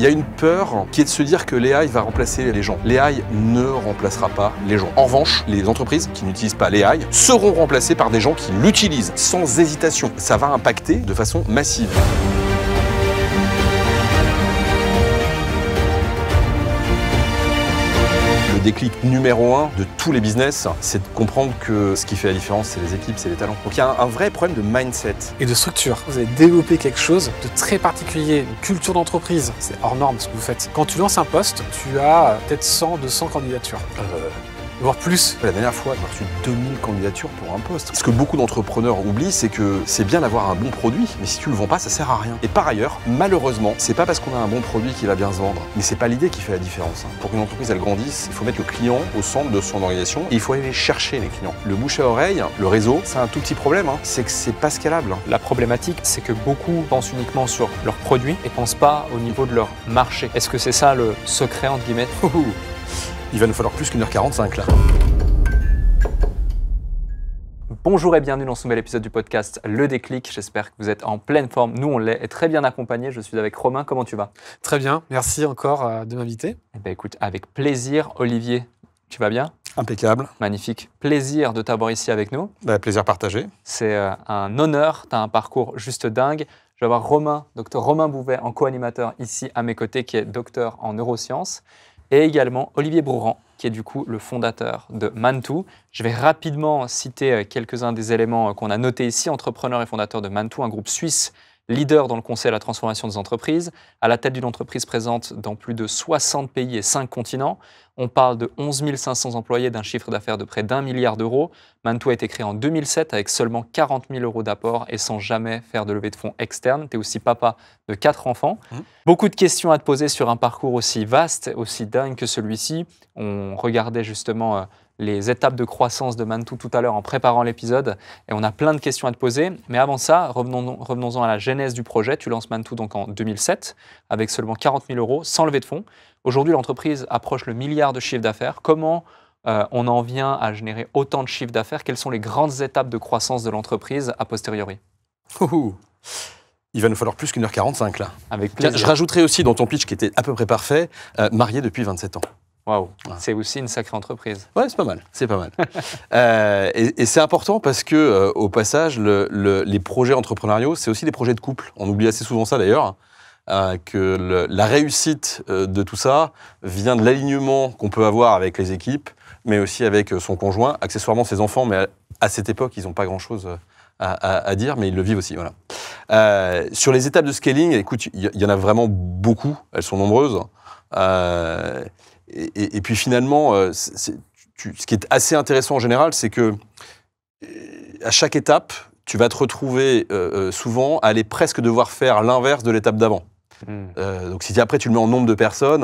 Il y a une peur qui est de se dire que l'AI va remplacer les gens. L'AI ne remplacera pas les gens. En revanche, les entreprises qui n'utilisent pas l'AI seront remplacées par des gens qui l'utilisent sans hésitation. Ça va impacter de façon massive. Le déclic numéro 1 de tous les business, c'est de comprendre que ce qui fait la différence, c'est les équipes, c'est les talents. Donc il y a un vrai problème de mindset. Et de structure. Vous avez développé quelque chose de très particulier, une culture d'entreprise. C'est hors norme ce que vous faites. Quand tu lances un poste, tu as peut-être 100, 200 candidatures. Voire plus. La dernière fois, j'ai reçu 2000 candidatures pour un poste. Ce que beaucoup d'entrepreneurs oublient, c'est que c'est bien d'avoir un bon produit, mais si tu le vends pas, ça sert à rien. Et par ailleurs, malheureusement, c'est pas parce qu'on a un bon produit qu'il va bien se vendre. Mais c'est pas l'idée qui fait la différence. Pour qu'une entreprise elle grandisse, il faut mettre le client au centre de son organisation et il faut aller chercher les clients. Le bouche à oreille, le réseau, c'est un tout petit problème. C'est que c'est pas scalable. La problématique, c'est que beaucoup pensent uniquement sur leurs produits et pensent pas au niveau de leur marché. Est-ce que c'est ça le secret entre guillemets? Il va nous falloir plus qu'1h45 là. Bonjour et bienvenue dans ce nouvel épisode du podcast Le Déclic. J'espère que vous êtes en pleine forme. Nous, on l'est et très bien accompagné. Je suis avec Romain. Comment tu vas? Très bien. Merci encore de m'inviter. Eh bien, écoute, avec plaisir. Olivier, tu vas bien? Impeccable. Magnifique. Plaisir de t'avoir ici avec nous. Plaisir partagé. C'est un honneur. Tu as un parcours juste dingue. Je vais avoir Romain, docteur Romain Bouvet, en co-animateur ici à mes côtés, qui est docteur en neurosciences. Et également Olivier Brouran, qui est du coup le fondateur de Mantoux. Je vais rapidement citer quelques-uns des éléments qu'on a notés ici. Entrepreneur et fondateur de Mantoux, un groupe suisse leader dans le conseil à la transformation des entreprises, à la tête d'une entreprise présente dans plus de 60 pays et 5 continents. On parle de 11 500 employés, d'un chiffre d'affaires de près d'1 milliard d'euros. Mantoux a été créé en 2007 avec seulement 40 000 euros d'apport et sans jamais faire de levée de fonds externe. Tu es aussi papa de 4 enfants. Beaucoup de questions à te poser sur un parcours aussi vaste, aussi dingue que celui-ci. On regardait justement les étapes de croissance de Mantoux tout à l'heure en préparant l'épisode et on a plein de questions à te poser. Mais avant ça, revenons-en à la genèse du projet. Tu lances Mantoux donc en 2007 avec seulement 40 000 euros sans levée de fonds. Aujourd'hui, l'entreprise approche le milliard de chiffre d'affaires. Comment on en vient à générer autant de chiffre d'affaires? Quelles sont les grandes étapes de croissance de l'entreprise a posteriori? Il va nous falloir plus qu'1h45 là. Avec plaisir. Je rajouterai aussi dans ton pitch qui était à peu près parfait, marié depuis 27 ans. Waouh, Voilà. c'est aussi une sacrée entreprise. Ouais, c'est pas mal, c'est pas mal. Et c'est important parce que, au passage, les projets entrepreneuriaux, c'est aussi des projets de couple. On oublie assez souvent ça d'ailleurs, que la réussite de tout ça vient de l'alignement qu'on peut avoir avec les équipes, mais aussi avec son conjoint, accessoirement ses enfants, mais à cette époque, ils n'ont pas grand-chose à dire, mais ils le vivent aussi. Voilà. Sur les étapes de scaling, écoute, il y en a vraiment beaucoup, elles sont nombreuses. Et puis finalement, ce qui est assez intéressant en général, c'est que à chaque étape, tu vas te retrouver souvent à aller presque devoir faire l'inverse de l'étape d'avant. Donc si après tu le mets en nombre de personnes,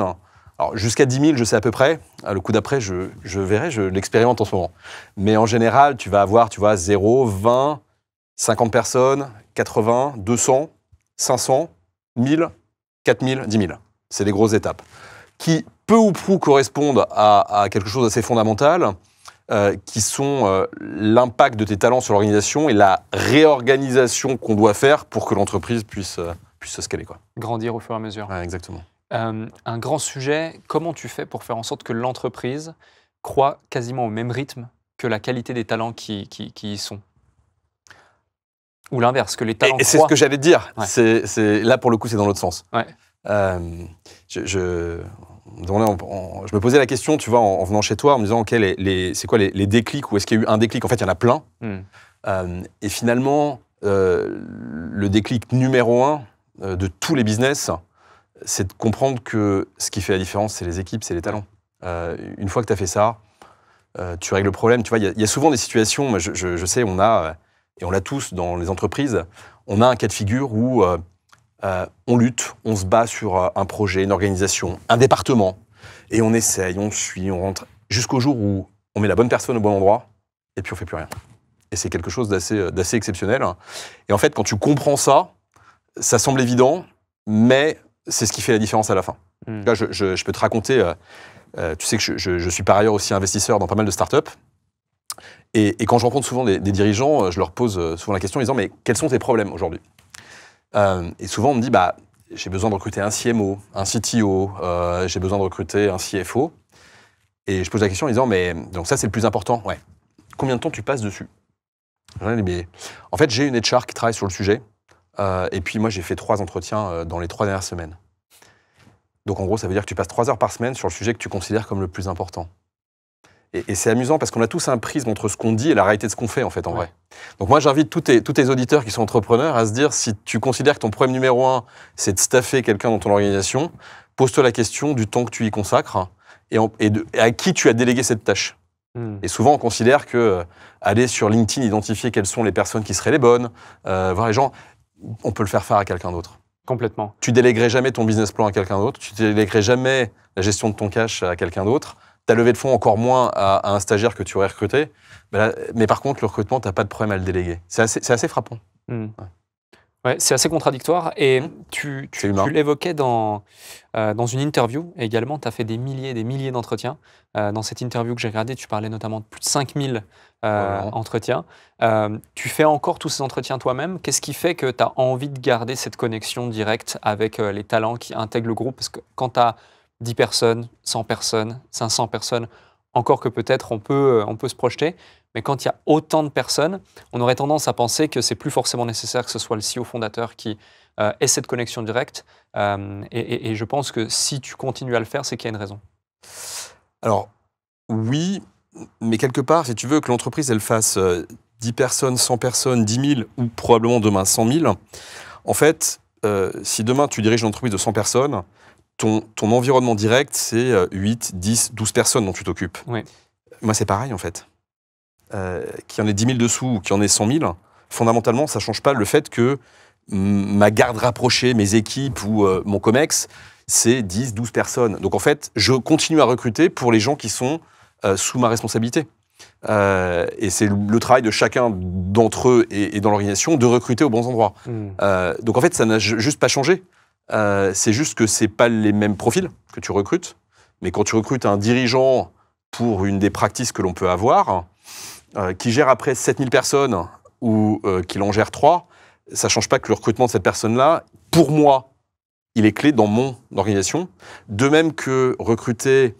alors jusqu'à 10 000, je sais à peu près. Le coup d'après, je verrai, je l'expérimente en ce moment. Mais en général, tu vas avoir, tu vois, 0, 20, 50 personnes, 80, 200, 500, 1000, 4000, 10 000. C'est les grosses étapes qui, peu ou prou, correspondent à quelque chose d'assez fondamental, qui sont l'impact de tes talents sur l'organisation et la réorganisation qu'on doit faire pour que l'entreprise puisse se scaler, quoi. Grandir au fur et à mesure. Ouais, exactement. Un grand sujet, comment tu fais pour faire en sorte que l'entreprise croît quasiment au même rythme que la qualité des talents qui y sont? Ou l'inverse, que les talents Et c'est ce que j'allais te dire. Ouais. Là, pour le coup, c'est dans l'autre sens. Ouais. Je me posais la question, tu vois, en venant chez toi, en me disant, OK, c'est quoi les déclics, ou est-ce qu'il y a eu un déclic? En fait, il y en a plein. Et finalement, le déclic numéro 1 de tous les business, c'est de comprendre que ce qui fait la différence, c'est les équipes, c'est les talents. Une fois que tu as fait ça, tu règles le problème. Tu vois, il y a souvent des situations, moi, je sais, on a, et on l'a tous dans les entreprises, on a un cas de figure où on lutte, on se bat sur un projet, une organisation, un département, et on essaye, on suit, on rentre, jusqu'au jour où on met la bonne personne au bon endroit, et puis on fait plus rien. Et c'est quelque chose d'assez exceptionnel. Et en fait, quand tu comprends ça, ça semble évident, mais c'est ce qui fait la différence à la fin. Là, je peux te raconter, tu sais que je suis par ailleurs aussi investisseur dans pas mal de startups, et quand je rencontre souvent des dirigeants, je leur pose souvent la question en disant « Mais quels sont tes problèmes aujourd'hui ?» Et souvent, on me dit, j'ai besoin de recruter un CMO, un CTO, j'ai besoin de recruter un CFO. Et je pose la question en disant, mais donc ça c'est le plus important, ouais. Combien de temps tu passes dessus? En fait, j'ai une HR qui travaille sur le sujet. Et puis moi, j'ai fait 3 entretiens dans les 3 dernières semaines. Donc en gros, ça veut dire que tu passes 3 heures par semaine sur le sujet que tu considères comme le plus important. Et c'est amusant parce qu'on a tous un prisme entre ce qu'on dit et la réalité de ce qu'on fait, en fait, en vrai. Donc moi, j'invite tous tes auditeurs qui sont entrepreneurs à se dire, si tu considères que ton problème numéro 1, c'est de staffer quelqu'un dans ton organisation, pose-toi la question du temps que tu y consacres et à qui tu as délégué cette tâche. Et souvent, on considère que aller sur LinkedIn, identifier quelles sont les personnes qui seraient les bonnes, voir les gens, on peut le faire à quelqu'un d'autre. Complètement. Tu délèguerais jamais ton business plan à quelqu'un d'autre, tu délèguerais jamais la gestion de ton cash à quelqu'un d'autre, ta levée de fonds encore moins à un stagiaire que tu aurais recruté. Mais par contre, le recrutement, tu n'as pas de problème à le déléguer. C'est assez frappant. Ouais, c'est assez contradictoire. Et tu l'évoquais dans une interview également. Tu as fait des milliers d'entretiens. Dans cette interview que j'ai regardée, tu parlais notamment de plus de 5000 entretiens. Tu fais encore tous ces entretiens toi-même. Qu'est-ce qui fait que tu as envie de garder cette connexion directe avec les talents qui intègrent le groupe? Parce que quand tu as 10 personnes, 100 personnes, 500 personnes, encore que peut-être on peut se projeter, mais quand il y a autant de personnes, on aurait tendance à penser que c'est plus forcément nécessaire que ce soit le CEO fondateur qui ait cette connexion directe. Et je pense que si tu continues à le faire, c'est qu'il y a une raison. Alors, oui, mais quelque part, si tu veux que l'entreprise elle fasse 10 personnes, 100 personnes, 10 000 ou probablement demain 100 000, en fait, si demain tu diriges une entreprise de 100 personnes, ton environnement direct, c'est 8, 10, 12 personnes dont tu t'occupes. Oui. Moi, c'est pareil, en fait. Qu'il y en ait 10 000 dessous ou qu'il y en ait 100 000, fondamentalement, ça ne change pas le fait que ma garde rapprochée, mes équipes ou mon COMEX, c'est 10, 12 personnes. Donc, en fait, je continue à recruter pour les gens qui sont sous ma responsabilité. Et c'est le travail de chacun d'entre eux et dans l'organisation de recruter aux bons endroits. Donc, en fait, ça n'a juste pas changé. C'est juste que ce n'est pas les mêmes profils que tu recrutes. Mais quand tu recrutes un dirigeant pour une des pratiques que l'on peut avoir, qui gère après 7000 personnes ou qu'il en gère 3, ça ne change pas que le recrutement de cette personne-là, pour moi, il est clé dans mon organisation. De même que recruter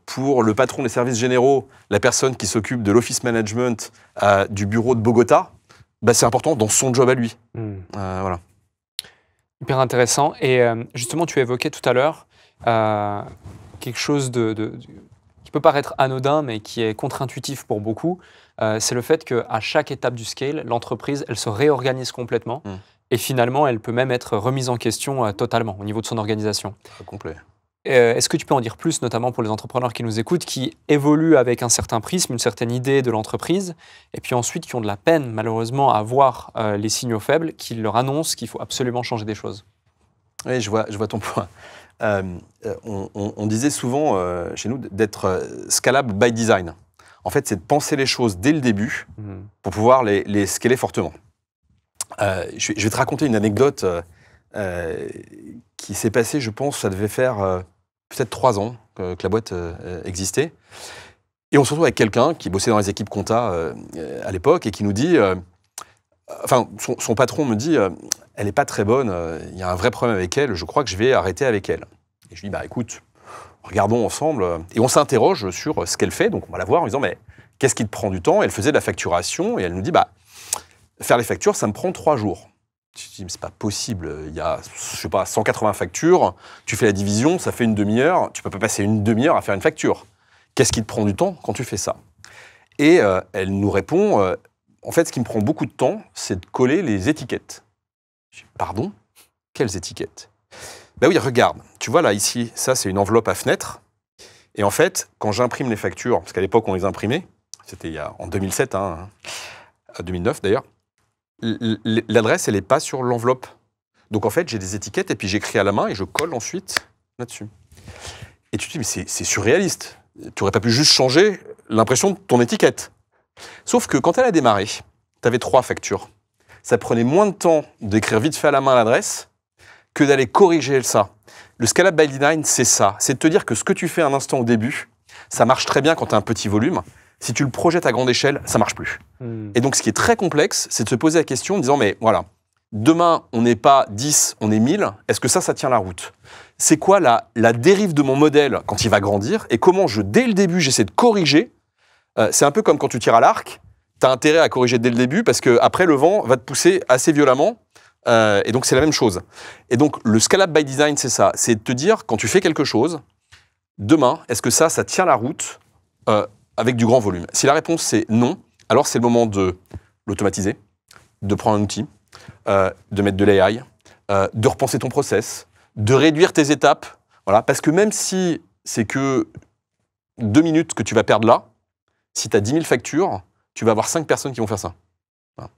pour le patron des services généraux, la personne qui s'occupe de l'office management du bureau de Bogota, c'est important dans son job à lui. Voilà. Hyper intéressant. Et justement, tu évoquais tout à l'heure quelque chose qui peut paraître anodin, mais qui est contre-intuitif pour beaucoup. C'est le fait qu'à chaque étape du scale, l'entreprise, elle se réorganise complètement. Et finalement, elle peut même être remise en question totalement au niveau de son organisation. Très complet. Est-ce que tu peux en dire plus, notamment pour les entrepreneurs qui nous écoutent, qui évoluent avec un certain prisme, une certaine idée de l'entreprise, et puis ensuite qui ont de la peine, malheureusement, à voir les signaux faibles qui leur annoncent qu'il faut absolument changer des choses? Oui, je vois ton point. On disait souvent chez nous d'être scalable by design. En fait, c'est de penser les choses dès le début pour pouvoir les scaler fortement. Je vais te raconter une anecdote qui s'est passée, je pense, ça devait faire peut-être 3 ans que la boîte existait. Et on se retrouve avec quelqu'un qui bossait dans les équipes compta à l'époque et qui nous dit, son patron me dit, elle n'est pas très bonne, il y a un vrai problème avec elle, je crois que je vais arrêter avec elle. Et je lui dis, écoute, regardons ensemble. Et on s'interroge sur ce qu'elle fait, donc on va la voir en disant, mais qu'est-ce qui te prend du temps? Elle faisait de la facturation et elle nous dit, faire les factures, ça me prend 3 jours. Je dis, mais c'est pas possible, il y a, 180 factures, tu fais la division, ça fait une demi-heure, tu peux pas passer une demi-heure à faire une facture. Qu'est-ce qui te prend du temps quand tu fais ça? Et elle nous répond, en fait, ce qui me prend beaucoup de temps, c'est de coller les étiquettes. Je dis, pardon? Quelles étiquettes? Oui, regarde, tu vois là, ici, ça c'est une enveloppe à fenêtre. Et en fait, quand j'imprime les factures, parce qu'à l'époque on les imprimait, c'était en 2007, 2009 d'ailleurs, l'adresse, elle n'est pas sur l'enveloppe. Donc en fait, j'ai des étiquettes et puis j'écris à la main et je colle ensuite là-dessus. Et tu te dis, mais c'est surréaliste. Tu n'aurais pas pu juste changer l'impression de ton étiquette. Sauf que quand elle a démarré, tu avais 3 factures. Ça prenait moins de temps d'écrire vite fait à la main l'adresse que d'aller corriger ça. Le scalable by design, c'est ça. C'est de te dire que ce que tu fais un instant au début, ça marche très bien quand tu as un petit volume. Si tu le projettes à grande échelle, ça ne marche plus. Et donc, ce qui est très complexe, c'est de se poser la question en disant, mais voilà, Demain, on n'est pas 10, on est 1000. Est-ce que ça tient la route? C'est quoi la dérive de mon modèle quand il va grandir et comment dès le début, j'essaie de corriger. C'est un peu comme quand tu tires à l'arc. Tu as intérêt à corriger dès le début parce qu'après, le vent va te pousser assez violemment. Et donc, c'est la même chose. Et donc, le scalable by design, c'est ça. C'est de te dire, quand tu fais quelque chose, demain, est-ce que ça tient la route avec du grand volume? Si la réponse, c'est non, alors c'est le moment de l'automatiser, de prendre un outil, de mettre de l'AI, de repenser ton process, de réduire tes étapes. Voilà, parce que même si c'est que 2 minutes que tu vas perdre là, si tu as 10 000 factures, tu vas avoir 5 personnes qui vont faire ça. Voilà.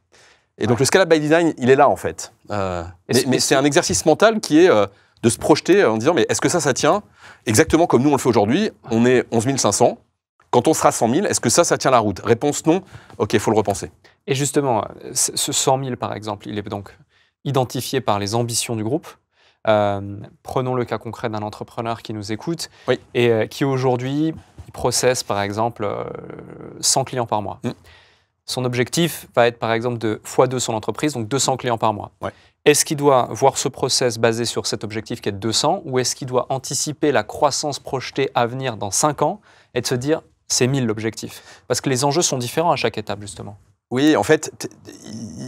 Et donc le scalable by design, il est là en fait. Mais c'est un exercice mental qui est de se projeter en disant mais est-ce que ça tient? Exactement comme nous on le fait aujourd'hui, on est 11 500. Quand on sera 100 000, est-ce que ça tient la route? Réponse non, ok, il faut le repenser. Et justement, ce 100 000 par exemple, il est donc identifié par les ambitions du groupe. Prenons le cas concret d'un entrepreneur qui nous écoute et qui aujourd'hui processe par exemple 100 clients par mois. Son objectif va être par exemple de x2 son entreprise, donc 200 clients par mois. Est-ce qu'il doit voir ce process basé sur cet objectif qui est de 200 ou est-ce qu'il doit anticiper la croissance projetée à venir dans 5 ans et de se dire c'est 1000 l'objectif? Parce que les enjeux sont différents à chaque étape justement. Oui, en fait,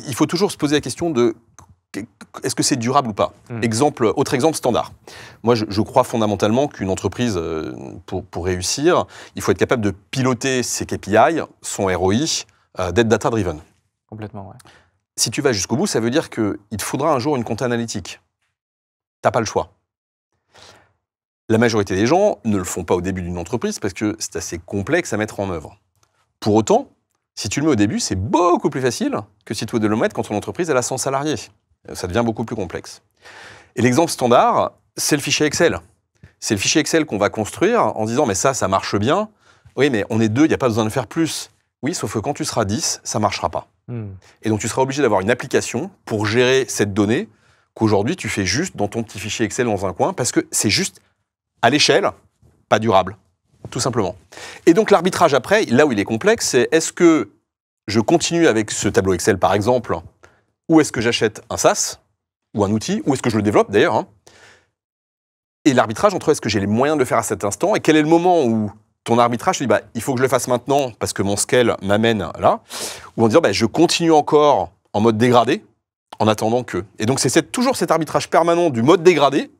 il faut toujours se poser la question de est-ce que c'est durable ou pas? Autre exemple standard. Moi, je crois fondamentalement qu'une entreprise, pour réussir, il faut être capable de piloter ses KPI, son ROI, d'être data-driven. Complètement, ouais. Si tu vas jusqu'au bout, ça veut dire qu'il te faudra un jour une compta analytique. Tu n'as pas le choix. La majorité des gens ne le font pas au début d'une entreprise parce que c'est assez complexe à mettre en œuvre. Pour autant, si tu le mets au début, c'est beaucoup plus facile que si tu dois le mettre quand ton entreprise elle a 100 salariés. Ça devient beaucoup plus complexe. Et l'exemple standard, c'est le fichier Excel. C'est le fichier Excel qu'on va construire en disant « mais ça marche bien. Oui, mais on est 2, il n'y a pas besoin de faire plus. » Oui, sauf que quand tu seras 10, ça ne marchera pas. Et donc, tu seras obligé d'avoir une application pour gérer cette donnée qu'aujourd'hui, tu fais juste dans ton petit fichier Excel dans un coin parce que c'est juste à l'échelle, pas durable, tout simplement. Et donc, l'arbitrage après, là où il est complexe, c'est est-ce que je continue avec ce tableau Excel, par exemple, ou est-ce que j'achète un SaaS ou un outil, ou est-ce que je le développe d'ailleurs Et l'arbitrage entre est-ce que j'ai les moyens de le faire à cet instant et quel est le moment où ton arbitrage te dit il faut que je le fasse maintenant parce que mon scale m'amène là, ou en disant je continue encore en mode dégradé en attendant que. Et donc c'est toujours cet arbitrage permanent du mode dégradé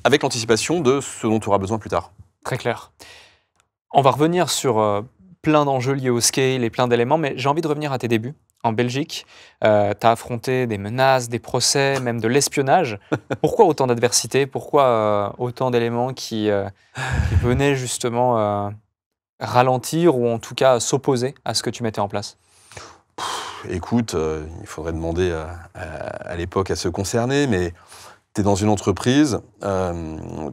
avec l'anticipation de ce dont tu auras besoin plus tard. Très clair. On va revenir sur plein d'enjeux liés au scale et plein d'éléments, mais j'ai envie de revenir à tes débuts. En Belgique, tu as affronté des menaces, des procès, même de l'espionnage. Pourquoi autant d'adversité? Pourquoi autant d'éléments qui venaient justement ralentir ou en tout cas s'opposer à ce que tu mettais en place? Écoute, il faudrait demander à l'époque à ceux concernés, mais tu es dans une entreprise,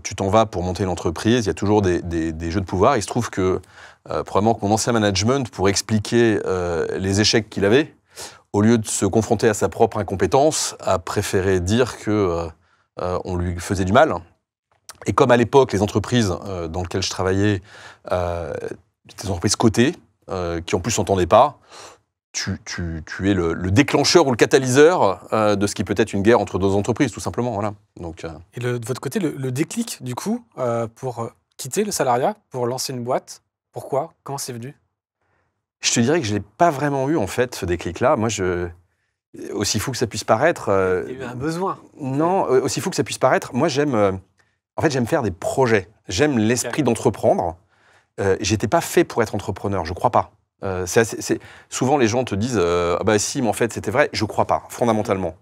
tu t'en vas pour monter l'entreprise, il y a toujours des jeux de pouvoir. Il se trouve que probablement que mon ancien management, pour expliquer les échecs qu'il avait, au lieu de se confronter à sa propre incompétence, a préféré dire qu'on lui faisait du mal. Et comme à l'époque, les entreprises dans lesquelles je travaillais, étaient des entreprises cotées, qui en plus s'entendaient pas, tu es le déclencheur ou le catalyseur de ce qui peut être une guerre entre deux entreprises, tout simplement. Voilà. Donc, Et de votre côté, le déclic, du coup, pour quitter le salariat, pour lancer une boîte, pourquoi? Comment c'est venu? Je te dirais que je ne l'ai pas vraiment eu, en fait, ce déclic-là. Moi, aussi fou que ça puisse paraître... Il y a eu un besoin. Non, aussi fou que ça puisse paraître, moi, j'aime faire des projets. J'aime l'esprit d'entreprendre. J'étais pas fait pour être entrepreneur, je crois pas. Souvent, les gens te disent si, mais en fait, c'était vrai. Je crois pas, fondamentalement.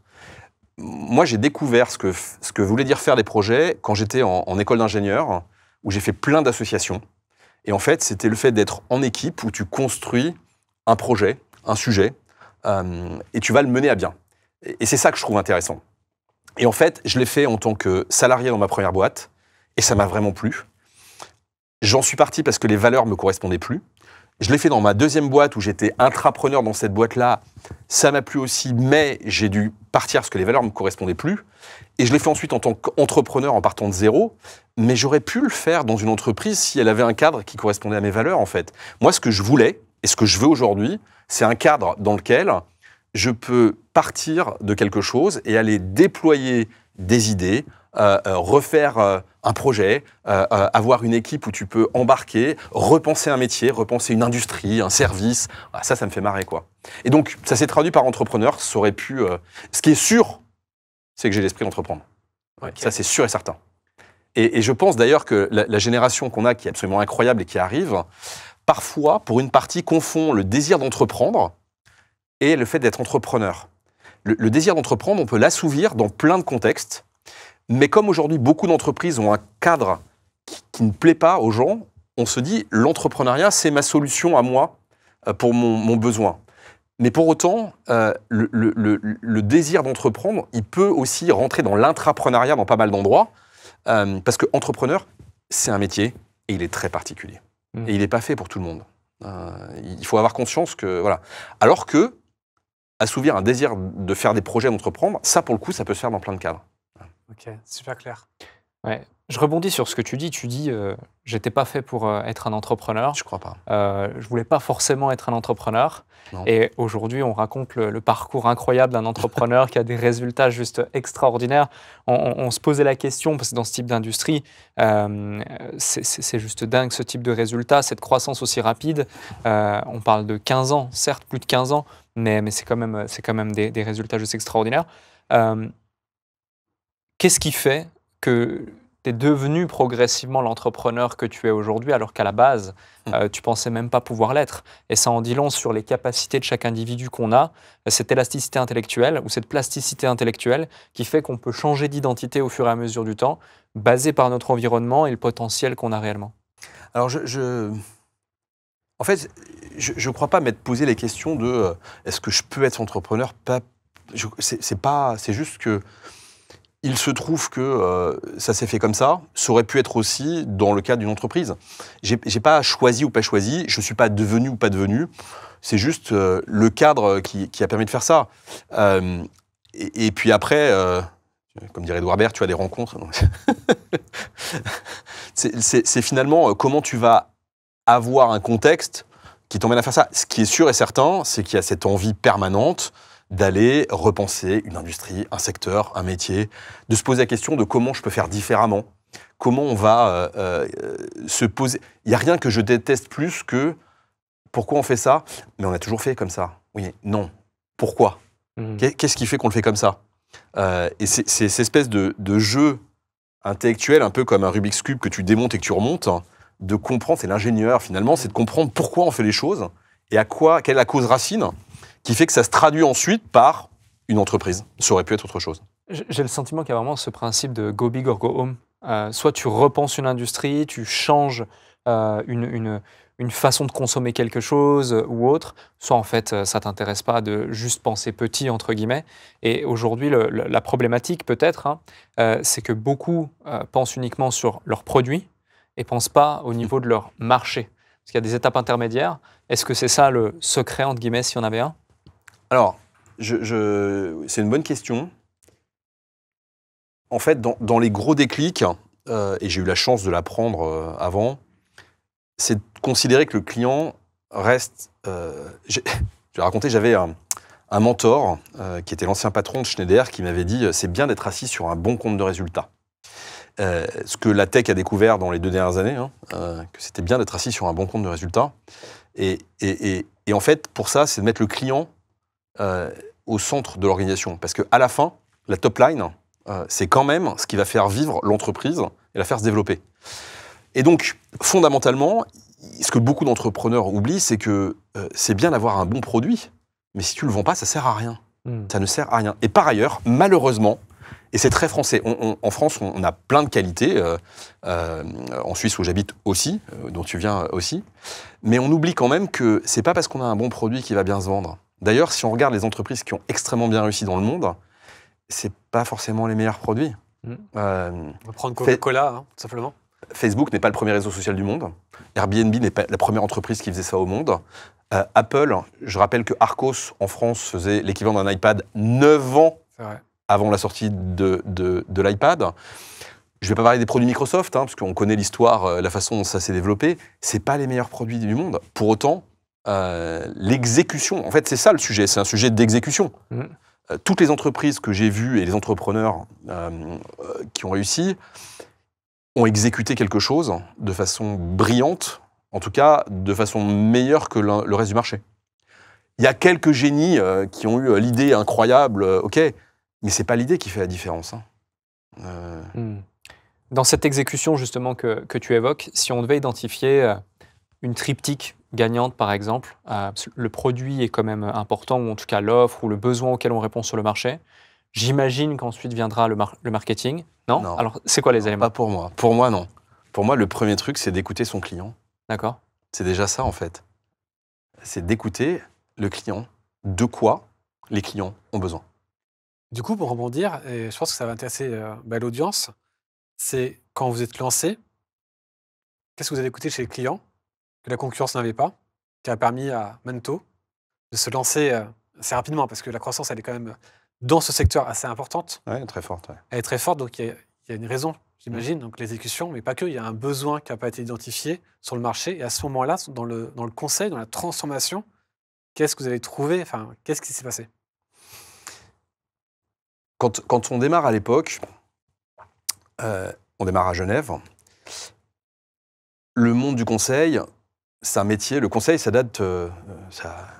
Moi, j'ai découvert ce que voulait dire faire des projets quand j'étais en école d'ingénieur, où j'ai fait plein d'associations. Et en fait, c'était le fait d'être en équipe où tu construis un projet, un sujet, et tu vas le mener à bien. Et c'est ça que je trouve intéressant. Et en fait, je l'ai fait en tant que salarié dans ma première boîte, et ça m'a vraiment plu. J'en suis parti parce que les valeurs me correspondaient plus. Je l'ai fait dans ma deuxième boîte où j'étais intrapreneur dans cette boîte-là. Ça m'a plu aussi, mais j'ai dû partir parce que les valeurs ne me correspondaient plus. Et je l'ai fait ensuite en tant qu'entrepreneur en partant de zéro. Mais j'aurais pu le faire dans une entreprise si elle avait un cadre qui correspondait à mes valeurs, en fait. Moi, ce que je voulais et ce que je veux aujourd'hui, c'est un cadre dans lequel je peux partir de quelque chose et aller déployer des idées, refaire un projet, avoir une équipe où tu peux embarquer, repenser un métier, repenser une industrie, un service. Ah, ça me fait marrer, quoi. Et donc, ça s'est traduit par entrepreneur. Ça aurait pu... Ce qui est sûr, c'est que j'ai l'esprit d'entreprendre. Okay. Ça, c'est sûr et certain. Et je pense d'ailleurs que la génération qu'on a, qui est absolument incroyable et qui arrive, parfois, pour une partie, confond le désir d'entreprendre et le fait d'être entrepreneur. Le désir d'entreprendre, on peut l'assouvir dans plein de contextes, mais comme aujourd'hui, beaucoup d'entreprises ont un cadre qui ne plaît pas aux gens, on se dit, l'entrepreneuriat, c'est ma solution à moi pour mon besoin. Mais pour autant, le désir d'entreprendre, il peut aussi rentrer dans l'intrapreneuriat dans pas mal d'endroits, parce que entrepreneur, c'est un métier et il est très particulier. Et il n'est pas fait pour tout le monde. Il faut avoir conscience que... Voilà. Alors que, assouvir un désir de faire des projets, d'entreprendre, ça, pour le coup, ça peut se faire dans plein de cadres. Ok, super clair. Ouais. Je rebondis sur ce que tu dis. Tu dis, j'étais pas fait pour être un entrepreneur. Je crois pas. Je voulais pas forcément être un entrepreneur. Non. Et aujourd'hui, on raconte le parcours incroyable d'un entrepreneur qui a des résultats juste extraordinaires. On se posait la question, parce que dans ce type d'industrie, c'est juste dingue ce type de résultats, cette croissance aussi rapide. On parle de 15 ans, certes plus de 15 ans, mais c'est quand même des résultats juste extraordinaires. Qu'est-ce qui fait que tu es devenu progressivement l'entrepreneur que tu es aujourd'hui, alors qu'à la base, tu pensais même pas pouvoir l'être? Et ça en dit long sur les capacités de chaque individu qu'on a, cette élasticité intellectuelle ou cette plasticité intellectuelle qui fait qu'on peut changer d'identité au fur et à mesure du temps, basé par notre environnement et le potentiel qu'on a réellement. Alors, en fait, je ne crois pas m'être posé les questions de est-ce que je peux être entrepreneur? C'est juste que il se trouve que ça s'est fait comme ça. Ça aurait pu être aussi dans le cadre d'une entreprise. J'ai pas choisi ou pas choisi. Je suis pas devenu ou pas devenu. C'est juste le cadre qui a permis de faire ça. Et puis après, comme dirait Edouard Baird, tu as des rencontres. C'est finalement comment tu vas avoir un contexte qui t'emmène à faire ça. Ce qui est sûr et certain, c'est qu'il y a cette envie permanente d'aller repenser une industrie, un secteur, un métier, de se poser la question de comment je peux faire différemment, comment on va se poser. Il n'y a rien que je déteste plus que pourquoi on fait ça, mais on a toujours fait comme ça. Oui, non. Pourquoi? Qu'est-ce qui fait qu'on le fait comme ça? Et c'est cette espèce de jeu intellectuel, un peu comme un Rubik's Cube que tu démontes et que tu remontes, de comprendre, c'est l'ingénieur finalement, c'est de comprendre pourquoi on fait les choses et quelle est la cause racine qui fait que ça se traduit ensuite par une entreprise. Ça aurait pu être autre chose. J'ai le sentiment qu'il y a vraiment ce principe de go big or go home. Soit tu repenses une industrie, tu changes une façon de consommer quelque chose ou autre, soit en fait ça ne t'intéresse pas de juste penser petit, entre guillemets. Et aujourd'hui, la problématique peut-être, c'est que beaucoup pensent uniquement sur leurs produits et ne pensent pas au niveau de leur marché. Parce qu'il y a des étapes intermédiaires. Est-ce que c'est ça le secret, entre guillemets, s'il y en avait un? Alors, c'est une bonne question. En fait, dans les gros déclics, et j'ai eu la chance de l'apprendre avant, c'est de considérer que le client reste... je vais raconter, j'avais un mentor qui était l'ancien patron de Schneider qui m'avait dit « c'est bien d'être assis sur un bon compte de résultats ». Ce que la tech a découvert dans les 2 dernières années, que c'était bien d'être assis sur un bon compte de résultats. Et en fait, pour ça, c'est de mettre le client au centre de l'organisation. Parce qu'à la fin, la top line, c'est quand même ce qui va faire vivre l'entreprise et la faire se développer. Et donc, fondamentalement, ce que beaucoup d'entrepreneurs oublient, c'est que c'est bien d'avoir un bon produit, mais si tu ne le vends pas, ça ne sert à rien. Ça ne sert à rien. Et par ailleurs, malheureusement, et c'est très français, en France, on a plein de qualités, en Suisse où j'habite aussi, dont tu viens aussi, mais on oublie quand même que ce n'est pas parce qu'on a un bon produit qui va bien se vendre. D'ailleurs, si on regarde les entreprises qui ont extrêmement bien réussi dans le monde, ce n'est pas forcément les meilleurs produits. On va prendre Coca-Cola, tout simplement. Facebook n'est pas le premier réseau social du monde. Airbnb n'est pas la première entreprise qui faisait ça au monde. Apple, je rappelle que Arcos, en France, faisait l'équivalent d'un iPad 9 ans avant la sortie de l'iPad. Je ne vais pas parler des produits Microsoft, parce qu'on connaît l'histoire, la façon dont ça s'est développé. Ce n'est pas les meilleurs produits du monde. Pour autant, l'exécution. En fait, c'est ça le sujet, c'est un sujet d'exécution. Toutes les entreprises que j'ai vues et les entrepreneurs qui ont réussi ont exécuté quelque chose de façon brillante, en tout cas de façon meilleure que le reste du marché. Il y a quelques génies qui ont eu l'idée incroyable, ok, mais c'est pas l'idée qui fait la différence. Dans cette exécution justement que tu évoques, si on devait identifier une triptyque gagnante par exemple, le produit est quand même important, ou en tout cas l'offre ou le besoin auquel on répond sur le marché, j'imagine qu'ensuite viendra le marketing. Non. Alors c'est quoi les éléments? Pas pour moi. Pour moi, non. Pour moi, le premier truc, c'est d'écouter son client. D'accord. C'est déjà ça en fait. C'est d'écouter le client, de quoi les clients ont besoin. Du coup, pour rebondir, et je pense que ça va intéresser l'audience, c'est quand vous êtes lancé, qu'est-ce que vous avez écouté chez les clients que la concurrence n'avait pas, qui a permis à Mento de se lancer assez rapidement, parce que la croissance, elle est quand même dans ce secteur assez importante. Oui, très forte. Ouais. Elle est très forte, donc il y a une raison, j'imagine, donc l'exécution, mais pas que, il y a un besoin qui n'a pas été identifié sur le marché, et à ce moment-là, dans le conseil, dans la transformation, qu'est-ce que vous avez trouvé, enfin, qu'est-ce qui s'est passé? Quand on démarre à l'époque, on démarre à Genève, le monde du conseil, c'est un métier. Le conseil, ça date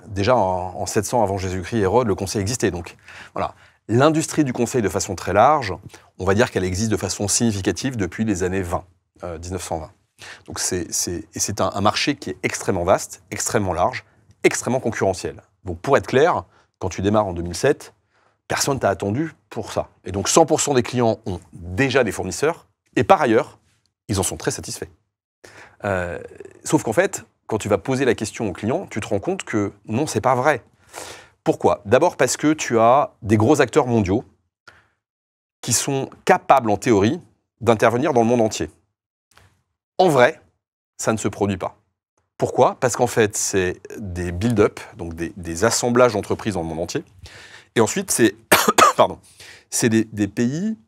déjà en 700 avant Jésus-Christ, Hérode, le conseil existait. Donc voilà, l'industrie du conseil de façon très large, on va dire qu'elle existe de façon significative depuis les années 1920. Donc c'est un marché qui est extrêmement vaste, extrêmement large, extrêmement concurrentiel. Donc pour être clair, quand tu démarres en 2007, personne t'a attendu pour ça. Et donc 100% des clients ont déjà des fournisseurs, et par ailleurs, ils en sont très satisfaits. Sauf qu'en fait, quand tu vas poser la question au client, tu te rends compte que non, c'est pas vrai. Pourquoi? D'abord parce que tu as des gros acteurs mondiaux qui sont capables, en théorie, d'intervenir dans le monde entier. En vrai, ça ne se produit pas. Pourquoi? Parce qu'en fait, c'est des build-up, donc des assemblages d'entreprises dans le monde entier. Et ensuite, c'est c'est des pays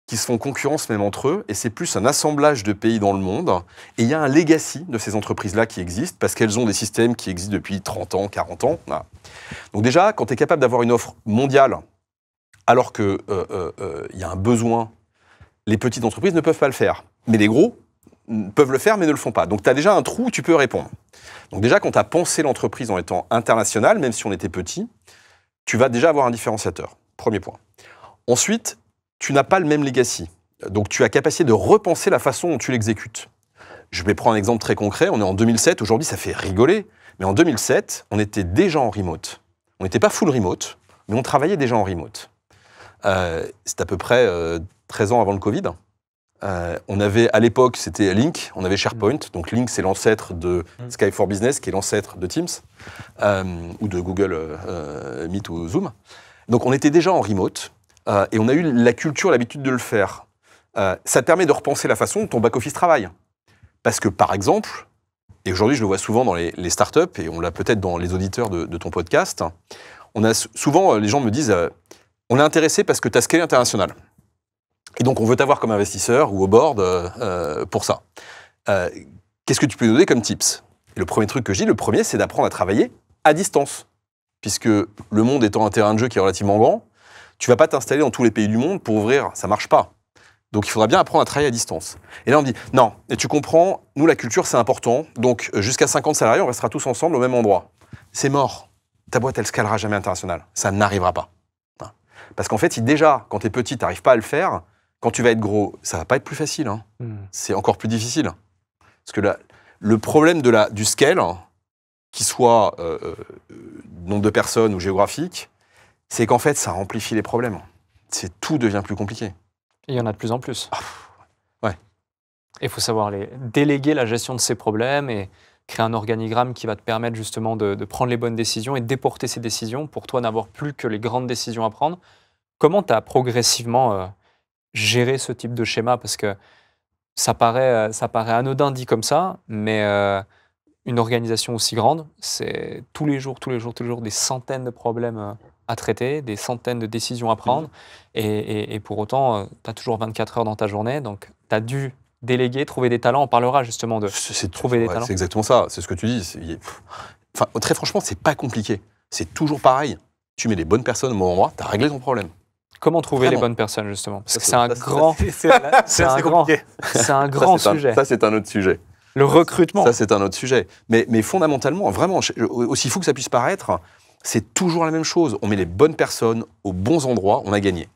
qui se font concurrence même entre eux, et c'est plus un assemblage de pays dans le monde. Et il y a un legacy de ces entreprises-là qui existent, parce qu'elles ont des systèmes qui existent depuis 30 ans, 40 ans. Voilà. Donc déjà, quand tu es capable d'avoir une offre mondiale, alors qu'il y a un besoin, les petites entreprises ne peuvent pas le faire. Mais les gros peuvent le faire, mais ne le font pas. Donc tu as déjà un trou où tu peux répondre. Donc déjà, quand tu as pensé l'entreprise en étant internationale, même si on était petit, tu vas déjà avoir un différenciateur. Premier point. Ensuite, tu n'as pas le même legacy. Donc, tu as capacité de repenser la façon dont tu l'exécutes. Je vais prendre un exemple très concret. On est en 2007. Aujourd'hui, ça fait rigoler. Mais en 2007, on était déjà en remote. On n'était pas full remote, mais on travaillait déjà en remote. C'était à peu près 13 ans avant le Covid. On avait, à l'époque, c'était Lync. On avait SharePoint. Donc, Lync, c'est l'ancêtre de Skype for Business, qui est l'ancêtre de Teams, ou de Google Meet ou Zoom. Donc, on était déjà en remote. Et on a eu la culture, l'habitude de le faire. Ça te permet de repenser la façon dont ton back-office travaille. Parce que, par exemple, et aujourd'hui je le vois souvent dans les startups, et on l'a peut-être dans les auditeurs de ton podcast, on a souvent, les gens me disent, on est intéressé parce que tu as scalé international. Et donc on veut t'avoir comme investisseur ou au board pour ça. Qu'est-ce que tu peux nous donner comme tips? Et le premier truc que je dis, le premier, c'est d'apprendre à travailler à distance. Puisque le monde étant un terrain de jeu qui est relativement grand, tu ne vas pas t'installer dans tous les pays du monde pour ouvrir, ça ne marche pas. Donc il faudra bien apprendre à travailler à distance. Et là on me dit, non, et tu comprends, nous la culture c'est important, donc jusqu'à 50 salariés, on restera tous ensemble au même endroit. C'est mort. Ta boîte, elle ne scalera jamais internationale. Ça n'arrivera pas. Parce qu'en fait, si déjà, quand tu es petit, tu n'arrives pas à le faire, quand tu vas être gros, ça ne va pas être plus facile. Hein. C'est encore plus difficile. Parce que le problème du scale, qu'il soit nombre de personnes ou géographique, c'est qu'en fait, ça amplifie les problèmes. Tout devient plus compliqué. Et il y en a de plus en plus. Ouais. Et il faut savoir déléguer la gestion de ces problèmes et créer un organigramme qui va te permettre justement de prendre les bonnes décisions et de déporter ces décisions pour toi n'avoir plus que les grandes décisions à prendre. Comment tu as progressivement géré ce type de schéma? Parce que ça paraît anodin dit comme ça, mais une organisation aussi grande, c'est tous les jours, des centaines de problèmes à traiter, des centaines de décisions à prendre. Et pour autant, tu as toujours 24 heures dans ta journée, donc tu as dû déléguer, trouver des talents. On parlera justement de trouver des talents. C'est exactement ça, c'est ce que tu dis. très franchement, c'est pas compliqué. C'est toujours pareil. Tu mets les bonnes personnes au bon endroit, tu as réglé ton problème. Comment trouver Vraiment. les bonnes personnes, justement? Parce que c'est Ça, un grand, C'est assez compliqué. c'est un grand sujet. Ça, c'est un autre sujet. Le recrutement. Ça, c'est un autre sujet. Mais fondamentalement, vraiment, aussi fou que ça puisse paraître, c'est toujours la même chose. On met les bonnes personnes aux bons endroits, on a gagné.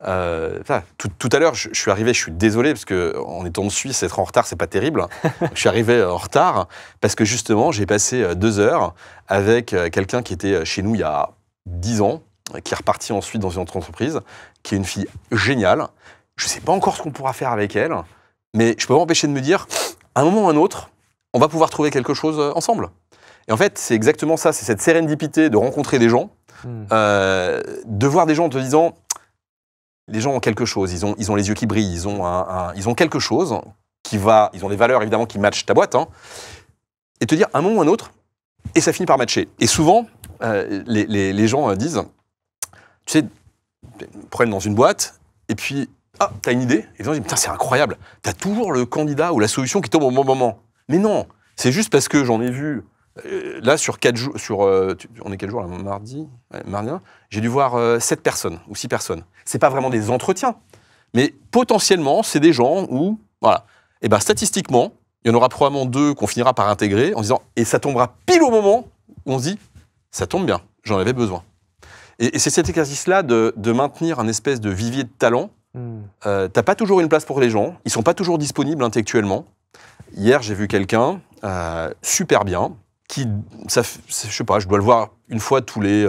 Tout à l'heure, je suis arrivé, je suis désolé, parce qu'en étant de Suisse, être en retard, c'est pas terrible. Je suis arrivé en retard, parce que justement, j'ai passé 2 heures avec quelqu'un qui était chez nous il y a 10 ans, qui est reparti ensuite dans une autre entreprise, qui est une fille géniale. Je sais pas encore ce qu'on pourra faire avec elle, mais je peux pas m'empêcher de me dire, à un moment ou à un autre, on va pouvoir trouver quelque chose ensemble. Et en fait, c'est exactement ça, c'est cette sérendipité de rencontrer des gens, de voir des gens en te disant, les gens ont quelque chose, ils ont les yeux qui brillent, ils ont quelque chose ils ont des valeurs évidemment qui matchent ta boîte, et te dire, à un moment ou à un autre, et ça finit par matcher. Et souvent, les gens disent, tu sais, prennent dans une boîte, et puis, t'as une idée, et les gens disent, putain, c'est incroyable, t'as toujours le candidat ou la solution qui tombe au bon moment. Mais non, c'est juste parce que j'en ai vu, là, sur 4 jours, on est quel jour, là, mardi, mardi 1, j'ai dû voir 7 personnes ou 6 personnes. C'est pas vraiment des entretiens, mais potentiellement, c'est des gens où, voilà, et ben statistiquement, il y en aura probablement 2 qu'on finira par intégrer en disant, et ça tombera pile au moment où on se dit, ça tombe bien, j'en avais besoin. Et c'est cet exercice-là de maintenir un espèce de vivier de talent. T'as pas toujours une place pour les gens, ils sont pas toujours disponibles intellectuellement. Hier, j'ai vu quelqu'un super bien, je sais pas, je dois le voir une fois tous les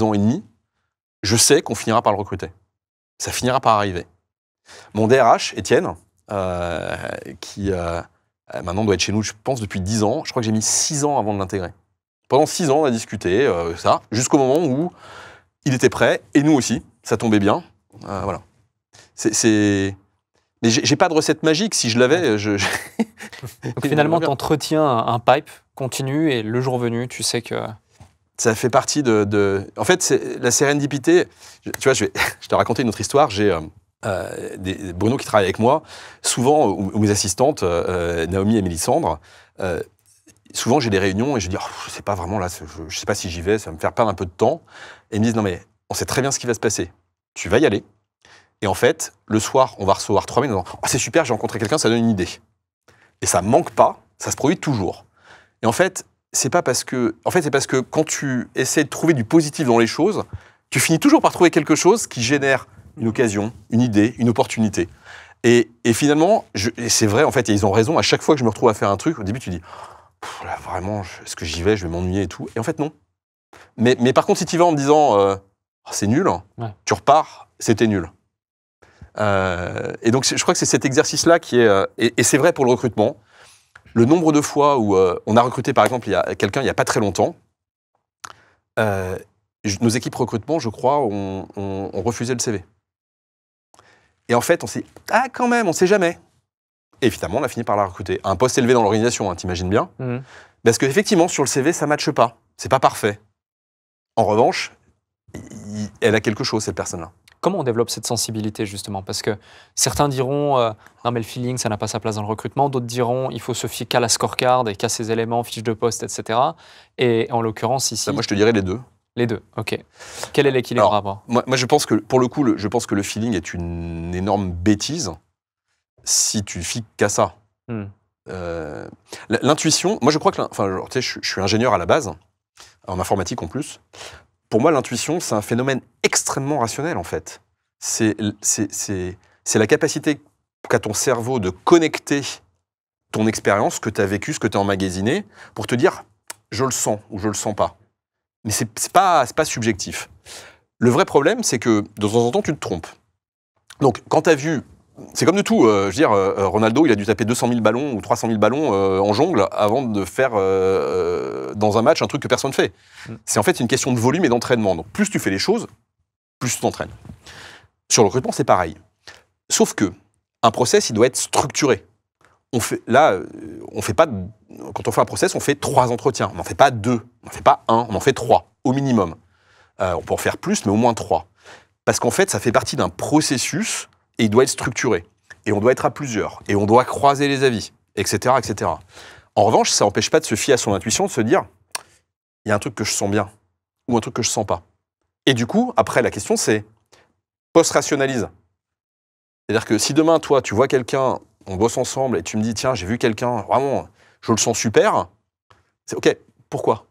ans et demi. Je sais qu'on finira par le recruter. Ça finira par arriver. Mon DRH, Étienne, qui maintenant doit être chez nous, je pense, depuis 10 ans. Je crois que j'ai mis 6 ans avant de l'intégrer. Pendant 6 ans, on a discuté, jusqu'au moment où il était prêt, et nous aussi, ça tombait bien. Voilà. Mais j'ai pas de recette magique. Si je l'avais, Donc finalement, tu entretiens un pipe continu, et le jour venu, tu sais que... Ça fait partie de... En fait, c'est la sérendipité. Tu vois, je te raconter une autre histoire. J'ai Bruno qui travaille avec moi, souvent, ou mes assistantes, Naomi et Mélissandre, souvent j'ai des réunions et je dis, je sais pas vraiment là, je sais pas si j'y vais, ça va me faire perdre un peu de temps. Et ils me disent, non mais on sait très bien ce qui va se passer. Tu vas y aller. Et en fait, le soir, on va recevoir 3 mails en disant, c'est super, j'ai rencontré quelqu'un, ça donne une idée. Et ça manque pas, ça se produit toujours. Et en fait, c'est parce que quand tu essaies de trouver du positif dans les choses, tu finis toujours par trouver quelque chose qui génère une occasion, une idée, une opportunité. Et finalement, et c'est vrai, en fait, et ils ont raison, à chaque fois que je me retrouve à faire un truc, au début, tu dis, là, vraiment, est-ce que j'y vais, je vais m'ennuyer et tout. Et en fait, non. Mais par contre, si tu y vas en me disant, c'est nul, tu repars, c'était nul. Et donc, je crois que c'est cet exercice-là qui est... et c'est vrai pour le recrutement. Le nombre de fois où on a recruté, par exemple, quelqu'un il n'y a pas très longtemps, nos équipes recrutement, je crois, ont refusé le CV. Et en fait, on s'est dit, quand même, on ne sait jamais. Et finalement, on a fini par la recruter. À un poste élevé dans l'organisation, t'imagines bien. Parce qu'effectivement, sur le CV, ça ne matche pas. C'est pas parfait. En revanche, elle a quelque chose, cette personne-là. Comment on développe cette sensibilité, justement? Parce que certains diront, non mais le feeling, ça n'a pas sa place dans le recrutement. D'autres diront, il faut se fier qu'à la scorecard et qu'à ses éléments, fiche de poste, etc. Et en l'occurrence, ici... Moi, je te dirais les deux. Les deux, ok. Quel est l'équilibre à avoir? Moi, je pense que, pour le coup, je pense que le feeling est une énorme bêtise si tu fies qu'à ça. L'intuition, moi, je crois que... tu sais, je suis ingénieur à la base, en informatique en plus. Pour moi, l'intuition, c'est un phénomène extrêmement rationnel, en fait. C'est la capacité qu'a ton cerveau de connecter ton expérience, ce que tu as vécu, ce que tu as emmagasiné, pour te dire, je le sens ou je le sens pas. Mais c'est pas subjectif. Le vrai problème, c'est que de temps en temps, tu te trompes. Donc, quand tu as vu... C'est comme de tout. Je veux dire, Ronaldo, il a dû taper 200 000 ballons ou 300 000 ballons en jongle avant de faire dans un match un truc que personne ne fait. C'est en fait une question de volume et d'entraînement. Donc, plus tu fais les choses, plus tu t'entraînes. Sur le recrutement, c'est pareil. Sauf que un process, il doit être structuré. On fait pas... Quand on fait un process, on fait 3 entretiens. On n'en fait pas 2, on n'en fait pas 1, on en fait 3, au minimum. On peut en faire plus, mais au moins 3. Parce qu'en fait, ça fait partie d'un processus et il doit être structuré. Et on doit être à plusieurs. Et on doit croiser les avis, etc., etc. En revanche, ça n'empêche pas de se fier à son intuition, de se dire, il y a un truc que je sens bien ou un truc que je sens pas. Et du coup, après, la question, c'est post-rationalise. C'est-à-dire que si demain, toi, tu vois quelqu'un, on bosse ensemble et tu me dis, tiens, j'ai vu quelqu'un, vraiment, je le sens super, c'est OK, pourquoi?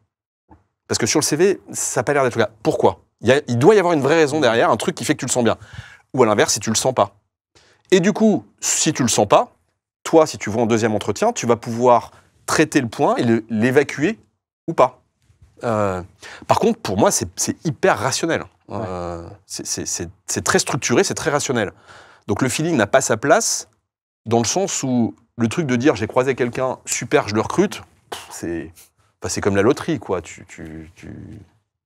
Parce que sur le CV, ça n'a pas l'air d'être le cas. Pourquoi? Il doit y avoir une vraie raison derrière, un truc qui fait que tu le sens bien. Ou à l'inverse, si tu le sens pas. Et du coup, si tu le sens pas, toi, si tu vas en deuxième entretien, tu vas pouvoir traiter le point et l'évacuer ou pas. Par contre, pour moi, c'est hyper rationnel. Ouais. C'est très structuré, c'est très rationnel. Donc le feeling n'a pas sa place dans le sens où le truc de dire j'ai croisé quelqu'un, super, je le recrute, c'est comme la loterie, quoi.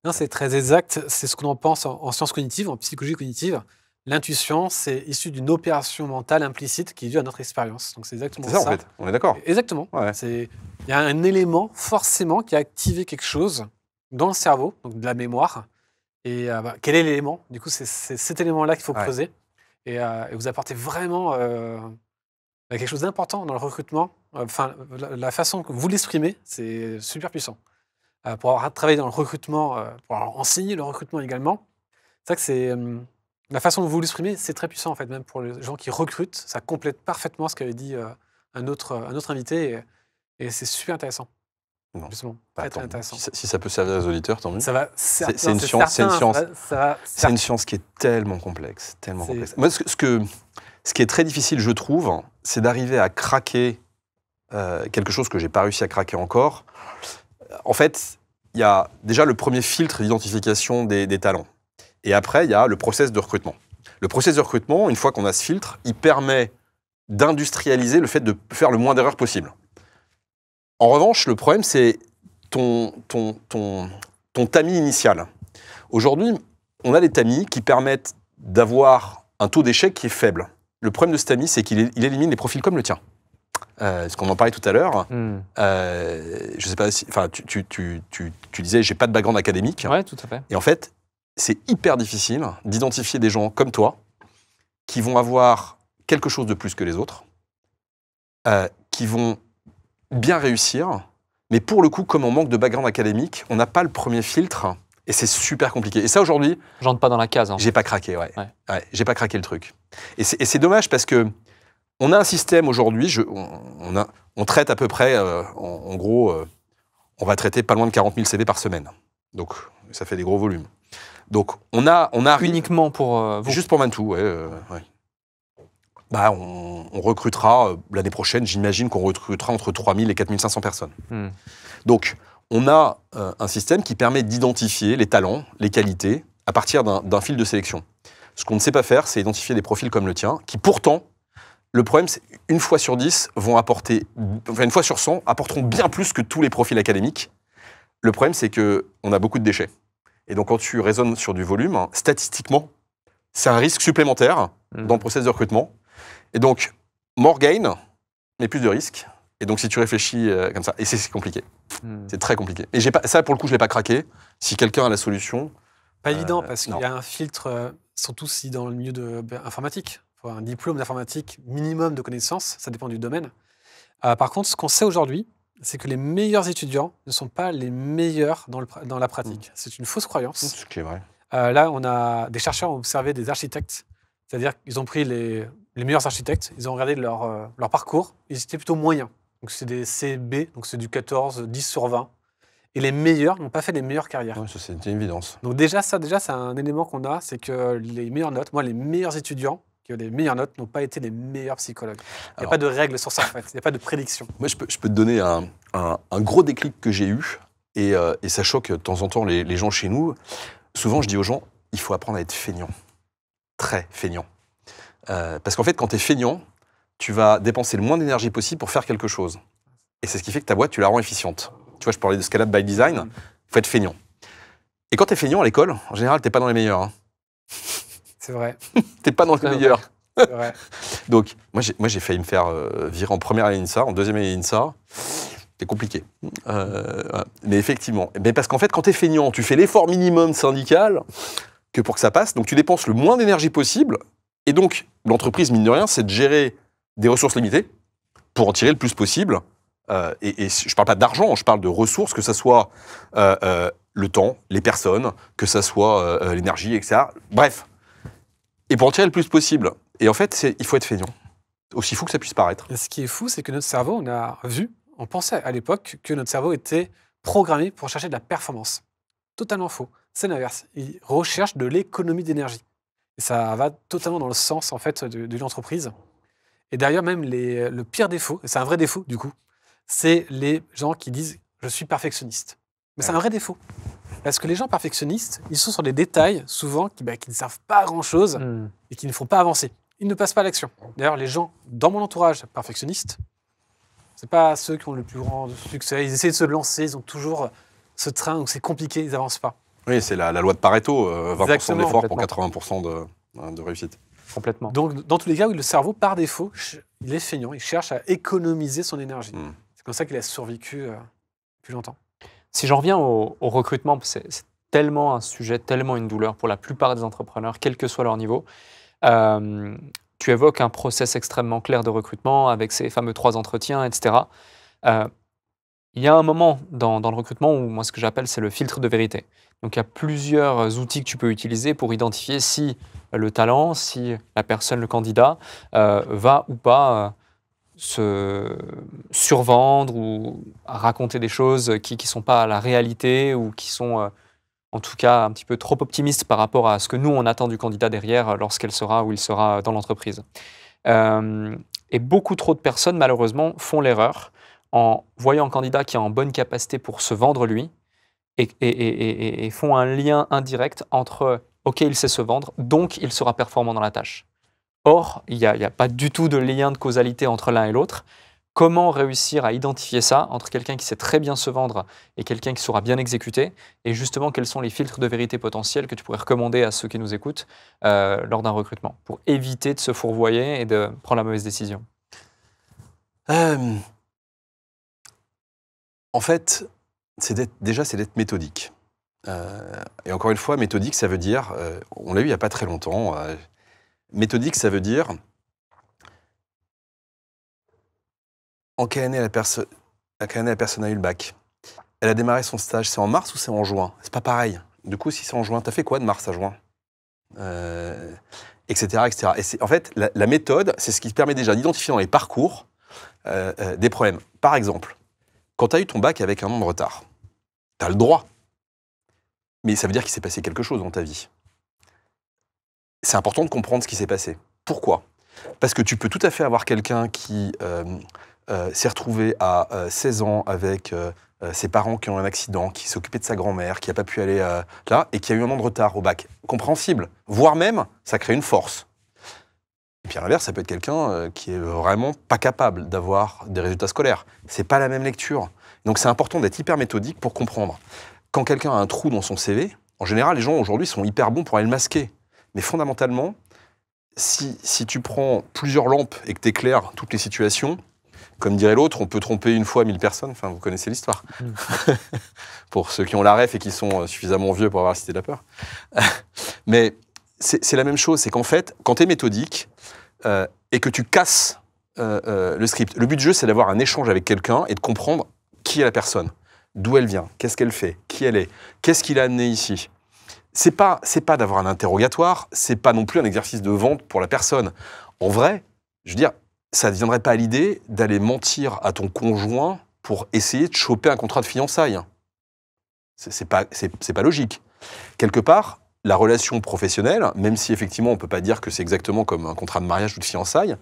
Non, c'est très exact. C'est ce qu'on en pense en sciences cognitives, en psychologie cognitive. L'intuition, c'est issu d'une opération mentale implicite qui est due à notre expérience. Donc c'est exactement ça. C'est ça, en fait. On est d'accord. Exactement. Ouais. Il y a un élément, forcément, qui a activé quelque chose dans le cerveau, donc de la mémoire. Et quel est l'élément? Du coup, c'est cet élément-là qu'il faut creuser. Et vous apportez vraiment quelque chose d'important dans le recrutement. La façon que vous l'exprimez, c'est super puissant. Pour avoir travaillé dans le recrutement, pour avoir enseigné le recrutement également, c'est vrai que c'est la façon dont vous l'exprimez, c'est très puissant en fait, même pour les gens qui recrutent. Ça complète parfaitement ce qu'avait dit un autre invité, et c'est super intéressant. Non. Justement, très intéressant. Si ça peut servir aux auditeurs, tant mieux. C'est une science. C'est une science qui est tellement complexe, complexe. Moi, ce qui est très difficile, je trouve, c'est d'arriver à craquer quelque chose que j'ai pas réussi à craquer encore. En fait, il y a déjà le premier filtre d'identification des talents. Et après, il y a le process de recrutement. Le process de recrutement, une fois qu'on a ce filtre, il permet d'industrialiser le fait de faire le moins d'erreurs possible. En revanche, le problème, c'est ton tamis initial. Aujourd'hui, on a des tamis qui permettent d'avoir un taux d'échec qui est faible. Le problème de ce tamis, c'est qu'il élimine des profils comme le tien. Ce qu'on en parlait tout à l'heure. Je sais pas si... Enfin, tu disais, j'ai pas de background académique. Ouais, tout à fait. Et en fait, c'est hyper difficile d'identifier des gens comme toi qui vont avoir quelque chose de plus que les autres, qui vont bien réussir, mais pour le coup, comme on manque de background académique, on n'a pas le premier filtre, et c'est super compliqué. Et ça, aujourd'hui... J'entre pas dans la case. J'ai pas craqué, ouais. J'ai pas craqué le truc. Et c'est dommage parce que on a un système aujourd'hui, on traite à peu près, en gros, on va traiter pas loin de 40 000 CV par semaine. Donc, ça fait des gros volumes. Donc, on a uniquement pour vous. Juste pour Mantoux, ouais. Bah, on recrutera l'année prochaine, j'imagine qu'on recrutera entre 3 000 et 4 500 personnes. Donc, on a un système qui permet d'identifier les talents, les qualités, à partir d'un fil de sélection. Ce qu'on ne sait pas faire, c'est identifier des profils comme le tien, qui pourtant, le problème, c'est une fois sur 10, une fois sur 100, apporteront bien plus que tous les profils académiques. Le problème, c'est qu'on a beaucoup de déchets. Et donc, quand tu raisonnes sur du volume, statistiquement, c'est un risque supplémentaire dans le processus de recrutement. Et donc, more gain, mais plus de risques. Et donc, si tu réfléchis comme ça, et c'est compliqué. C'est très compliqué. Et ça, pour le coup, je ne l'ai pas craqué. Si quelqu'un a la solution... Pas évident, parce qu'il y a un filtre, surtout si dans le milieu informatique. Il faut un diplôme d'informatique, minimum de connaissances, ça dépend du domaine. Par contre, ce qu'on sait aujourd'hui, c'est que les meilleurs étudiants ne sont pas les meilleurs dans la pratique. C'est une fausse croyance. Ce qui est vrai. Là, des chercheurs ont observé des architectes. C'est-à-dire qu'ils ont pris les meilleurs architectes, ils ont regardé leur parcours, ils étaient plutôt moyens. Donc c'est des CB, donc c'est du 14, 10 sur 20. Et les meilleurs n'ont pas fait les meilleures carrières. Oui, ça c'est une évidence. Donc déjà, c'est un élément qu'on a, c'est que les meilleures notes, les meilleurs étudiants qui ont les meilleures notes n'ont pas été les meilleurs psychologues. Il n'y a pas de règle sur ça, en fait. Il n'y a pas de prédiction. Moi, je peux te donner un gros déclic que j'ai eu, et ça choque de temps en temps les gens chez nous. Souvent, je dis aux gens, il faut apprendre à être feignant. Très feignant. Parce qu'en fait, quand tu es feignant, tu vas dépenser le moins d'énergie possible pour faire quelque chose. Et c'est ce qui fait que ta boîte, tu la rends efficiente. Tu vois, je parlais de scale-up by design, il faut être feignant. Et quand tu es feignant à l'école, en général, tu n'es pas dans les meilleurs. Hein. C'est vrai. Tu n'es pas dans les meilleurs. C'est vrai. Donc, moi, j'ai failli me faire virer en première année INSA, en deuxième année INSA. C'est compliqué. Mais effectivement. Mais parce qu'en fait, quand tu es feignant, tu fais l'effort minimum syndical que pour que ça passe. Donc, tu dépenses le moins d'énergie possible. Et donc, l'entreprise, mine de rien, c'est de gérer des ressources limitées pour en tirer le plus possible et je ne parle pas d'argent, je parle de ressources, que ce soit le temps, les personnes, que ce soit l'énergie, etc. Bref. Et pour en tirer le plus possible. Et en fait, il faut être feignant. Aussi fou que ça puisse paraître. Et ce qui est fou, c'est que notre cerveau, on pensait à l'époque que notre cerveau était programmé pour chercher de la performance. Totalement faux. C'est l'inverse. Il recherche de l'économie d'énergie. Et ça va totalement dans le sens, en fait, de l'entreprise. Et d'ailleurs, même le pire défaut, et c'est un vrai défaut, du coup, c'est les gens qui disent « je suis perfectionniste ». Mais c'est un vrai défaut. Parce que les gens perfectionnistes, ils sont sur des détails, souvent, qui ne servent pas à grand-chose et qui ne font pas avancer. Ils ne passent pas à l'action. D'ailleurs, les gens dans mon entourage perfectionnistes, c'est pas ceux qui ont le plus grand succès. Ils essaient de se lancer, ils ont toujours ce train où c'est compliqué, ils n'avancent pas. Oui, c'est la loi de Pareto, 20% d'effort pour complètement. 80% de réussite. Complètement. Donc, dans tous les cas, où le cerveau, par défaut, il est feignant, il cherche à économiser son énergie. C'est comme ça qu'il a survécu plus longtemps. Si j'en reviens au recrutement, c'est tellement un sujet, tellement une douleur pour la plupart des entrepreneurs, quel que soit leur niveau. Tu évoques un process extrêmement clair de recrutement avec ces fameux 3 entretiens, etc. Il y a un moment dans le recrutement où moi ce que j'appelle c'est le filtre de vérité. Donc il y a plusieurs outils que tu peux utiliser pour identifier si le talent, si la personne, le candidat va ou pas se survendre ou raconter des choses qui ne sont pas à la réalité ou qui sont en tout cas un petit peu trop optimiste par rapport à ce que nous, on attend du candidat derrière lorsqu'elle sera ou il sera dans l'entreprise. Et beaucoup trop de personnes, malheureusement, font l'erreur en voyant un candidat qui est en bonne capacité pour se vendre lui et font un lien indirect entre « OK, il sait se vendre, donc il sera performant dans la tâche ». Or, il n'y a pas du tout de lien de causalité entre l'un et l'autre. Comment réussir à identifier ça entre quelqu'un qui sait très bien se vendre et quelqu'un qui saura bien exécuter? Et justement, quels sont les filtres de vérité potentiels que tu pourrais recommander à ceux qui nous écoutent lors d'un recrutement pour éviter de se fourvoyer et de prendre la mauvaise décision? En fait, c'est d'être méthodique. Et encore une fois, méthodique, ça veut dire, on l'a eu il n'y a pas très longtemps, méthodique, ça veut dire en quelle année la personne a eu le bac? Elle a démarré son stage, c'est en mars ou c'est en juin? C'est pas pareil. Du coup, si c'est en juin, t'as fait quoi de mars à juin? Etc., etc. Et en fait, la méthode, c'est ce qui te permet déjà d'identifier dans les parcours des problèmes. Par exemple, quand tu as eu ton bac avec un an de retard, tu as le droit. Mais ça veut dire qu'il s'est passé quelque chose dans ta vie. C'est important de comprendre ce qui s'est passé. Pourquoi? Parce que tu peux tout à fait avoir quelqu'un qui s'est retrouvé à 16 ans avec ses parents qui ont un accident, qui s'est occupé de sa grand-mère, qui n'a pas pu aller là, et qui a eu un an de retard au bac. Compréhensible. Voire même, ça crée une force. Et puis à l'inverse, ça peut être quelqu'un qui est vraiment pas capable d'avoir des résultats scolaires. C'est pas la même lecture. Donc c'est important d'être hyper méthodique pour comprendre. Quand quelqu'un a un trou dans son CV, en général, les gens aujourd'hui sont hyper bons pour aller le masquer. Mais fondamentalement, si tu prends plusieurs lampes et que tu éclaires toutes les situations, comme dirait l'autre, on peut tromper une fois 1000 personnes. Enfin, vous connaissez l'histoire. Pour ceux qui ont la ref et qui sont suffisamment vieux pour avoir la cité de la peur. Mais c'est la même chose. C'est qu'en fait, quand tu es méthodique et que tu casses le script, le but du jeu, c'est d'avoir un échange avec quelqu'un et de comprendre qui est la personne, d'où elle vient, qu'est-ce qu'elle fait, qui elle est, qu'est-ce qui l'a amené ici. C'est pas d'avoir un interrogatoire, c'est pas non plus un exercice de vente pour la personne. En vrai, je veux dire, ça ne viendrait pas à l'idée d'aller mentir à ton conjoint pour essayer de choper un contrat de fiançailles. C'est pas logique. Quelque part, la relation professionnelle, même si effectivement on ne peut pas dire que c'est exactement comme un contrat de mariage ou de fiançailles,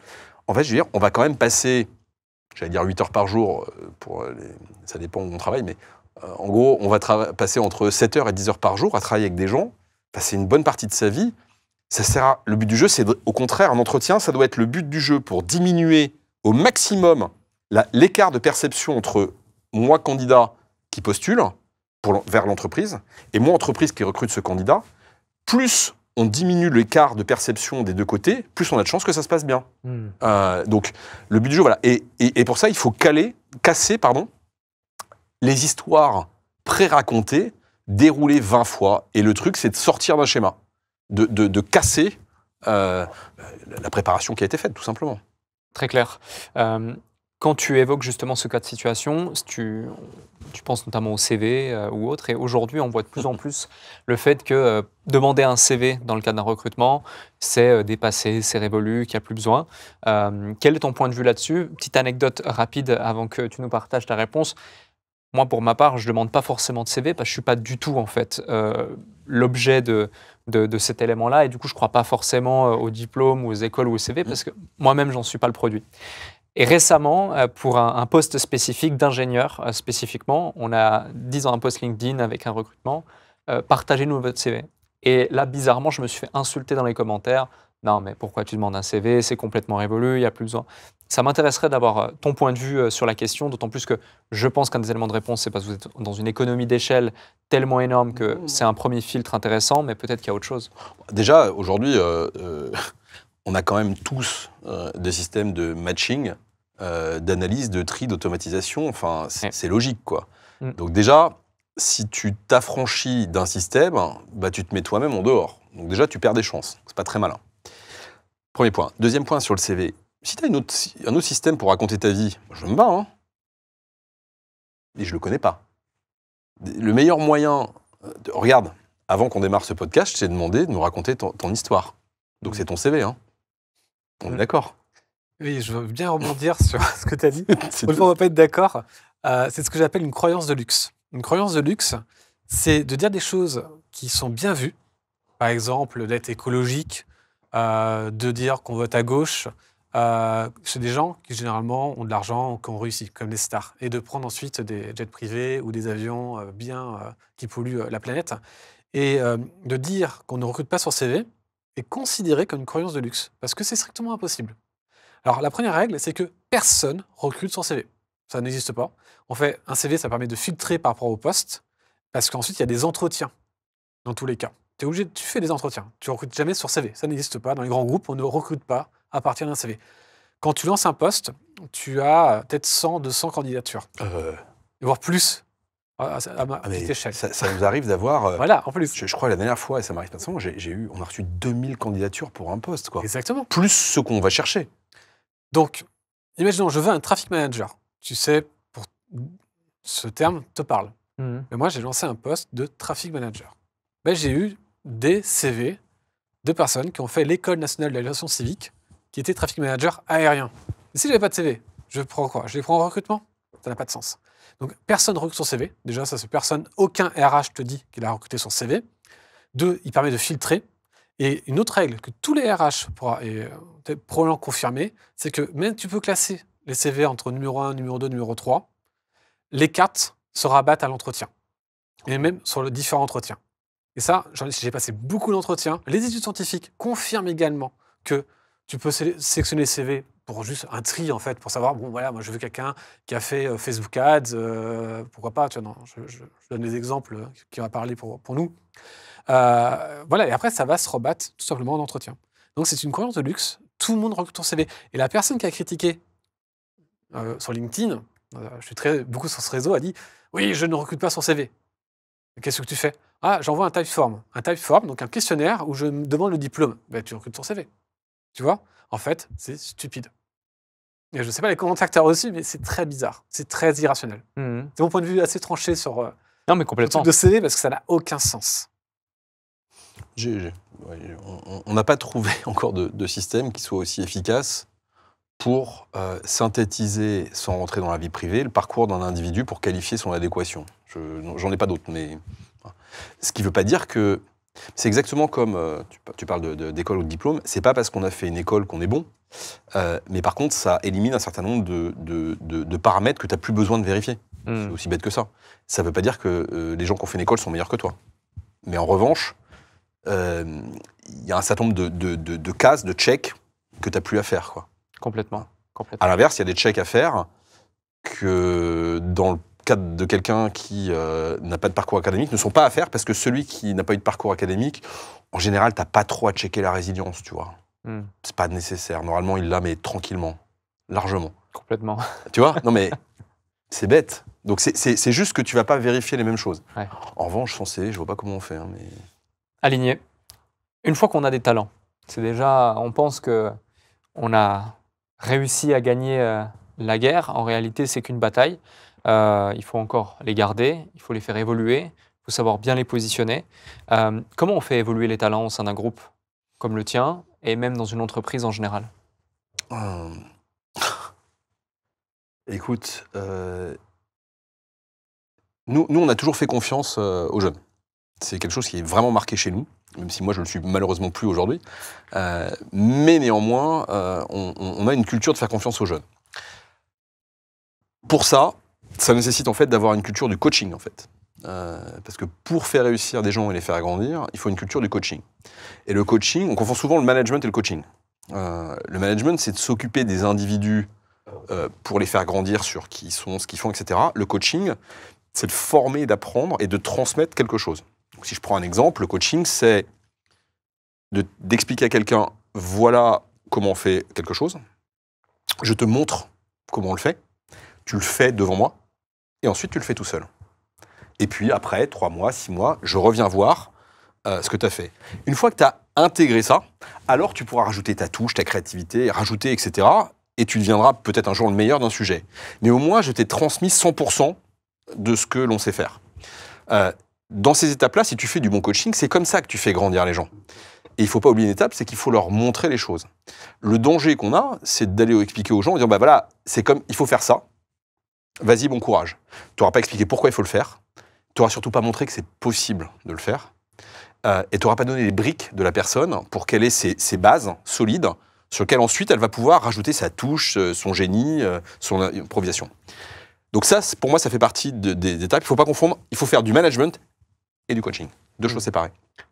en fait, je veux dire, on va quand même passer, j'allais dire 8 heures par jour, ça dépend où on travaille, mais en gros, on va passer entre 7 heures et 10 heures par jour à travailler avec des gens, passer une bonne partie de sa vie. Le but du jeu, c'est au contraire, un entretien, ça doit être le but du jeu pour diminuer au maximum l'écart de perception entre moi, candidat, qui postule vers l'entreprise, et moi, entreprise, qui recrute ce candidat. Plus on diminue l'écart de perception des deux côtés, plus on a de chances que ça se passe bien. Donc, le but du jeu, voilà. Et pour ça, il faut casser les histoires pré-racontées, déroulées 20 fois. Et le truc, c'est de sortir d'un schéma. De casser la préparation qui a été faite, tout simplement. Très clair. quand tu évoques justement ce cas de situation, tu penses notamment au CV ou autre, et aujourd'hui, on voit de plus en plus le fait que demander un CV dans le cadre d'un recrutement, c'est dépassé, c'est révolu, qu'il n'y a plus besoin. Quel est ton point de vue là-dessus? Petite anecdote rapide avant que tu nous partages ta réponse. Moi, pour ma part, je ne demande pas forcément de CV parce que je ne suis pas du tout, en fait, l'objet de cet élément-là. Et du coup, je ne crois pas forcément aux diplômes ou aux écoles ou au CV parce que moi-même, je n'en suis pas le produit. Et récemment, pour un poste spécifique d'ingénieur spécifiquement, on a dit dans un post LinkedIn avec un recrutement, partagez-nous votre CV. Et là, bizarrement, je me suis fait insulter dans les commentaires. Non, mais pourquoi tu demandes un CV? C'est complètement révolu, il n'y a plus besoin. Ça m'intéresserait d'avoir ton point de vue sur la question, d'autant plus que je pense qu'un des éléments de réponse, c'est parce que vous êtes dans une économie d'échelle tellement énorme que c'est un premier filtre intéressant, mais peut-être qu'il y a autre chose. Déjà, aujourd'hui, on a quand même tous des systèmes de matching, d'analyse, de tri, d'automatisation. Enfin, c'est logique, quoi. Donc déjà, si tu t'affranchis d'un système, bah, tu te mets toi-même en dehors. Donc déjà, tu perds des chances. C'est pas très malin. Premier point. Deuxième point sur le CV. Si tu as un autre système pour raconter ta vie, je me bats, hein. Et je le connais pas. Le meilleur moyen... regarde, avant qu'on démarre ce podcast, je t'ai demandé de nous raconter ton histoire. Donc c'est ton CV, hein. On est d'accord? Oui, je veux bien rebondir sur ce que tu as dit. On ne va pas être d'accord. C'est ce que j'appelle une croyance de luxe. Une croyance de luxe, c'est de dire des choses qui sont bien vues. Par exemple, d'être écologique, de dire qu'on vote à gauche. C'est des gens qui, généralement, ont de l'argent, qui ont réussi, comme les stars. Et de prendre ensuite des jets privés ou des avions qui polluent la planète. Et de dire qu'on ne recrute pas sur CV est considéré comme une croyance de luxe. Parce que c'est strictement impossible. Alors, la première règle, c'est que personne recrute son CV. Ça n'existe pas. En fait, un CV, ça permet de filtrer par rapport au poste, parce qu'ensuite, il y a des entretiens, dans tous les cas. Tu fais des entretiens. Tu ne recrutes jamais sur CV. Ça n'existe pas. Dans les grands groupes, on ne recrute pas à partir d'un CV. Quand tu lances un poste, tu as peut-être 100, 200 candidatures. Voire plus, à ma petite échelle. Ça nous arrive d'avoir... voilà, en plus. Je crois la dernière fois, et ça m'arrive pas souvent, on a reçu 2000 candidatures pour un poste, quoi. Exactement. Plus ce qu'on va chercher. Donc, imaginons, je veux un traffic manager. Tu sais, ce terme te parle. Mais moi, j'ai lancé un poste de traffic manager. Ben, j'ai eu des CV de personnes qui ont fait l'École nationale de l'aviation civique, qui étaient traffic manager aérien. Et si je n'avais pas de CV, je prends quoi? Je les prends en recrutement? Ça n'a pas de sens. Donc, personne ne recrute son CV. Déjà, ça, c'est personne. Aucun RH te dit qu'il a recruté son CV. 2, il permet de filtrer. Et une autre règle que tous les RH pourront probablement confirmer, c'est que même tu peux classer les CV entre numéro 1, numéro 2, numéro 3, les cartes se rabattent à l'entretien. Et même sur le différent entretien. Et ça, j'ai passé beaucoup d'entretiens. Les études scientifiques confirment également que tu peux sélectionner les CV pour juste un tri, en fait, pour savoir, bon, voilà, moi, je veux quelqu'un qui a fait Facebook Ads, pourquoi pas, tu vois, non, je donne des exemples qui vont parler pour nous. Voilà, et après, ça va se rebattre tout simplement en entretien. Donc, c'est une croyance de luxe. Tout le monde recrute ton CV. Et la personne qui a critiqué sur LinkedIn, je suis beaucoup sur ce réseau, a dit « Oui, je ne recrute pas son CV. » Qu'est-ce que tu fais? Ah, j'envoie un typeform. Un typeform, donc un questionnaire où je me demande le diplôme. Ben, tu recrutes ton CV. Tu vois? En fait, c'est stupide. Et je ne sais pas les commentaires que tu as reçus, mais c'est très bizarre. C'est très irrationnel. C'est mon point de vue assez tranché sur non, mais complètement. le truc de CV parce que ça n'a aucun sens. On n'a pas trouvé encore de système qui soit aussi efficace pour synthétiser, sans rentrer dans la vie privée, le parcours d'un individu pour qualifier son adéquation. J'en ai pas d'autres, mais... Ce qui ne veut pas dire que... C'est exactement comme, tu parles d'école ou de diplôme, c'est pas parce qu'on a fait une école qu'on est bon, mais par contre, ça élimine un certain nombre de paramètres que tu n'as plus besoin de vérifier. C'est aussi bête que ça. Ça ne veut pas dire que les gens qui ont fait une école sont meilleurs que toi. Mais en revanche, il y a un certain nombre de cases, de checks que tu n'as plus à faire, quoi. Complètement. À l'inverse, il y a des checks à faire que, dans le cadre de quelqu'un qui n'a pas de parcours académique, ne sont pas à faire parce que celui qui n'a pas eu de parcours académique, en général, tu n'as pas trop à checker la résilience, tu vois. C'est pas nécessaire. Normalement, il l'a, mais tranquillement, largement. Complètement. Tu vois? Non, mais c'est bête. Donc, c'est juste que tu vas pas vérifier les mêmes choses. Ouais. En revanche, son CV, je vois pas comment on fait. Hein, mais... Aligné. Une fois qu'on a des talents, c'est déjà, on pense que on a réussi à gagner La guerre, en réalité, c'est qu'une bataille. Il faut encore les garder, il faut les faire évoluer, il faut savoir bien les positionner. Comment on fait évoluer les talents au sein d'un groupe comme le tien et même dans une entreprise en général? Écoute, nous, on a toujours fait confiance aux jeunes. C'est quelque chose qui est vraiment marqué chez nous, même si moi je ne le suis malheureusement plus aujourd'hui. Mais néanmoins, on a une culture de faire confiance aux jeunes. Pour ça nécessite en fait d'avoir une culture du coaching en fait. Parce que pour faire réussir des gens et les faire grandir, il faut une culture du coaching. Et le coaching, on confond souvent le management et le coaching. Le management, c'est de s'occuper des individus pour les faire grandir sur qui ils sont, ce qu'ils font, etc. Le coaching, c'est de former, d'apprendre et de transmettre quelque chose. Donc, si je prends un exemple, le coaching, c'est d'expliquer à quelqu'un, voilà comment on fait quelque chose, je te montre comment on le fait, tu le fais devant moi, et ensuite tu le fais tout seul. Et puis après, 3 mois, 6 mois, je reviens voir ce que tu as fait. Une fois que tu as intégré ça, alors tu pourras rajouter ta touche, ta créativité, rajouter, etc. Et tu deviendras peut-être un jour le meilleur d'un sujet. Mais au moins, je t'ai transmis 100% de ce que l'on sait faire. Dans ces étapes-là, si tu fais du bon coaching, c'est comme ça que tu fais grandir les gens. Et il ne faut pas oublier une étape, c'est qu'il faut leur montrer les choses. Le danger qu'on a, c'est d'aller expliquer aux gens, en disant, bah voilà, c'est comme, il faut faire ça, vas-y, bon courage. Tu n'auras pas expliqué pourquoi il faut le faire, tu n'auras surtout pas montré que c'est possible de le faire, et tu n'auras pas donné les briques de la personne pour qu'elle ait ses bases solides, sur lesquelles ensuite elle va pouvoir rajouter sa touche, son génie, son improvisation. Donc ça, pour moi, ça fait partie des étapes. Il ne faut pas confondre, il faut faire du management et du coaching. Deux choses séparées.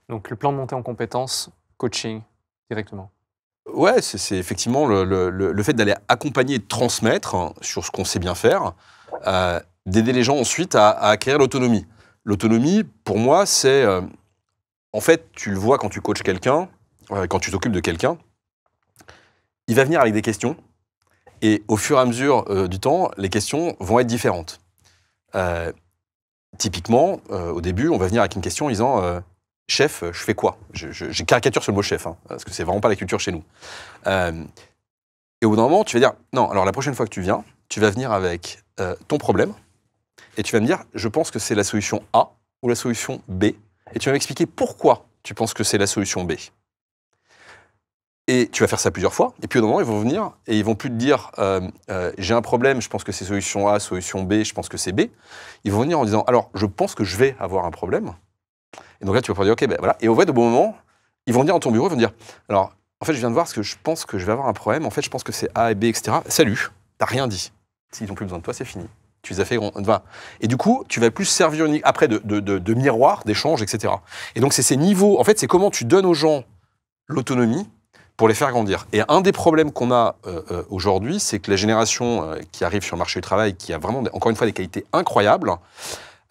Donc le plan de montée en compétences, coaching, directement. Ouais, c'est effectivement le fait d'aller accompagner et de transmettre sur ce qu'on sait bien faire, d'aider les gens ensuite à acquérir l'autonomie. L'autonomie, pour moi, c'est... en fait, tu le vois quand tu coaches quelqu'un, quand tu t'occupes de quelqu'un, il va venir avec des questions, et au fur et à mesure du temps, les questions vont être différentes. Typiquement, au début, on va venir avec une question en disant chef, je fais quoi? J'ai caricature sur le mot chef, parce que c'est vraiment pas la culture chez nous. Et au bout d'un moment, tu vas dire non, alors la prochaine fois que tu viens, tu vas venir avec ton problème, et tu vas me dire je pense que c'est la solution A ou la solution B, et tu vas m'expliquer pourquoi tu penses que c'est la solution B. Et tu vas faire ça plusieurs fois, et puis au bout d'un moment, ils vont venir, et ils vont plus te dire j'ai un problème, je pense que c'est solution A, solution B, je pense que c'est B. Ils vont venir en disant alors, je pense que je vais avoir un problème. Et donc là, tu vas pouvoir dire ok, ben voilà. Et au fait, au bon moment, ils vont venir dans ton bureau, ils vont dire alors, en fait, je viens de voir parce que je pense que je vais avoir un problème, en fait, je pense que c'est A et B, etc. Salut, t'as rien dit. S'ils n'ont plus besoin de toi, c'est fini. Tu les as fait grand. Et du coup, tu vas plus servir après de miroir, d'échange, etc. Et donc, c'est ces niveaux, en fait, c'est comment tu donnes aux gens l'autonomie pour les faire grandir. Et un des problèmes qu'on a aujourd'hui, c'est que la génération qui arrive sur le marché du travail, qui a vraiment, encore une fois, des qualités incroyables,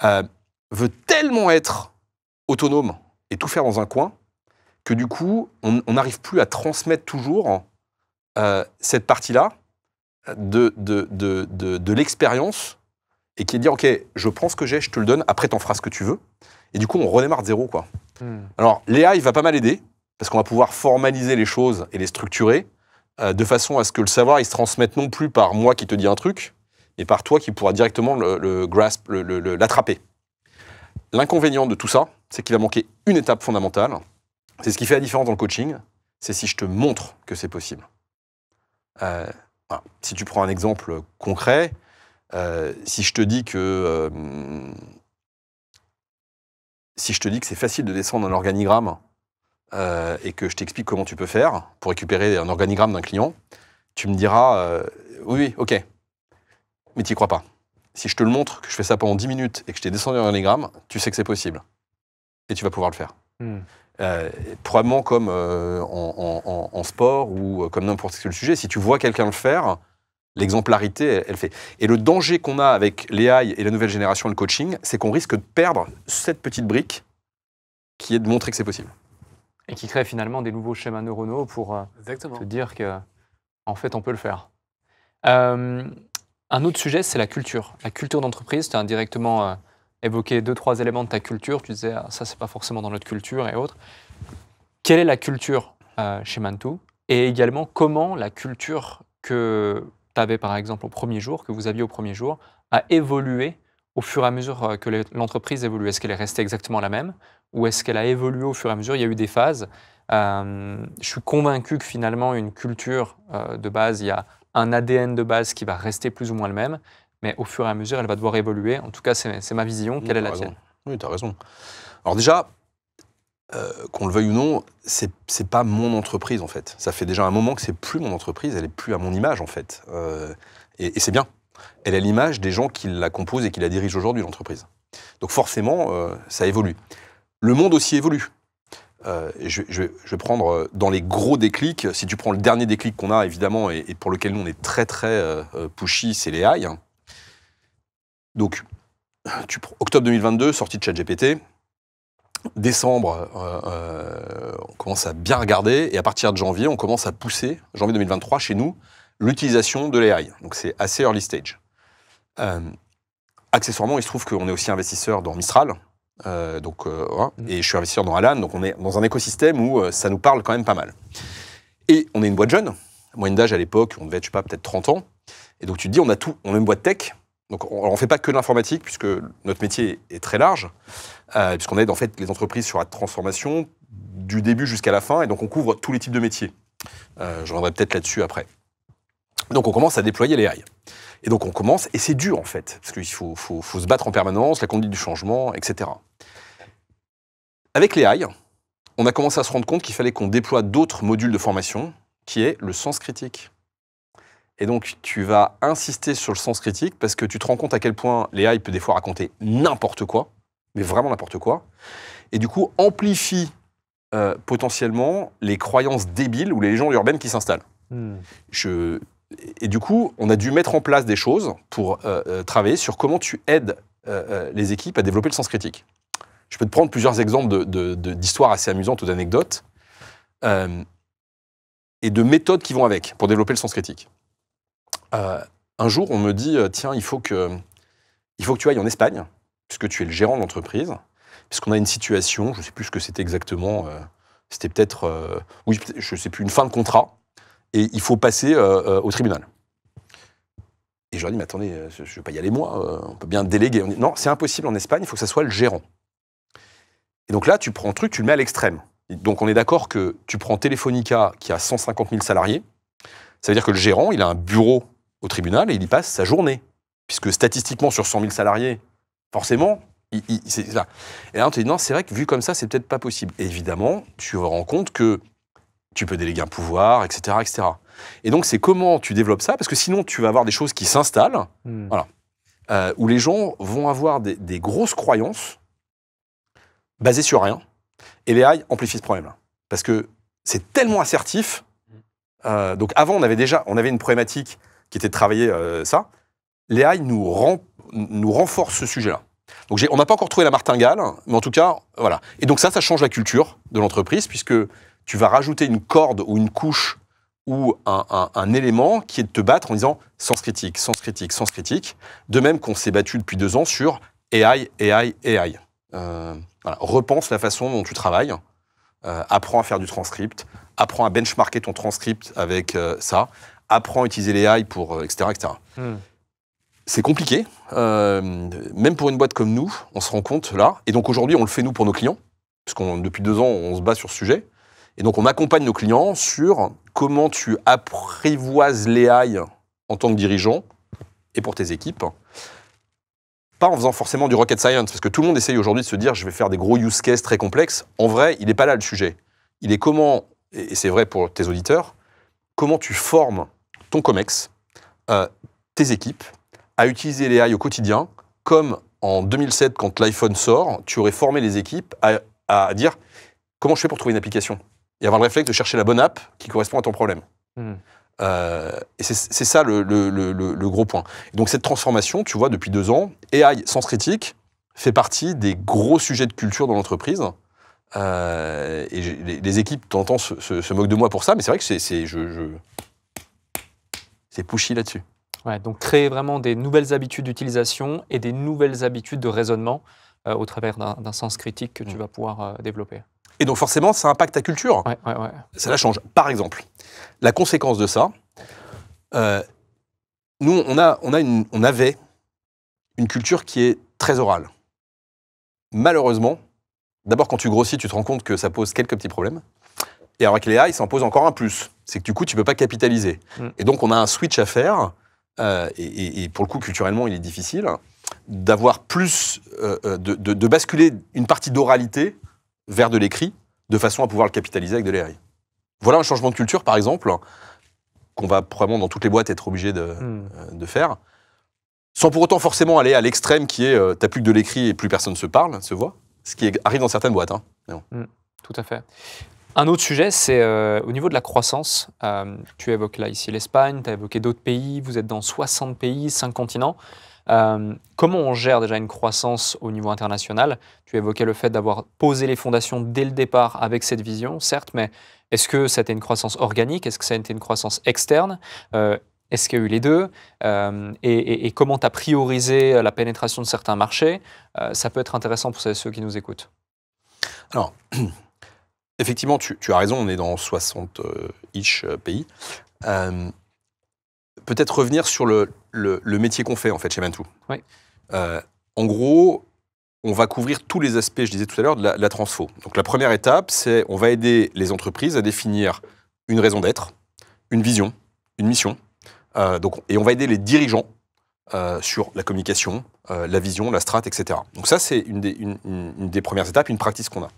veut tellement être autonome et tout faire dans un coin, que du coup, on n'arrive plus à transmettre toujours cette partie-là de l'expérience, et qui est de dire, OK, je prends ce que j'ai, je te le donne, après t'en feras ce que tu veux. Et du coup, on redémarre de zéro, quoi. Alors, Léa, il va pas mal aider, parce qu'on va pouvoir formaliser les choses et les structurer de façon à ce que le savoir, il se transmette non plus par moi qui te dis un truc, mais par toi qui pourra directement l'attraper. L'inconvénient de tout ça, c'est qu'il va manquer une étape fondamentale. C'est ce qui fait la différence dans le coaching, c'est si je te montre que c'est possible. Voilà. Si tu prends un exemple concret, si je te dis que c'est facile de descendre un organigramme et que je t'explique comment tu peux faire pour récupérer un organigramme d'un client, tu me diras oui, ok, mais tu n'y crois pas. Si je te le montre, que je fais ça pendant 10 minutes et que je t'ai descendu un organigramme, tu sais que c'est possible. Et tu vas pouvoir le faire. Probablement comme en sport ou comme n'importe quel sujet, si tu vois quelqu'un le faire, l'exemplarité, elle fait. Et le danger qu'on a avec l'AI et la nouvelle génération, le coaching, c'est qu'on risque de perdre cette petite brique qui est de montrer que c'est possible. Et qui crée finalement des nouveaux schémas neuronaux pour te dire qu'en fait, on peut le faire. Un autre sujet, c'est la culture. La culture d'entreprise, tu as indirectement évoqué 2-3 éléments de ta culture. Tu disais, ça, c'est pas forcément dans notre culture et autres. Quelle est la culture chez Mantoux? Et également, comment la culture que tu avais par exemple au premier jour, que vous aviez au premier jour, a évolué au fur et à mesure que l'entreprise évolue? Est-ce qu'elle est restée exactement la même ou est-ce qu'elle a évolué au fur et à mesure? Il y a eu des phases. Je suis convaincu que finalement, une culture de base, il y a un ADN de base qui va rester plus ou moins le même, mais au fur et à mesure, elle va devoir évoluer. En tout cas, c'est ma vision. Quelle est la tienne? Oui, tu as raison. Alors déjà, qu'on le veuille ou non, c'est pas mon entreprise en fait. Ça fait déjà un moment que c'est plus mon entreprise, elle est plus à mon image en fait. Et c'est bien. Elle est l'image des gens qui la composent et qui la dirigent aujourd'hui, l'entreprise. Donc forcément, ça évolue. Le monde aussi évolue. Je vais prendre dans les gros déclics, si tu prends le dernier déclic qu'on a évidemment et pour lequel nous on est très très pushy, c'est les AI. Donc, octobre 2022, sortie de ChatGPT. Décembre, on commence à bien regarder et à partir de janvier, on commence à pousser, janvier 2023 chez nous, l'utilisation de l'AI. Donc c'est assez early stage. Accessoirement, il se trouve qu'on est aussi investisseur dans Mistral, et je suis investisseur dans Alan, donc on est dans un écosystème où ça nous parle quand même pas mal. Et on est une boîte jeune, moyenne d'âge à l'époque, on devait être, je sais pas, peut-être 30 ans. Et donc tu te dis, on a tout, on est une boîte tech, donc on ne fait pas que de l'informatique, puisque notre métier est très large, puisqu'on aide en fait les entreprises sur la transformation du début jusqu'à la fin, et donc on couvre tous les types de métiers. Je reviendrai peut-être là-dessus après. Donc on commence à déployer les AI. Et donc on commence, et c'est dur en fait, parce qu'il faut se battre en permanence, la conduite du changement, etc. Avec les AI, on a commencé à se rendre compte qu'il fallait qu'on déploie d'autres modules de formation, qui est le sens critique. Et donc, tu vas insister sur le sens critique parce que tu te rends compte à quel point l'AI peut des fois raconter n'importe quoi, mais vraiment n'importe quoi, et du coup, amplifie potentiellement les croyances débiles ou les légendes urbaines qui s'installent. Et du coup, on a dû mettre en place des choses pour travailler sur comment tu aides les équipes à développer le sens critique. Je peux te prendre plusieurs exemples d'histoires assez amusantes ou d'anecdotes et de méthodes qui vont avec pour développer le sens critique. Un jour, on me dit, tiens, il faut que tu ailles en Espagne, puisque tu es le gérant de l'entreprise, puisqu'on a une situation, je ne sais plus ce que c'était exactement, c'était peut-être, oui, je ne sais plus, une fin de contrat, et il faut passer au tribunal. Et je leur dis, mais attendez, je ne vais pas y aller moi, on peut bien déléguer. On dit, non, c'est impossible en Espagne, il faut que ça soit le gérant. Et donc là, tu prends un truc, tu le mets à l'extrême. Donc on est d'accord que tu prends Telefonica, qui a 150 000 salariés, ça veut dire que le gérant, il a un bureau au tribunal et il y passe sa journée. Puisque statistiquement, sur 100 000 salariés, forcément, c'est ça. Et là, on te dit, non, c'est vrai que vu comme ça, c'est peut-être pas possible. Et évidemment, tu te rends compte que tu peux déléguer un pouvoir, etc., etc. Et donc, c'est comment tu développes ça, parce que sinon, tu vas avoir des choses qui s'installent, voilà, où les gens vont avoir des grosses croyances basées sur rien, et les AI amplifient ce problème-là. Parce que c'est tellement assertif. Donc avant, on avait une problématique qui était de travailler ça. Les AI nous renforcent ce sujet-là. Donc on n'a pas encore trouvé la martingale, mais en tout cas, voilà. Et donc ça change la culture de l'entreprise, puisque tu vas rajouter une corde ou une couche ou un élément qui est de te battre en disant sens critique, sens critique, sens critique. De même qu'on s'est battu depuis 2 ans sur AI, AI, AI. Voilà. Repense la façon dont tu travailles, apprends à faire du transcript, apprends à benchmarker ton transcript avec ça, apprends à utiliser les AI pour, etc., etc. C'est compliqué, même pour une boîte comme nous, on se rend compte là, et donc aujourd'hui on le fait nous pour nos clients, parce que depuis 2 ans on se bat sur ce sujet, et donc on accompagne nos clients sur comment tu apprivoises les AI en tant que dirigeant, et pour tes équipes, pas en faisant forcément du rocket science, parce que tout le monde essaye aujourd'hui de se dire je vais faire des gros use cases très complexes. En vrai, il n'est pas là le sujet. Il est comment, et c'est vrai pour tes auditeurs, comment tu formes ton COMEX, tes équipes, à utiliser les AI au quotidien, comme en 2007, quand l'iPhone sort, tu aurais formé les équipes à dire comment je fais pour trouver une application, et avoir le réflexe de chercher la bonne app qui correspond à ton problème. Et c'est ça le gros point. Et donc cette transformation, tu vois, depuis 2 ans, AI sens critique fait partie des gros sujets de culture dans l'entreprise. Et les équipes, t'entends, se moquent de moi pour ça, mais c'est vrai que c'est pushy là-dessus. Ouais, donc créer vraiment des nouvelles habitudes d'utilisation et des nouvelles habitudes de raisonnement au travers d'un sens critique que tu vas pouvoir développer. Et donc forcément, ça impacte ta culture. Ouais. Ça la change. Par exemple, la conséquence de ça, nous, on avait une culture qui est très orale. Malheureusement, d'abord, quand tu grossis, tu te rends compte que ça pose quelques petits problèmes. Et avec les AI, ça en pose encore un plus. C'est que du coup, tu ne peux pas capitaliser. Et donc, on a un switch à faire. Et pour le coup, culturellement, il est difficile d'avoir plus, de basculer une partie d'oralité vers de l'écrit, de façon à pouvoir le capitaliser avec de l'AI. Voilà un changement de culture, par exemple, qu'on va probablement dans toutes les boîtes être obligé de faire, sans pour autant forcément aller à l'extrême qui est t'as plus que de l'écrit et plus personne se parle, se voit, ce qui arrive dans certaines boîtes. Hein. Tout à fait. Un autre sujet, c'est au niveau de la croissance. Tu évoques là ici l'Espagne, tu as évoqué d'autres pays, vous êtes dans 60 pays, 5 continents. Comment on gère déjà une croissance au niveau international? Tu évoquais le fait d'avoir posé les fondations dès le départ avec cette vision, certes, mais est-ce que ça a été une croissance organique? Est-ce que ça a été une croissance externe? Est-ce qu'il y a eu les deux? Et comment tu as priorisé la pénétration de certains marchés? Ça peut être intéressant pour ceux qui nous écoutent. Alors, effectivement, tu as raison, on est dans 60-ish pays. Peut-être revenir sur le métier qu'on fait, en fait, chez Mantoux. Oui. En gros, on va couvrir tous les aspects, je disais tout à l'heure, de la transfo. Donc, la première étape, c'est on va aider les entreprises à définir une raison d'être, une vision, une mission. Et on va aider les dirigeants sur la communication, la vision, la strat, etc. Donc ça, c'est une des premières étapes, une pratique qu'on a.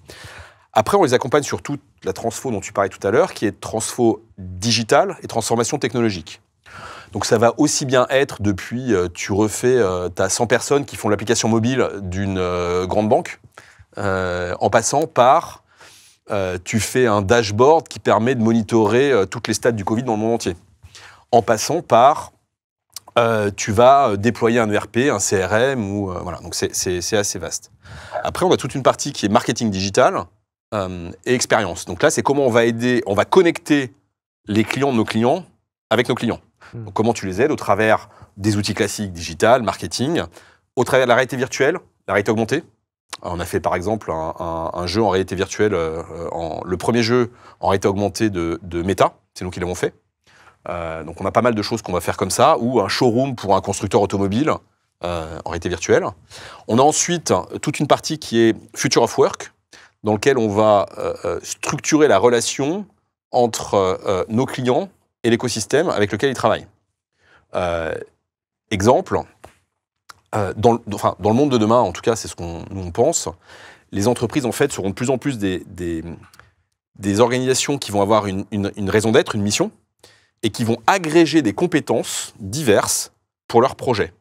Après, on les accompagne sur toute la transfo dont tu parlais tout à l'heure, qui est transfo digitale et transformation technologique. Donc ça va aussi bien être depuis, tu refais, tu as 100 personnes qui font l'application mobile d'une grande banque, en passant par, tu fais un dashboard qui permet de monitorer toutes les stats du Covid dans le monde entier. En passant par, tu vas déployer un ERP, un CRM, ou voilà. Donc c'est assez vaste. Après, on a toute une partie qui est marketing digital et expérience. Donc là, c'est comment on va connecter les clients de nos clients avec nos clients. Donc, comment tu les aides au travers des outils classiques, digital, marketing, au travers de la réalité virtuelle, la réalité augmentée. On a fait par exemple un jeu en réalité virtuelle, le premier jeu en réalité augmentée de Meta, c'est nous qui l'avons fait. Donc on a pas mal de choses qu'on va faire comme ça, ou un showroom pour un constructeur automobile en réalité virtuelle. On a ensuite toute une partie qui est Future of Work, dans lequel on va structurer la relation entre nos clients et l'écosystème avec lequel ils travaillent. Exemple, dans le monde de demain, en tout cas, c'est ce qu'on nous pense, les entreprises, en fait, seront de plus en plus des organisations qui vont avoir une raison d'être, une mission, et qui vont agréger des compétences diverses pour leurs projets.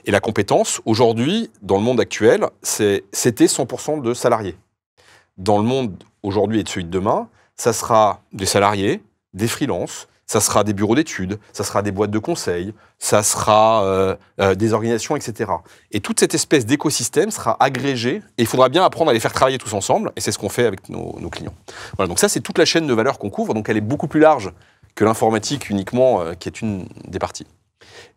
Et la compétence, aujourd'hui, dans le monde actuel, c'était 100% de salariés. Dans le monde aujourd'hui et de celui de demain, ça sera des salariés, des freelances, ça sera des bureaux d'études, ça sera des boîtes de conseil, ça sera des organisations, etc. Et toute cette espèce d'écosystème sera agrégée, et il faudra bien apprendre à les faire travailler tous ensemble, et c'est ce qu'on fait avec nos clients. Voilà, donc ça, c'est toute la chaîne de valeur qu'on couvre, donc elle est beaucoup plus large que l'informatique uniquement, qui est une des parties.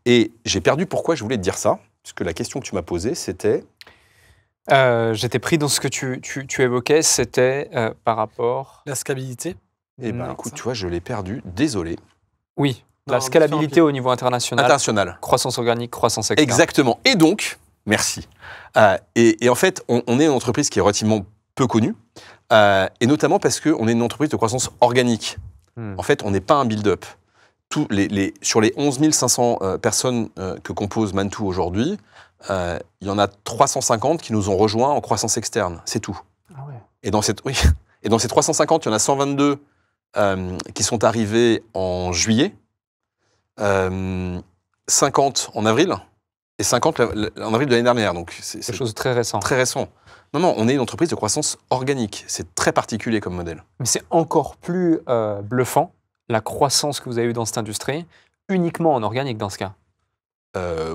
Et j'ai perdu pourquoi je voulais te dire ça, parce que la question que tu m'as posée, c'était... J'étais pris dans ce que tu évoquais, c'était par rapport... La scalabilité. Eh bien, écoute, tu vois, je l'ai perdu, désolé. Oui, la scalabilité au niveau international. International. Croissance organique, croissance externe. Exactement. Et donc, merci. Et en fait, on est une entreprise qui est relativement peu connue, et notamment parce qu'on est une entreprise de croissance organique. En fait, on n'est pas un build-up. Sur les 11 500 personnes que compose Mantoux aujourd'hui, il y en a 350 qui nous ont rejoints en croissance externe. C'est tout. Ah ouais. Et dans ces 350, il y en a 122 qui sont arrivés en juillet, 50 en avril, et 50 en avril de l'année dernière. Donc c'est quelque chose de très récent. Très récent. Non, on est une entreprise de croissance organique. C'est très particulier comme modèle. Mais c'est encore plus bluffant, la croissance que vous avez eue dans cette industrie, uniquement en organique dans ce cas.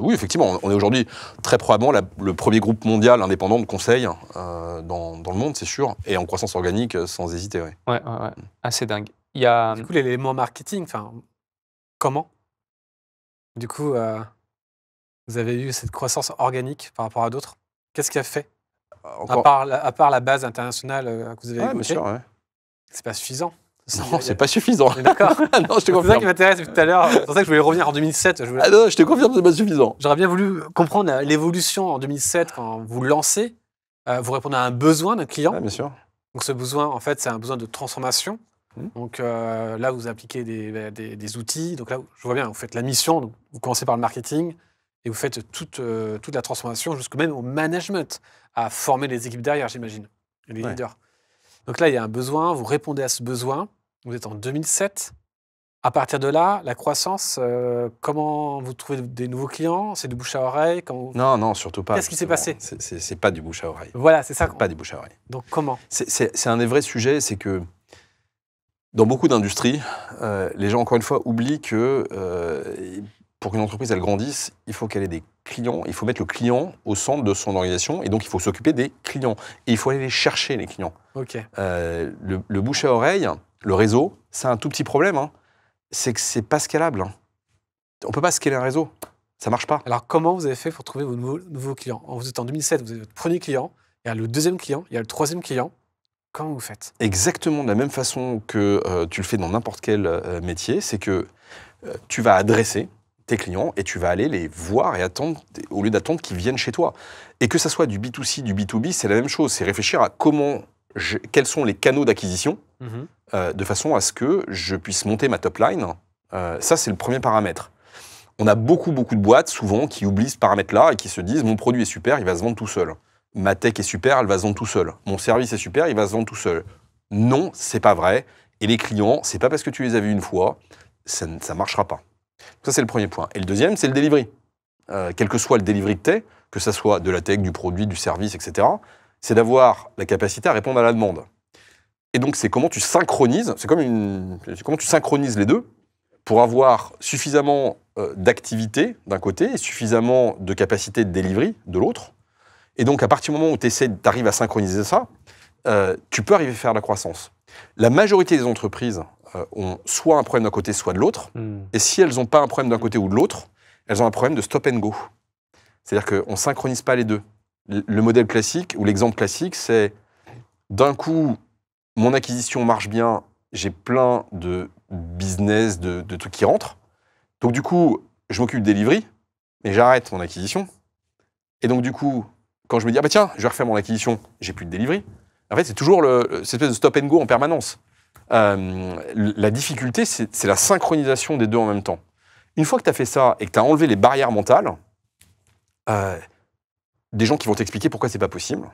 Oui, effectivement. On est aujourd'hui très probablement le premier groupe mondial indépendant de conseil dans le monde, c'est sûr, et en croissance organique sans hésiter. Ouais. Assez dingue. Il y a... Du coup, l'élément marketing, comment? Du coup, vous avez eu cette croissance organique par rapport à d'autres. Qu'est-ce qui a fait à part la base internationale que vous avez évoquée, bien sûr, ouais. c'est pas suffisant. Non, c'est pas suffisant. D'accord. Non, je te C'est ça confirme. qui m'intéresse depuis tout à l'heure. C'est pour ça que je voulais revenir en 2007. Ah non, je te confirme, c'est pas suffisant. J'aurais bien voulu comprendre l'évolution en 2007 quand vous lancez. Vous répondez à un besoin d'un client. Ouais, bien sûr. Donc ce besoin, en fait, c'est un besoin de transformation. Mmh. Donc là, vous appliquez des outils. Donc là, je vois bien, vous faites la mission. Donc, vous commencez par le marketing et vous faites toute la transformation jusqu'au même au management, à former les équipes derrière, j'imagine, et les Ouais. leaders. Donc là, il y a un besoin, vous répondez à ce besoin. Vous êtes en 2007. À partir de là, la croissance, comment vous trouvez des nouveaux clients? C'est du bouche à oreille? Non, surtout pas. Qu'est-ce qui s'est passé? C'est pas du bouche à oreille. Voilà, c'est ça. Pas du bouche à oreille. Donc comment? C'est un des vrais sujets, c'est que dans beaucoup d'industries, les gens, encore une fois, oublient que pour qu'une entreprise elle grandisse, il faut qu'elle ait des clients, il faut mettre le client au centre de son organisation, et donc il faut s'occuper des clients. Et il faut aller les chercher, les clients. Ok. Le bouche à oreille, le réseau, c'est un tout petit problème. Hein. C'est que c'est pas scalable. Hein. On peut pas scaler un réseau. Ça marche pas. Alors, comment vous avez fait pour trouver vos nouveaux clients? Vous êtes en 2007, vous avez votre premier client, il y a le deuxième client, il y a le troisième client. Comment vous faites? Exactement de la même façon que tu le fais dans n'importe quel métier, c'est que tu vas adresser tes clients et tu vas aller les voir et attendre, au lieu d'attendre qu'ils viennent chez toi. Et que ça soit du B2C, du B2B, c'est la même chose. C'est réfléchir à quels sont les canaux d'acquisition de façon à ce que je puisse monter ma top line. Ça, c'est le premier paramètre. On a beaucoup de boîtes, souvent, qui oublient ce paramètre-là et qui se disent « mon produit est super, il va se vendre tout seul. Ma tech est super, elle va se vendre tout seul. Mon service est super, il va se vendre tout seul. » Non, c'est pas vrai. Et les clients, c'est pas parce que tu les as vus une fois, ça ne marchera pas. Ça, c'est le premier point. Et le deuxième, c'est le delivery. Quel que soit le delivery que tu es, que ça soit de la tech, du produit, du service, etc., c'est d'avoir la capacité à répondre à la demande. Et donc, c'est comment tu synchronises, comment tu synchronises les deux pour avoir suffisamment d'activité d'un côté et suffisamment de capacité de delivery de l'autre. Et donc, à partir du moment où tu arrives à synchroniser ça, tu peux arriver à faire de la croissance. La majorité des entreprises ont soit un problème d'un côté, soit de l'autre. Et si elles n'ont pas un problème d'un côté ou de l'autre, elles ont un problème de stop and go. C'est-à-dire qu'on ne synchronise pas les deux. Le modèle classique, ou l'exemple classique, c'est d'un coup, mon acquisition marche bien, j'ai plein de business, de trucs qui rentrent. Donc du coup, je m'occupe des delivery, mais j'arrête mon acquisition. Et donc du coup, quand je me dis, ah bah tiens, je vais refaire mon acquisition, j'ai plus de delivery. En fait, c'est toujours cette espèce de stop and go en permanence. La difficulté, c'est la synchronisation des deux en même temps. Une fois que tu as fait ça et que tu as enlevé les barrières mentales, des gens qui vont t'expliquer pourquoi c'est pas possible.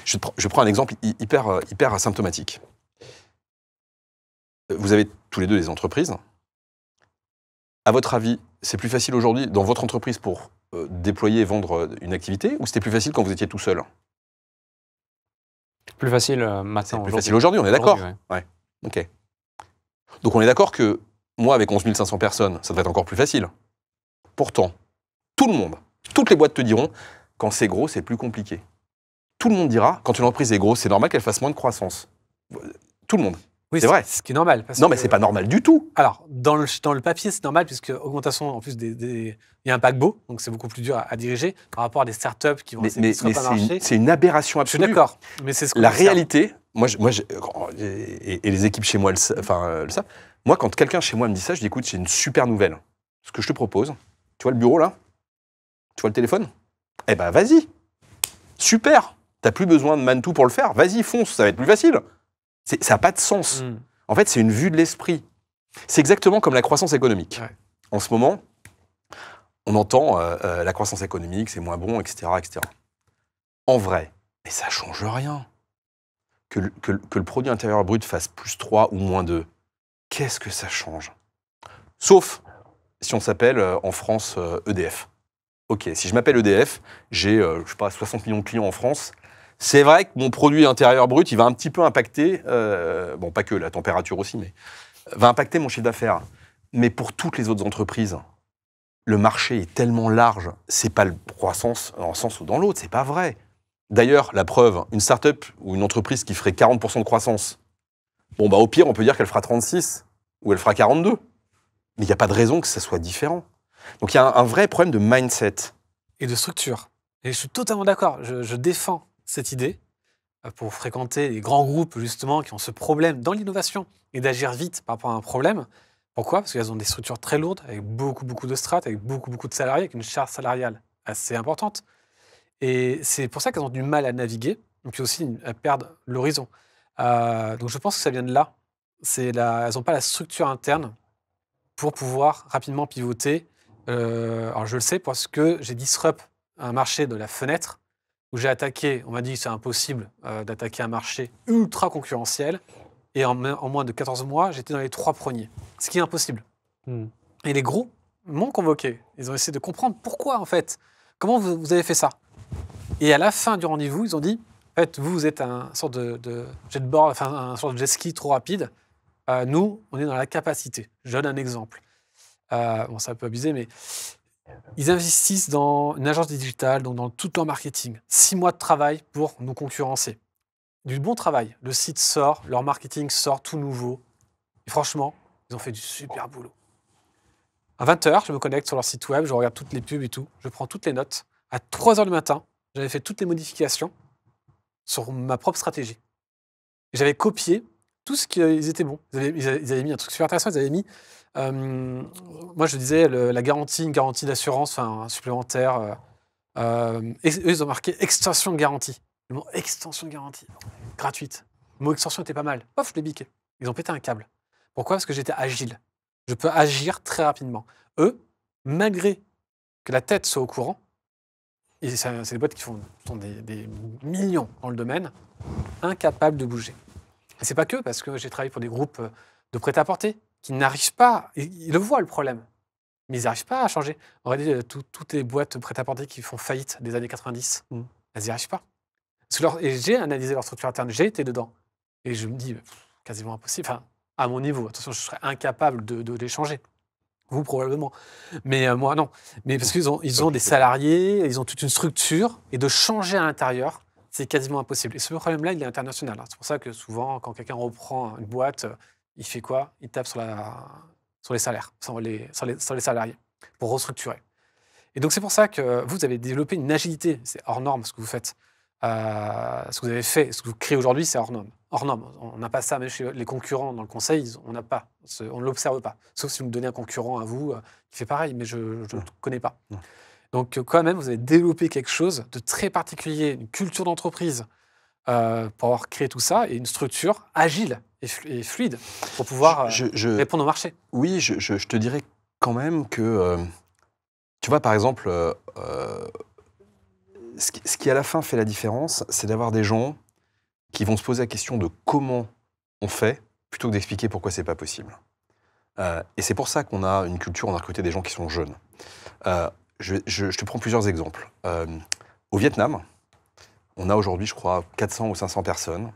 Je prends un exemple hyper symptomatique. Vous avez tous les deux des entreprises. À votre avis, c'est plus facile aujourd'hui dans votre entreprise pour déployer et vendre une activité, ou c'était plus facile quand vous étiez tout seul? Plus facile maintenant. C'est plus facile aujourd'hui, on est d'accord? Ouais. Ok. Donc on est d'accord que moi, avec 11 500 personnes, ça devrait être encore plus facile. Pourtant, tout le monde, toutes les boîtes te diront, quand c'est gros, c'est plus compliqué. Tout le monde dira, quand une entreprise est grosse, c'est normal qu'elle fasse moins de croissance. Tout le monde. Oui, c'est vrai. Ce qui est normal. Non, mais c'est pas normal du tout. Alors, dans le papier, c'est normal, puisque augmentation, en plus, il y a un paquebot, donc c'est beaucoup plus dur à diriger par rapport à des startups qui vont essayer de pas marcher. C'est une aberration Je suis absolue. d'accord, mais c'est ce qu'on La observe. réalité, et les équipes chez moi le savent, moi, quand quelqu'un chez moi me dit ça, je dis, écoute, j'ai une super nouvelle. Ce que je te propose, tu vois le bureau là? Tu vois le téléphone? Eh ben, vas-y. Super. T'as plus besoin de Mantou pour le faire. Vas-y, fonce, ça va être plus facile. Ça n'a pas de sens. En fait, c'est une vue de l'esprit. C'est exactement comme la croissance économique. Ouais. En ce moment, on entend la croissance économique, c'est moins bon, etc., etc. En vrai, mais ça ne change rien. Que le produit intérieur brut fasse plus 3 ou moins 2, qu'est-ce que ça change? Sauf si on s'appelle en France EDF. Ok, si je m'appelle EDF, j'ai, je sais pas, 60 millions de clients en France. C'est vrai que mon produit intérieur brut, il va un petit peu impacter, bon, pas que, la température aussi, mais va impacter mon chiffre d'affaires. Mais pour toutes les autres entreprises, le marché est tellement large, c'est pas le croissance dans un sens ou dans l'autre, c'est pas vrai. D'ailleurs, la preuve, une start-up ou une entreprise qui ferait 40% de croissance, bon, bah, au pire, on peut dire qu'elle fera 36 ou elle fera 42. Mais il n'y a pas de raison que ça soit différent. Donc il y a un vrai problème de mindset. Et de structure. Et je suis totalement d'accord, je défends cette idée. pour fréquenter les grands groupes, justement, qui ont ce problème dans l'innovation et d'agir vite par rapport à un problème. Pourquoi? Parce qu'elles ont des structures très lourdes, avec beaucoup de strates, avec beaucoup de salariés, avec une charge salariale assez importante. Et c'est pour ça qu'elles ont du mal à naviguer, et puis aussi à perdre l'horizon. Donc je pense que ça vient de là. Elles n'ont pas la structure interne pour pouvoir rapidement pivoter. Alors je le sais parce que j'ai disrupt un marché de la fenêtre où j'ai attaqué, on m'a dit que c'est impossible d'attaquer un marché ultra concurrentiel. Et en moins de 14 mois, j'étais dans les 3 premiers, ce qui est impossible. Et les gros m'ont convoqué. Ils ont essayé de comprendre pourquoi, en fait. Comment vous avez fait ça? Et à la fin du rendez-vous, ils ont dit, en fait, vous êtes un sorte de jetboard, enfin un sorte de jet ski trop rapide. Nous, on est dans la capacité. Je donne un exemple. Bon, c'est un peu abusé, mais ils investissent dans une agence digitale, donc dans tout leur marketing. 6 mois de travail pour nous concurrencer. Du bon travail. Le site sort, leur marketing sort tout nouveau. Et franchement, ils ont fait du super boulot. À 20h, je me connecte sur leur site web, je regarde toutes les pubs et tout, je prends toutes les notes. À 3h du matin, j'avais fait toutes les modifications sur ma propre stratégie. Et j'avais copié tout ce qu'ils étaient bons. Ils avaient mis un truc super intéressant, ils avaient mis, moi je disais, une garantie d'assurance, enfin supplémentaire. Et eux, ils ont marqué extension de garantie. Le mot extension de garantie, gratuite. Le mot extension était pas mal. Pof, je l'ai biqué. Ils ont pété un câble. Pourquoi? Parce que j'étais agile. Je peux agir très rapidement. Eux, malgré que la tête soit au courant, et c'est des boîtes qui font des millions dans le domaine, incapables de bouger. Et c'est pas que parce que j'ai travaillé pour des groupes de prêt-à-porter qui n'arrivent pas, ils le voient le problème, mais ils n'arrivent pas à changer. On aurait dit toutes les boîtes prêt-à-porter qui font faillite des années 90, elles n'y arrivent pas. Et j'ai analysé leur structure interne, j'ai été dedans. Et je me dis, quasiment impossible. Enfin, à mon niveau, attention, je serais incapable de les changer. Vous, probablement. Mais moi, non. Mais parce qu'ils ont des salariés, ils ont toute une structure, et de changer à l'intérieur, c'est quasiment impossible. Et ce problème-là, il est international. C'est pour ça que souvent, quand quelqu'un reprend une boîte, il fait quoi? Il tape sur les salaires, sur les salariés, pour restructurer. Et donc, c'est pour ça que vous avez développé une agilité. C'est hors norme, ce que vous faites. Ce que vous avez fait, ce que vous créez aujourd'hui, c'est hors norme. Hors norme. On n'a pas ça, même chez les concurrents dans le conseil, on n'a pas. On ne l'observe pas. Sauf si vous me donnez un concurrent à vous qui fait pareil, mais je ne connais pas. Donc, quand même, vous avez développé quelque chose de très particulier, une culture d'entreprise pour avoir créé tout ça et une structure agile et fluide pour pouvoir répondre au marché. Oui, je te dirais quand même que, tu vois, par exemple, ce qui à la fin fait la différence, c'est d'avoir des gens qui vont se poser la question de comment on fait, plutôt que d'expliquer pourquoi c'est pas possible. Et c'est pour ça qu'on a une culture, on a recruté des gens qui sont jeunes. Je te prends plusieurs exemples. Au Vietnam, on a aujourd'hui, je crois, 400 ou 500 personnes.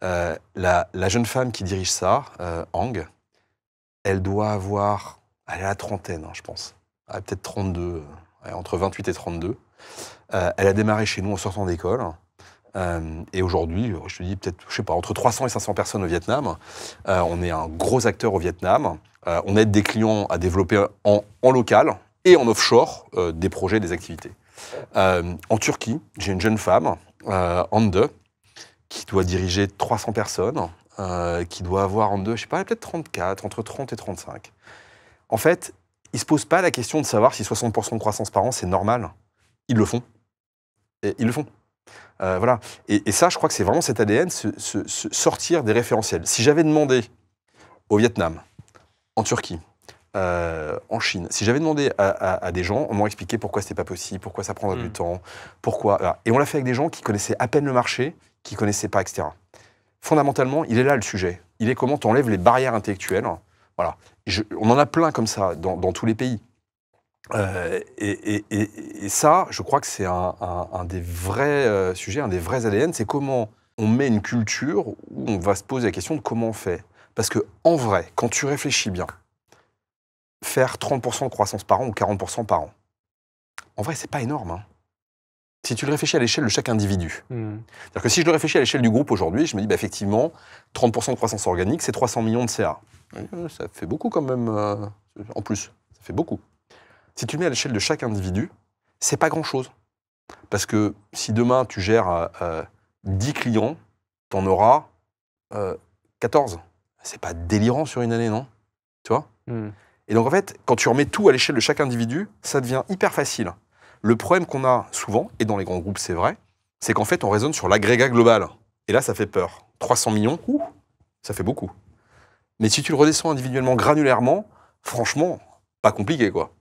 La jeune femme qui dirige ça, Hang, elle doit avoir... Elle est à la trentaine, je pense. Peut-être 32, entre 28 et 32. Elle a démarré chez nous en sortant d'école. Et aujourd'hui, je te dis peut-être, je sais pas, entre 300 et 500 personnes au Vietnam. On est un gros acteur au Vietnam. On aide des clients à développer en local et en offshore des projets, des activités. En Turquie, j'ai une jeune femme, Hande, qui doit diriger 300 personnes, qui doit avoir je sais pas, peut-être 34, entre 30 et 35. En fait, ils ne se posent pas la question de savoir si 60% de croissance par an, c'est normal. Ils le font. Et ils le font. Voilà. Et ça, je crois que c'est vraiment cet ADN, sortir des référentiels. Si j'avais demandé au Vietnam, en Turquie, en Chine, si j'avais demandé à des gens, on m'aurait expliqué pourquoi c'était pas possible, pourquoi ça prendrait du temps, pourquoi... Voilà. Et on l'a fait avec des gens qui connaissaient à peine le marché, qui ne connaissaient pas, etc. Fondamentalement, il est là le sujet. Il est comment tu enlèves les barrières intellectuelles. Voilà. On en a plein comme ça dans tous les pays. Et ça, je crois que c'est un des vrais sujets, un des vrais ADN, c'est comment on met une culture où on va se poser la question de comment on fait. Parce que en vrai, quand tu réfléchis bien, faire 30% de croissance par an ou 40% par an, en vrai, c'est pas énorme. Si tu le réfléchis à l'échelle de chaque individu. C'est-à-dire que si je le réfléchis à l'échelle du groupe aujourd'hui, je me dis, effectivement, 30% de croissance organique, c'est 300 millions de CA. Ça fait beaucoup quand même, en plus, ça fait beaucoup. Si tu le mets à l'échelle de chaque individu, c'est pas grand-chose. Parce que si demain tu gères 10 clients, tu en auras 14. C'est pas délirant sur une année, non? Tu vois? Et donc, en fait, quand tu remets tout à l'échelle de chaque individu, ça devient hyper facile. Le problème qu'on a souvent, et dans les grands groupes, c'est vrai, c'est qu'en fait, on raisonne sur l'agrégat global. Et là, ça fait peur. 300 millions, ça fait beaucoup. Mais si tu le redescends individuellement, granulairement, franchement, pas compliqué, quoi.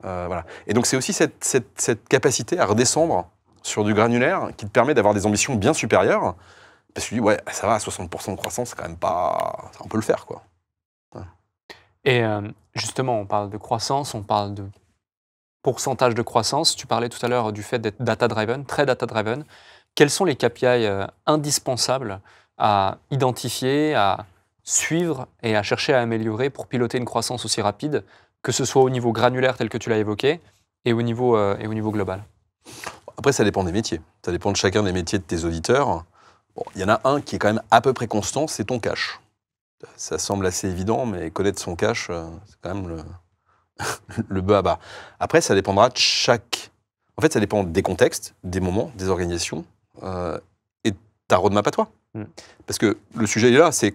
Voilà. Et donc, c'est aussi cette capacité à redescendre sur du granulaire qui te permet d'avoir des ambitions bien supérieures. Parce que tu dis, ouais, ça va, 60% de croissance, c'est quand même pas... On peut le faire, quoi. Ouais. Et justement, on parle de croissance, on parle de pourcentage de croissance. Tu parlais tout à l'heure du fait d'être data-driven, très data-driven. Quels sont les KPI indispensables à identifier, à suivre et à chercher à améliorer pour piloter une croissance aussi rapide, que ce soit au niveau granulaire tel que tu l'as évoqué et au niveau global? Après, ça dépend des métiers. Ça dépend de chacun des métiers de tes auditeurs. Bon, il y en a un qui est quand même à peu près constant, c'est ton cash. Ça semble assez évident, mais connaître son cash, c'est quand même le bas à bas. Après, ça dépendra de chaque... En fait, ça dépend des contextes, des moments, des organisations et de ta roadmap à toi. Parce que le sujet est là, c'est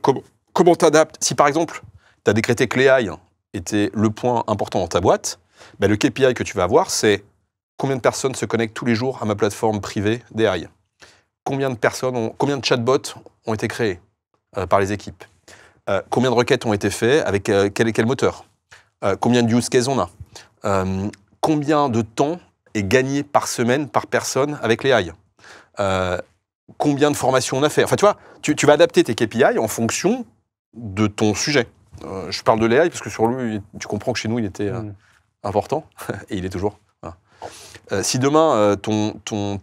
comment t'adaptes. Si par exemple, tu as décrété que l'AI était le point important dans ta boîte, ben, le KPI que tu vas avoir, c'est combien de personnes se connectent tous les jours à ma plateforme privée d'AI. Combien de chatbots ont été créés par les équipes. Combien de requêtes ont été faites, avec quel moteur. Combien de use cases on a. Combien de temps est gagné par semaine, par personne avec les AI. Combien de formations on a fait. Enfin, tu vois, tu vas adapter tes KPI en fonction de ton sujet. Je parle de l'AI parce que sur lui, tu comprends que chez nous, il était important, et il est toujours. Voilà. Si demain,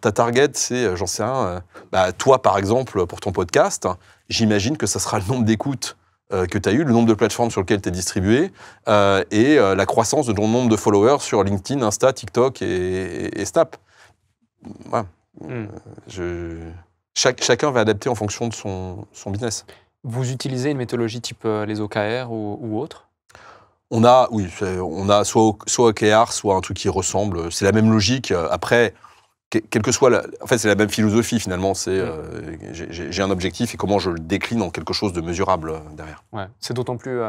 ta target, c'est, j'en sais rien, toi, par exemple, pour ton podcast, j'imagine que ça sera le nombre d'écoutes que tu as eu, le nombre de plateformes sur lesquelles tu es distribué, et la croissance de ton nombre de followers sur LinkedIn, Insta, TikTok et Snap. Voilà. Chacun va adapter en fonction de son business. Vous utilisez une méthodologie type les OKR ou autre? On a soit OKR, soit un truc qui ressemble. C'est la même logique. Après, quelle que soit en fait, c'est la même philosophie finalement. C'est j'ai un objectif et comment je le décline en quelque chose de mesurable derrière. Ouais, c'est d'autant plus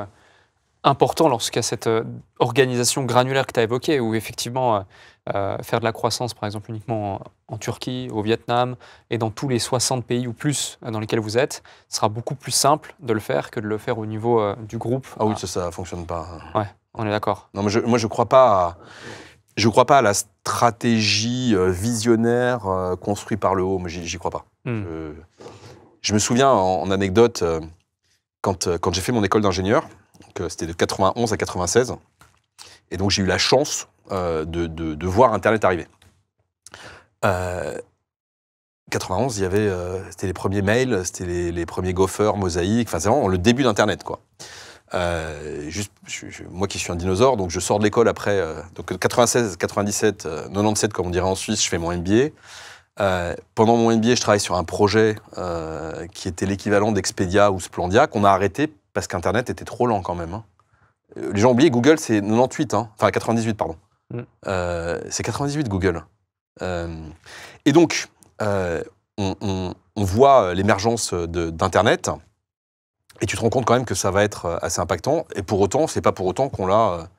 important lorsqu'il y a cette organisation granulaire que tu as évoquée, où effectivement faire de la croissance, par exemple, uniquement en Turquie, au Vietnam et dans tous les 60 pays ou plus dans lesquels vous êtes, ce sera beaucoup plus simple de le faire que de le faire au niveau du groupe. Ah oui, ça ne fonctionne pas. Ouais, on est d'accord. Non, mais moi, je crois pas à la stratégie visionnaire construite par le haut. Mais j'y crois pas. Je me souviens, en anecdote, quand j'ai fait mon école d'ingénieur, c'était de 91 à 96, et donc j'ai eu la chance de voir Internet arriver. 91, il y avait, c'était les premiers mails, c'était les premiers gophers, mosaïques, enfin c'est vraiment le début d'Internet, quoi. Moi qui suis un dinosaure, donc je sors de l'école après, donc 96, 97, 97 comme on dirait en Suisse, je fais mon MBA. Pendant mon MBA, je travaille sur un projet qui était l'équivalent d'Expedia ou Splendia, qu'on a arrêté parce qu'Internet était trop lent quand même. Hein. Les gens ont oublié, Google c'est 98, hein, enfin 98 pardon. C'est 98 Google. Et donc, on voit l'émergence d'Internet, et tu te rends compte quand même que ça va être assez impactant, et pour autant, c'est pas pour autant qu'on l'a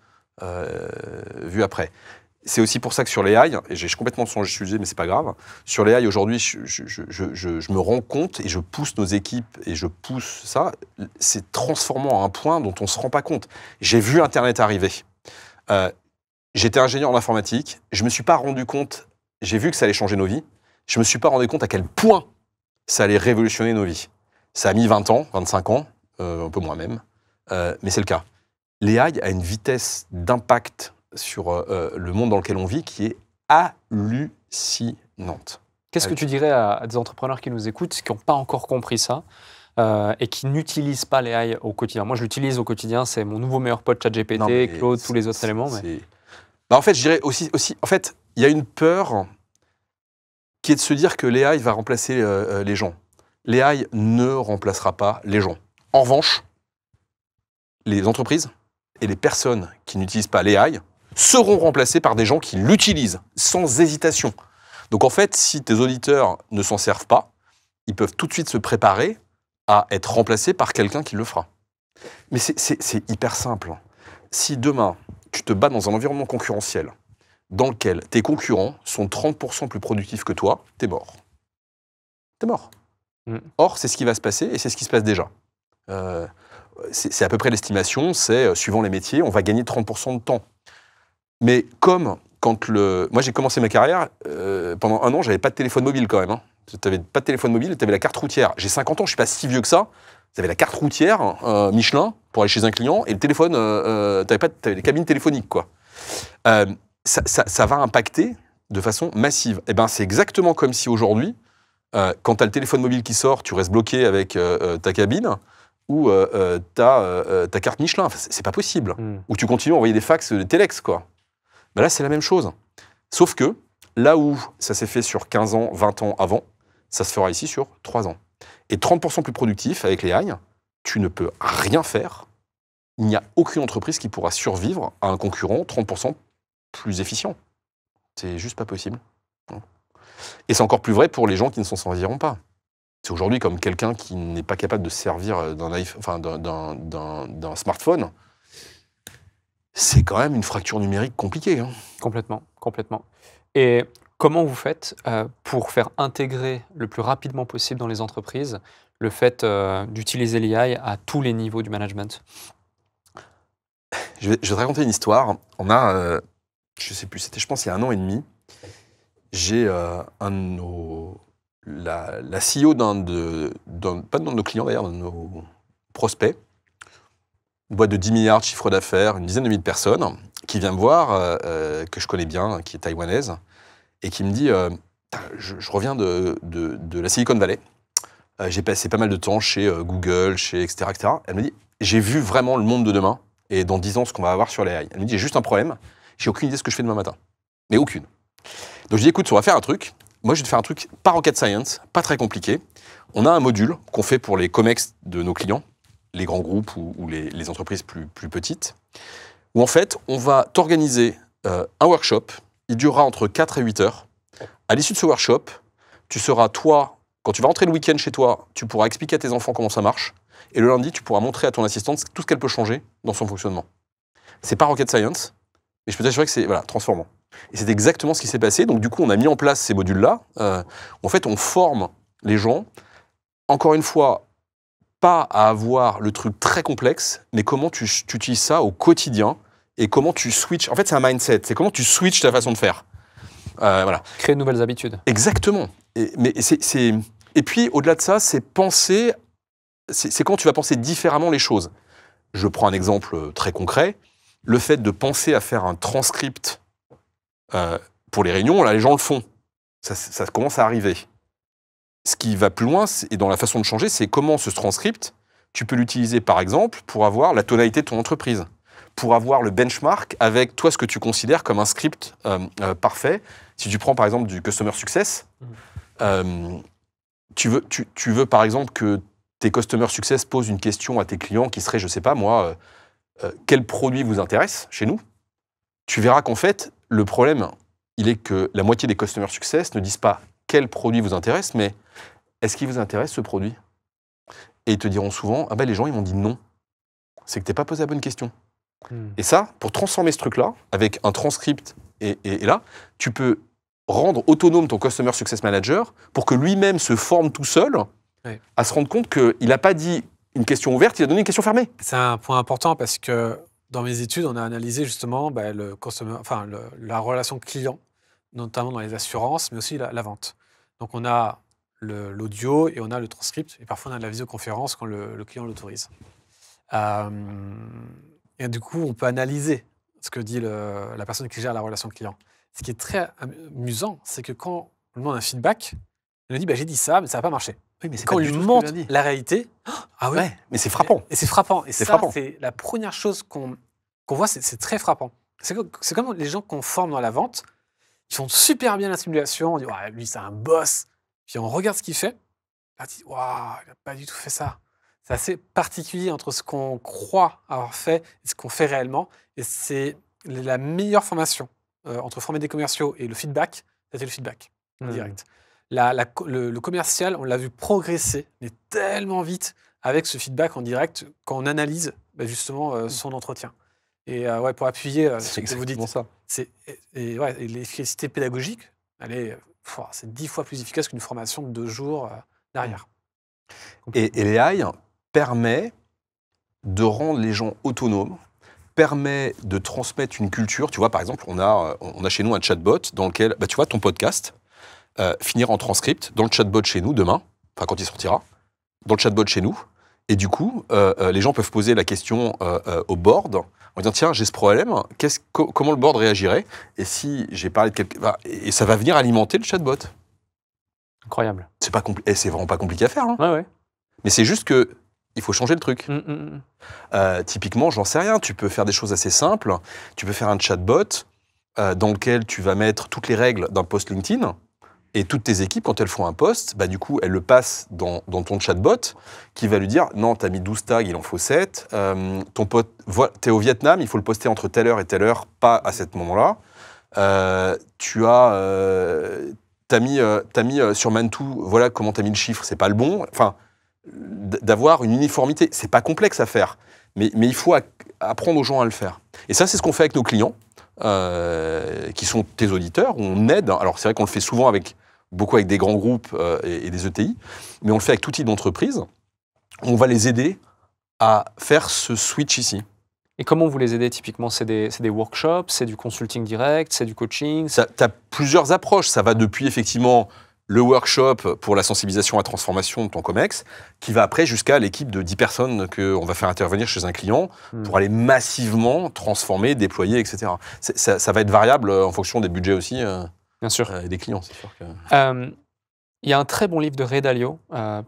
vu après. C'est aussi pour ça que sur les AI, et j'ai complètement changé de sujet, mais c'est pas grave, sur les AI aujourd'hui, je me rends compte, et je pousse nos équipes, et je pousse ça, c'est transformant à un point dont on se rend pas compte. J'ai vu Internet arriver. J'étais ingénieur en informatique, je me suis pas rendu compte, j'ai vu que ça allait changer nos vies, je me suis pas rendu compte à quel point ça allait révolutionner nos vies. Ça a mis 20 ans, 25 ans, un peu moins même, mais c'est le cas. L'AI a une vitesse d'impact sur le monde dans lequel on vit qui est hallucinante. Qu'est-ce que tu dirais à des entrepreneurs qui nous écoutent, qui n'ont pas encore compris ça et qui n'utilisent pas l'AI au quotidien? Moi, je l'utilise au quotidien, c'est mon nouveau meilleur pote, ChatGPT, Claude, tous les autres éléments. Mais... en fait, je dirais aussi, en fait, il y a une peur qui est de se dire que l'AI va remplacer les gens. L'AI ne remplacera pas les gens. En revanche, les entreprises et les personnes qui n'utilisent pas l'AI seront remplacées par des gens qui l'utilisent sans hésitation. Donc en fait, si tes auditeurs ne s'en servent pas, ils peuvent tout de suite se préparer à être remplacés par quelqu'un qui le fera. Mais c'est hyper simple. Si demain, tu te bats dans un environnement concurrentiel dans lequel tes concurrents sont 30% plus productifs que toi, t'es mort. T'es mort. Or, c'est ce qui va se passer et c'est ce qui se passe déjà. C'est à peu près l'estimation, c'est, suivant les métiers, on va gagner 30% de temps. Mais comme moi j'ai commencé ma carrière, pendant 1 an, j'avais pas de téléphone mobile quand même. Hein. Tu n'avais pas de téléphone mobile, tu avais la carte routière. J'ai 50 ans, je suis pas si vieux que ça. Tu avais la carte routière, Michelin, pour aller chez un client, et le téléphone, t'avais des cabines téléphoniques, quoi. Ça va impacter de façon massive. Et ben, c'est exactement comme si aujourd'hui, quand tu as le téléphone mobile qui sort, tu restes bloqué avec ta cabine, ou ta carte Michelin. Enfin, c'est pas possible. Ou tu continues à envoyer des fax, des téléx, quoi. Ben là, c'est la même chose. Sauf que, là où ça s'est fait sur 15 ans, 20 ans avant, ça se fera ici sur 3 ans. Et 30% plus productif avec les AI, tu ne peux rien faire. Il n'y a aucune entreprise qui pourra survivre à un concurrent 30% plus efficient. C'est juste pas possible. Et c'est encore plus vrai pour les gens qui ne s'en serviront pas. C'est aujourd'hui comme quelqu'un qui n'est pas capable de se servir d'un smartphone. C'est quand même une fracture numérique compliquée. Hein. Complètement, complètement. Et comment vous faites pour faire intégrer le plus rapidement possible dans les entreprises le fait d'utiliser l'AI à tous les niveaux du management? Je vais te raconter une histoire. On a, je sais plus, c'était je pense il y a 1 an et demi, j'ai un de nos... La CEO pas de nos clients d'ailleurs, de nos prospects, une boîte de 10 milliards de chiffre d'affaires, une dizaine de milliers de personnes, qui vient me voir, que je connais bien, qui est taïwanaise, et qui me dit je reviens de la Silicon Valley, j'ai passé pas mal de temps chez Google, chez etc., etc. Elle me dit j'ai vu vraiment le monde de demain, et dans 10 ans ce qu'on va avoir sur les AI. Elle me dit j'ai juste un problème, j'ai aucune idée de ce que je fais demain matin. Mais aucune. Donc je dis écoute, on va faire un truc. Moi, je vais te faire un truc pas rocket science, pas très compliqué. On a un module qu'on fait pour les COMEX de nos clients, les grands groupes ou les entreprises plus petites, où en fait, on va t'organiser un workshop. Il durera entre 4 et 8 heures. À l'issue de ce workshop, tu seras, toi, quand tu vas rentrer le week-end chez toi, tu pourras expliquer à tes enfants comment ça marche. Et le lundi, tu pourras montrer à ton assistante tout ce qu'elle peut changer dans son fonctionnement. C'est pas rocket science, mais je peux t'assurer que c'est transformant. Et c'est exactement ce qui s'est passé. Donc du coup, on a mis en place ces modules-là. En fait, on forme les gens, encore une fois, pas à avoir le truc très complexe, mais comment tu utilises ça au quotidien et comment tu switches. En fait, c'est un mindset. C'est comment tu switches ta façon de faire. Voilà. Créer de nouvelles habitudes. Exactement. Et puis, au-delà de ça, c'est penser... C'est quand tu vas penser différemment les choses. Je prends un exemple très concret. Le fait de penser à faire un transcript pour les réunions, là, les gens le font. Ça commence à arriver. Ce qui va plus loin, et dans la façon de changer, c'est comment ce transcript, tu peux l'utiliser, par exemple, pour avoir la tonalité de ton entreprise, pour avoir le benchmark avec toi, ce que tu considères comme un script parfait. Si tu prends, par exemple, du Customer Success, tu veux, par exemple, que tes Customer Success posent une question à tes clients qui serait, je sais pas moi, quel produit vous intéresse chez nous? Tu verras qu'en fait, le problème, il est que la moitié des Customer Success ne disent pas quel produit vous intéresse, mais est-ce qu'il vous intéresse ce produit? Et ils te diront souvent, ah ben les gens ils m'ont dit non. C'est que tu n'es pas posé la bonne question. Et ça, pour transformer ce truc-là, avec un transcript, et là, tu peux rendre autonome ton Customer Success Manager pour que lui-même se forme tout seul à se rendre compte qu'il n'a pas dit une question ouverte, il a donné une question fermée. C'est un point important parce que dans mes études, on a analysé justement la relation client, notamment dans les assurances, mais aussi la vente. Donc on a l'audio et on a le transcript, et parfois on a de la visioconférence quand le client l'autorise. Et du coup, on peut analyser ce que dit la personne qui gère la relation client. Ce qui est très amusant, c'est que quand on demande un feedback, il nous dit j'ai dit ça, mais ça n'a pas marché. Oui, mais quand on lui montre la réalité, ah oui, mais c'est frappant. Et c'est frappant. Et c'est la première chose qu'on voit, c'est très frappant. C'est comme les gens qu'on forme dans la vente, ils font super bien la simulation, on dit lui c'est un boss, puis on regarde ce qu'il fait, on dit waouh, il n'a pas du tout fait ça. C'est assez particulier entre ce qu'on croit avoir fait et ce qu'on fait réellement, et c'est la meilleure formation entre former des commerciaux et le feedback, c'était le feedback en direct. le commercial, on l'a vu progresser, mais tellement vite avec ce feedback en direct quand on analyse justement son entretien. Et pour appuyer ce que vous dites, ça. Et l'efficacité pédagogique, c'est 10 fois plus efficace qu'une formation de 2 jours derrière. Et l'AI permet de rendre les gens autonomes, permet de transmettre une culture. Tu vois, par exemple, on a chez nous un chatbot dans lequel, tu vois, ton podcast finira en transcript dans le chatbot chez nous demain, enfin quand il sortira, dans le chatbot chez nous. Et du coup, les gens peuvent poser la question au board en disant tiens, j'ai ce problème, comment le board réagirait? Et si j'ai parlé de quelque... et ça va venir alimenter le chatbot. Incroyable. C'est vraiment pas compliqué à faire. Hein. Ouais. Mais c'est juste que il faut changer le truc. Typiquement, j'en sais rien, tu peux faire des choses assez simples. Tu peux faire un chatbot dans lequel tu vas mettre toutes les règles d'un post LinkedIn. Et toutes tes équipes, quand elles font un post, du coup, elles le passent dans ton chatbot qui va lui dire « Non, t'as mis 12 tags, il en faut 7. Ton pote, t'es au Vietnam, il faut le poster entre telle heure et telle heure, pas à ce moment-là. T'as mis sur Mantou, voilà comment t'as mis le chiffre, c'est pas le bon. » Enfin, d'avoir une uniformité, c'est pas complexe à faire, mais il faut apprendre aux gens à le faire. Et ça, c'est ce qu'on fait avec nos clients, qui sont tes auditeurs, où on aide. Alors, c'est vrai qu'on le fait souvent beaucoup avec des grands groupes et des ETI, mais on le fait avec tout type d'entreprise. On va les aider à faire ce switch ici. Et comment vous les aidez typiquement? C'est des workshops, c'est du consulting direct, c'est du coaching? Tu as plusieurs approches. Ça va depuis effectivement le workshop pour la sensibilisation à la transformation de ton COMEX, qui va après jusqu'à l'équipe de 10 personnes qu'on va faire intervenir chez un client pour aller massivement transformer, déployer, etc. Ça va être variable en fonction des budgets aussi. Bien sûr. Des clients, c'est sûr que... Il y a un très bon livre de Ray Dalio,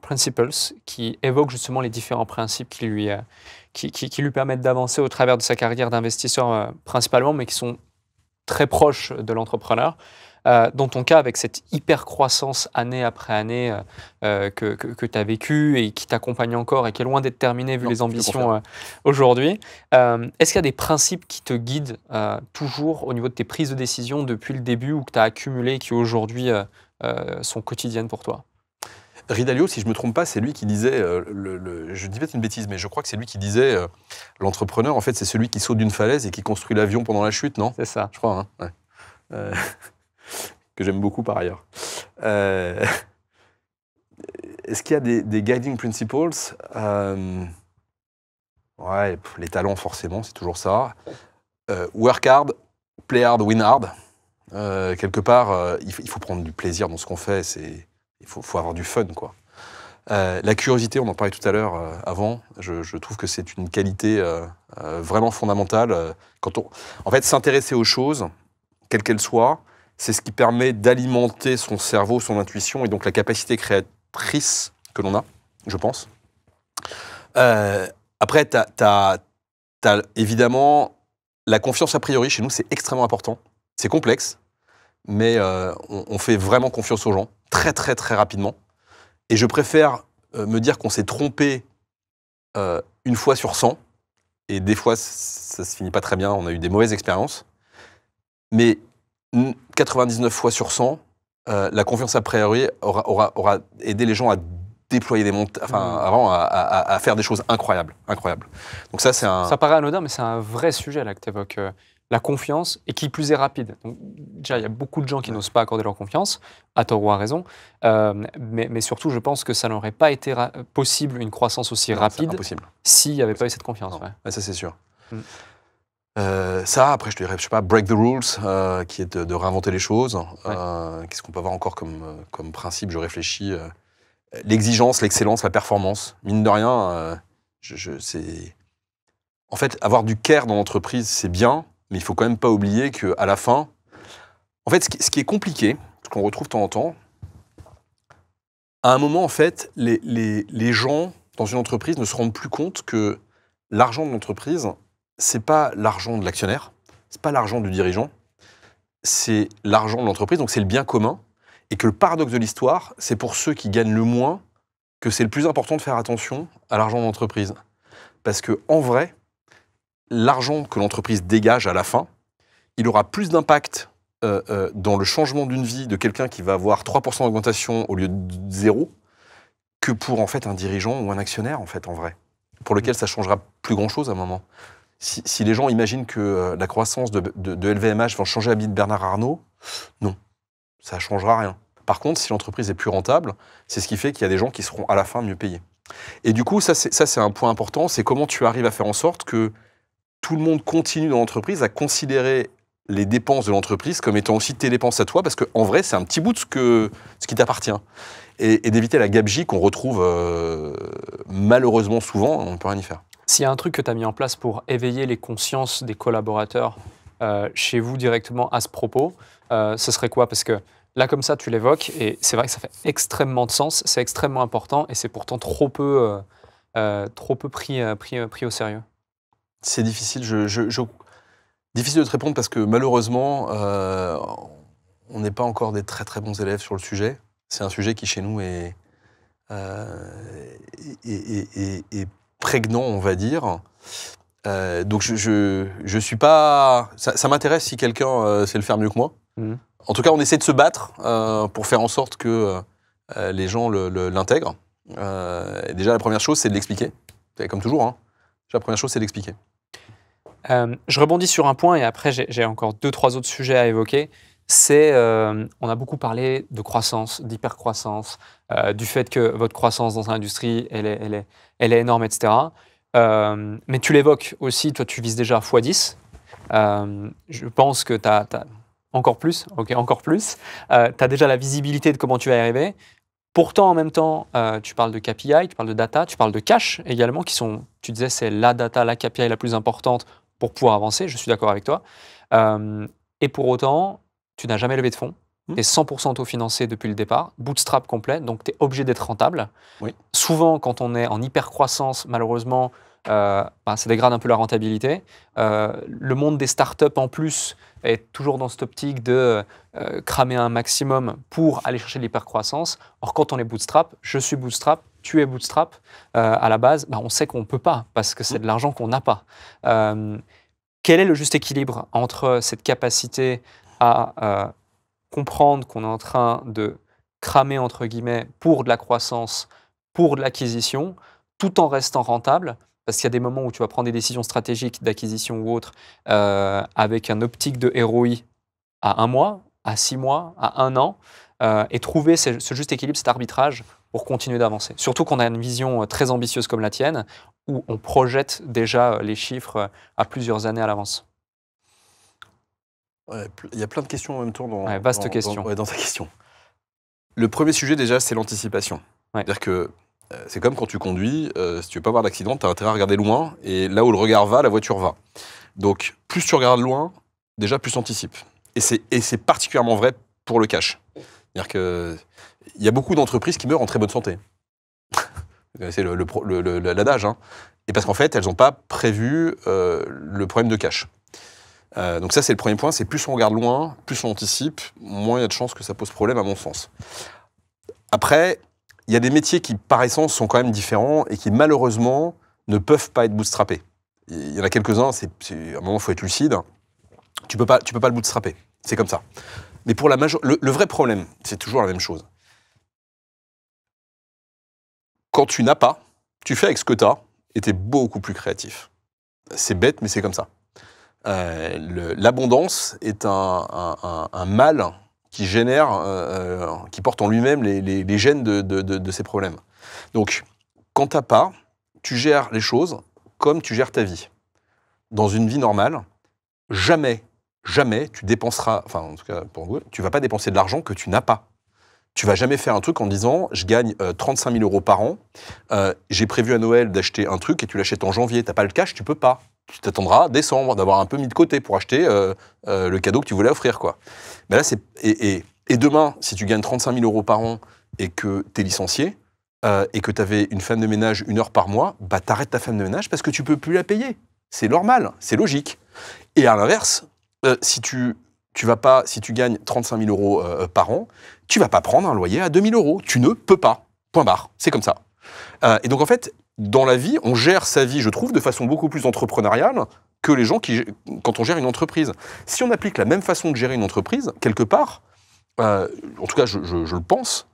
Principles, qui évoque justement les différents principes qui lui permettent d'avancer au travers de sa carrière d'investisseur principalement, mais qui sont très proches de l'entrepreneur. Dans ton cas, avec cette hyper-croissance année après année que tu as vécue et qui t'accompagne encore et qui est loin d'être terminée vu les ambitions aujourd'hui, est-ce qu'il y a des principes qui te guident toujours au niveau de tes prises de décision depuis le début ou que tu as accumulés et qui aujourd'hui sont quotidiennes pour toi? Ray Dalio, si je ne me trompe pas, c'est lui qui disait, je dis peut-être une bêtise, mais je crois que c'est lui qui disait l'entrepreneur, en fait, c'est celui qui saute d'une falaise et qui construit l'avion pendant la chute, non? C'est ça. Je crois, hein, ouais. Que j'aime beaucoup par ailleurs. Est-ce qu'il y a des guiding principles? Ouais, les talents, forcément, c'est toujours ça. Work hard, play hard, win hard. Quelque part, il faut prendre du plaisir dans ce qu'on fait. Il faut avoir du fun, quoi. La curiosité, on en parlait tout à l'heure avant. Je trouve que c'est une qualité vraiment fondamentale. En fait, s'intéresser aux choses, quelles qu'elles soient, c'est ce qui permet d'alimenter son cerveau, son intuition et donc la capacité créatrice que l'on a, je pense. Après, t'as évidemment la confiance a priori. Chez nous, c'est extrêmement important. C'est complexe, mais on fait vraiment confiance aux gens, très, très, très rapidement. Et je préfère me dire qu'on s'est trompé une fois sur 100, et des fois, ça se finit pas très bien, on a eu des mauvaises expériences. Mais 99 fois sur 100, la confiance a priori aura aidé les gens à déployer des à faire des choses incroyables. Donc ça, c'est Ça paraît anodin, mais c'est un vrai sujet là que tu évoques. La confiance, et qui plus est rapide. Donc, déjà, il y a beaucoup de gens qui n'osent pas accorder leur confiance, à tort ou à raison, mais surtout, je pense que ça n'aurait pas été possible une croissance aussi rapide s'il n'y avait pas eu cette confiance. Ouais, ça, c'est sûr. Ça, après, je dirais, je sais pas, break the rules, qui est de réinventer les choses. Qu'est-ce qu'on peut avoir encore comme principe? Je réfléchis. L'exigence, l'excellence, la performance. Mine de rien, en fait, avoir du care dans l'entreprise, c'est bien, mais il ne faut quand même pas oublier qu'à la fin, en fait, ce qui est compliqué, ce qu'on retrouve de temps en temps, à un moment, en fait, les gens dans une entreprise ne se rendent plus compte que l'argent de l'entreprise, c'est pas l'argent de l'actionnaire, c'est pas l'argent du dirigeant, c'est l'argent de l'entreprise, donc c'est le bien commun, et que le paradoxe de l'histoire, c'est pour ceux qui gagnent le moins que c'est le plus important de faire attention à l'argent de l'entreprise. Parce qu'en vrai, l'argent que l'entreprise dégage à la fin, il aura plus d'impact dans le changement d'une vie de quelqu'un qui va avoir 3% d'augmentation au lieu de 0 que pour en fait un dirigeant ou un actionnaire en fait en vrai, pour lequel ça changera plus grand-chose à un moment. Si les gens imaginent que la croissance de LVMH va changer la vie de Bernard Arnault, non, ça ne changera rien. Par contre, si l'entreprise est plus rentable, c'est ce qui fait qu'il y a des gens qui seront à la fin mieux payés. Et du coup, ça c'est un point important, c'est comment tu arrives à faire en sorte que tout le monde continue dans l'entreprise à considérer les dépenses de l'entreprise comme étant aussi tes dépenses à toi, parce qu'en vrai, c'est un petit bout de ce qui t'appartient. Et d'éviter la gabegie qu'on retrouve malheureusement souvent, on ne peut rien y faire. S'il y a un truc que tu as mis en place pour éveiller les consciences des collaborateurs chez vous directement à ce propos, ce serait quoi? Parce que là, comme ça, tu l'évoques, et c'est vrai que ça fait extrêmement de sens, c'est extrêmement important, et c'est pourtant trop peu pris au sérieux. C'est difficile, difficile de te répondre parce que malheureusement, on n'est pas encore des très très bons élèves sur le sujet. C'est un sujet qui chez nous est prégnant, on va dire. Donc je suis pas... Ça m'intéresse si quelqu'un sait le faire mieux que moi. En tout cas, on essaie de se battre pour faire en sorte que les gens l'intègrent. Déjà, la première chose, c'est de l'expliquer. Comme toujours, hein. Déjà, la première chose, c'est d'expliquer. Je rebondis sur un point et après, j'ai encore 2-3 autres sujets à évoquer. C'est, on a beaucoup parlé de croissance, d'hypercroissance, du fait que votre croissance dans l'industrie, elle est énorme, etc. Mais tu l'évoques aussi, toi, tu vises déjà x10. Je pense que tu as encore plus, ok, encore plus. Tu as déjà la visibilité de comment tu vas y arriver. Pourtant, en même temps, tu parles de KPI, tu parles de data, tu parles de cash également, qui sont, tu disais, c'est la data, la KPI la plus importante pour pouvoir avancer. Je suis d'accord avec toi. Et pour autant, tu n'as jamais levé de fonds. Tu es 100% autofinancé depuis le départ, bootstrap complet, donc tu es obligé d'être rentable. Oui. Souvent, quand on est en hyper-croissance, malheureusement, ça dégrade un peu la rentabilité. Le monde des startups, en plus, est toujours dans cette optique de cramer un maximum pour aller chercher l'hyper-croissance. Or, quand on est bootstrap, je suis bootstrap, tu es bootstrap, à la base, on sait qu'on ne peut pas, parce que c'est de l'argent qu'on n'a pas. Quel est le juste équilibre entre cette capacité à comprendre qu'on est en train de cramer, entre guillemets, pour de la croissance, pour de l'acquisition, tout en restant rentable, parce qu'il y a des moments où tu vas prendre des décisions stratégiques d'acquisition ou autre avec un optique de ROI à 1 mois, à 6 mois, à 1 an, et trouver ce juste équilibre, cet arbitrage pour continuer d'avancer. Surtout qu'on a une vision très ambitieuse comme la tienne, où on projette déjà les chiffres à plusieurs années à l'avance. Ouais, il y a plein de questions en même temps dans vaste question. Dans ta question. Le premier sujet déjà, c'est l'anticipation. Ouais. C'est-à-dire que c'est comme quand tu conduis, si tu veux pas avoir d'accident, tu as intérêt à regarder loin, et là où le regard va, la voiture va. Donc plus tu regardes loin, déjà plus tu anticipes. Et c'est particulièrement vrai pour le cash. C'est-à-dire qu'il y a beaucoup d'entreprises qui meurent en très bonne santé. C'est l'adage. Hein. Et parce qu'en fait, elles n'ont pas prévu le problème de cash. Donc ça, c'est le premier point, c'est plus on regarde loin, plus on anticipe, moins il y a de chances que ça pose problème, à mon sens. Après, il y a des métiers qui, par essence, sont quand même différents et qui, malheureusement, ne peuvent pas être bootstrappés. Il y en a quelques-uns, à un moment, il faut être lucide. Tu peux pas le bootstrapper. C'est comme ça. Mais pour la majorité, le vrai problème, c'est toujours la même chose. Quand tu n'as pas, tu fais avec ce que tu as et tu es beaucoup plus créatif. C'est bête, mais c'est comme ça. L'abondance est un mal qui génère, qui porte en lui-même les gènes de ces problèmes. Donc, quand tu n'as pas, tu gères les choses comme tu gères ta vie. Dans une vie normale, jamais tu dépenseras, enfin en tout cas pour vous, tu ne vas pas dépenser de l'argent que tu n'as pas. Tu ne vas jamais faire un truc en disant « je gagne 35 000 € par an, j'ai prévu à Noël d'acheter un truc et tu l'achètes en janvier, tu n'as pas le cash, tu ne peux pas. Tu t'attendras à décembre, d'avoir un peu mis de côté pour acheter le cadeau que tu voulais offrir. Quoi. Mais là, et demain, si tu gagnes 35 000 € par an et que tu es licencié et que tu avais une femme de ménage 1 heure par mois, bah, tu arrêtes ta femme de ménage parce que tu ne peux plus la payer. C'est normal, c'est logique. Et à l'inverse, si tu gagnes 35 000 € par an, tu ne vas pas prendre un loyer à 2 000 €. Tu ne peux pas. Point barre. C'est comme ça. Et donc, en fait, dans la vie, on gère sa vie, je trouve, de façon beaucoup plus entrepreneuriale que les gens quand on gère une entreprise. Si on applique la même façon de gérer une entreprise, quelque part, en tout cas je le pense,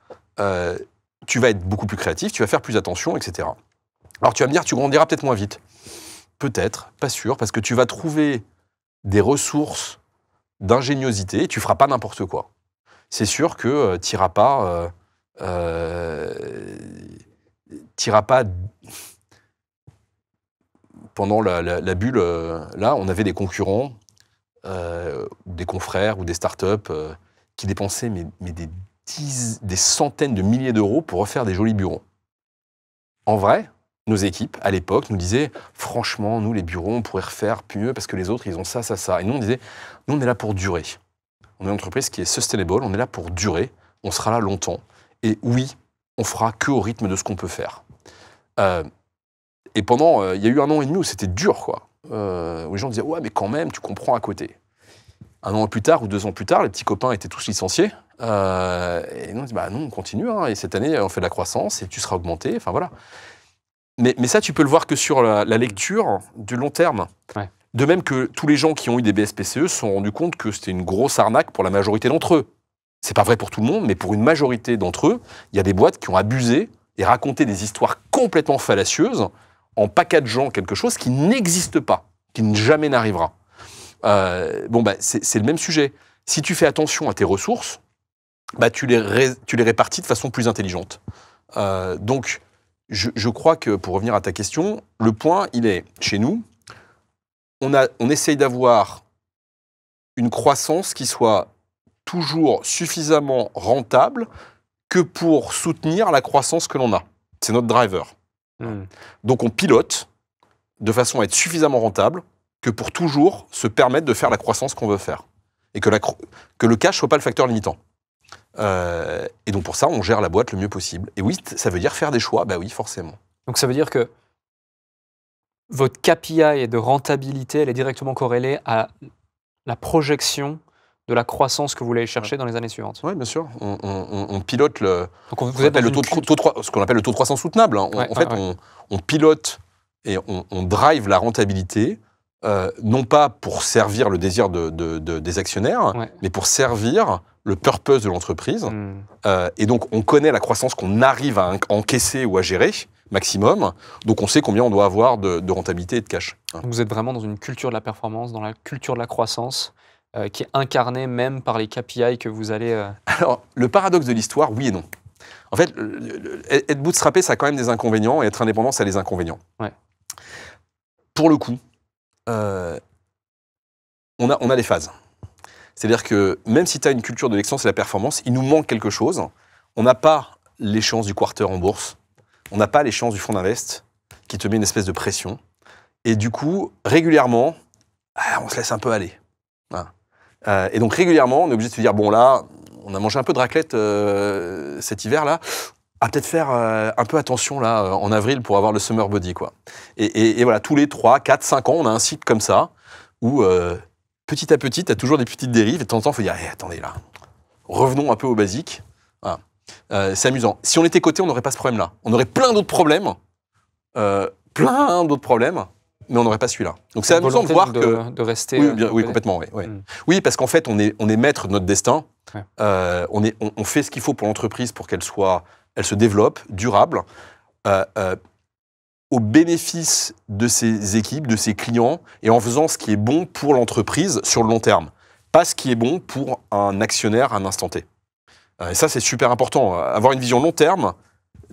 tu vas être beaucoup plus créatif, tu vas faire plus attention, etc. Alors tu vas me dire, tu grandiras peut-être moins vite. Peut-être, pas sûr, parce que tu vas trouver des ressources d'ingéniosité, tu feras pas n'importe quoi. C'est sûr que tu n'iras pas pendant la bulle, là, on avait des concurrents, des confrères ou des startups qui dépensaient mais des centaines de milliers d'euros pour refaire des jolis bureaux. En vrai, nos équipes, à l'époque, nous disaient « Franchement, nous, les bureaux, on pourrait refaire mieux parce que les autres, ils ont ça, ça, ça. » Et nous, on disait « Nous, on est là pour durer. On est une entreprise qui est sustainable, on est là pour durer, on sera là longtemps. Et oui, on fera que au rythme de ce qu'on peut faire. » Et pendant, il y a eu 1 an et demi où c'était dur, quoi. Où les gens disaient « Ouais, mais quand même, tu comprends à côté. » 1 an plus tard ou 2 ans plus tard, les petits copains étaient tous licenciés. Et nous, on dit « Bah non, on continue. Hein, et cette année, on fait de la croissance et tu seras augmenté. » Enfin, voilà. Mais ça, tu peux le voir que sur la lecture du long terme. Ouais. De même que tous les gens qui ont eu des BSPCE se sont rendus compte que c'était une grosse arnaque pour la majorité d'entre eux. C'est pas vrai pour tout le monde, mais pour une majorité d'entre eux, il y a des boîtes qui ont abusé et raconté des histoires complètement fallacieuses en packageant quelque chose qui n'existe pas, qui jamais n'arrivera. C'est le même sujet. Si tu fais attention à tes ressources, tu les répartis de façon plus intelligente. Donc, je crois que, pour revenir à ta question, le point, il est, chez nous, on essaye d'avoir une croissance qui soit toujours suffisamment rentable que pour soutenir la croissance que l'on a. C'est notre driver. Donc on pilote de façon à être suffisamment rentable que pour toujours se permettre de faire la croissance qu'on veut faire. Et que le cash ne soit pas le facteur limitant. Et donc pour ça, on gère la boîte le mieux possible. Et oui, ça veut dire faire des choix, bah oui, forcément. Donc ça veut dire que votre KPI de rentabilité, elle est directement corrélée à la projection de la croissance que vous voulez chercher dans les années suivantes. Oui, bien sûr. On pilote ce qu'on appelle le taux de croissance soutenable. Hein. On pilote et on drive la rentabilité, non pas pour servir le désir des actionnaires, mais pour servir le purpose de l'entreprise. Et donc, on connaît la croissance qu'on arrive à encaisser ou à gérer, maximum. Donc, on sait combien on doit avoir de rentabilité et de cash. Donc, vous êtes vraiment dans une culture de la performance, dans la culture de la croissance, qui est incarnée même par les KPI que vous allez... Alors, le paradoxe de l'histoire, oui et non. En fait, être bootstrappé, ça a quand même des inconvénients, et être indépendant, ça a des inconvénients. Ouais. Pour le coup, on a des phases. C'est-à-dire que même si tu as une culture de l'excellence et de la performance, il nous manque quelque chose. On n'a pas l'échéance du quarter en bourse. On n'a pas l'échéance du fonds d'invest qui te met une espèce de pression. Et du coup, régulièrement, on se laisse un peu aller. Voilà. Et donc, régulièrement, on est obligé de se dire, bon là, on a mangé un peu de raclette cet hiver-là, à peut-être faire un peu attention là, en avril pour avoir le summer body, quoi. Et voilà, tous les 3, 4, 5 ans, on a un cycle comme ça, où petit à petit, tu as toujours des petites dérives, et de temps en temps, il faut dire, attendez là, revenons un peu au basique. Voilà. C'est amusant. Si on était coté, on n'aurait pas ce problème-là. On aurait plein d'autres problèmes, mais on n'aurait pas celui-là. Donc c'est amusant de voir que... De rester... Oui, complètement, oui. Oui, parce qu'en fait, on est maître de notre destin. Ouais. On fait ce qu'il faut pour l'entreprise pour qu'elle se développe, durable, au bénéfice de ses équipes, de ses clients, et en faisant ce qui est bon pour l'entreprise sur le long terme. Pas ce qui est bon pour un actionnaire à un instant T. Et ça, c'est super important. Avoir une vision long terme,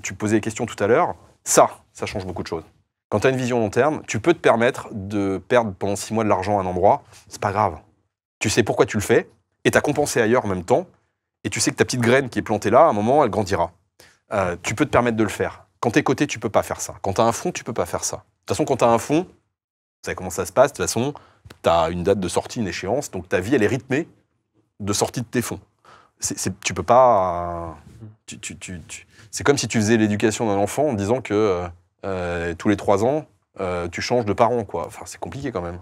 tu posais des questions tout à l'heure, ça change beaucoup de choses. Quand tu as une vision long terme, tu peux te permettre de perdre pendant 6 mois de l'argent à un endroit, c'est pas grave. Tu sais pourquoi tu le fais, et tu as compensé ailleurs en même temps, et tu sais que ta petite graine qui est plantée là, à un moment, elle grandira. Tu peux te permettre de le faire. Quand tu es coté, tu peux pas faire ça. Quand tu as un fonds, tu peux pas faire ça. De toute façon, quand tu as un fonds, vous savez comment ça se passe, de toute façon, tu as une date de sortie, une échéance, donc ta vie, elle est rythmée de sortie de tes fonds. Tu peux pas... c'est comme si tu faisais l'éducation d'un enfant en disant que tous les 3 ans, tu changes de parent, quoi. Enfin, c'est compliqué quand même.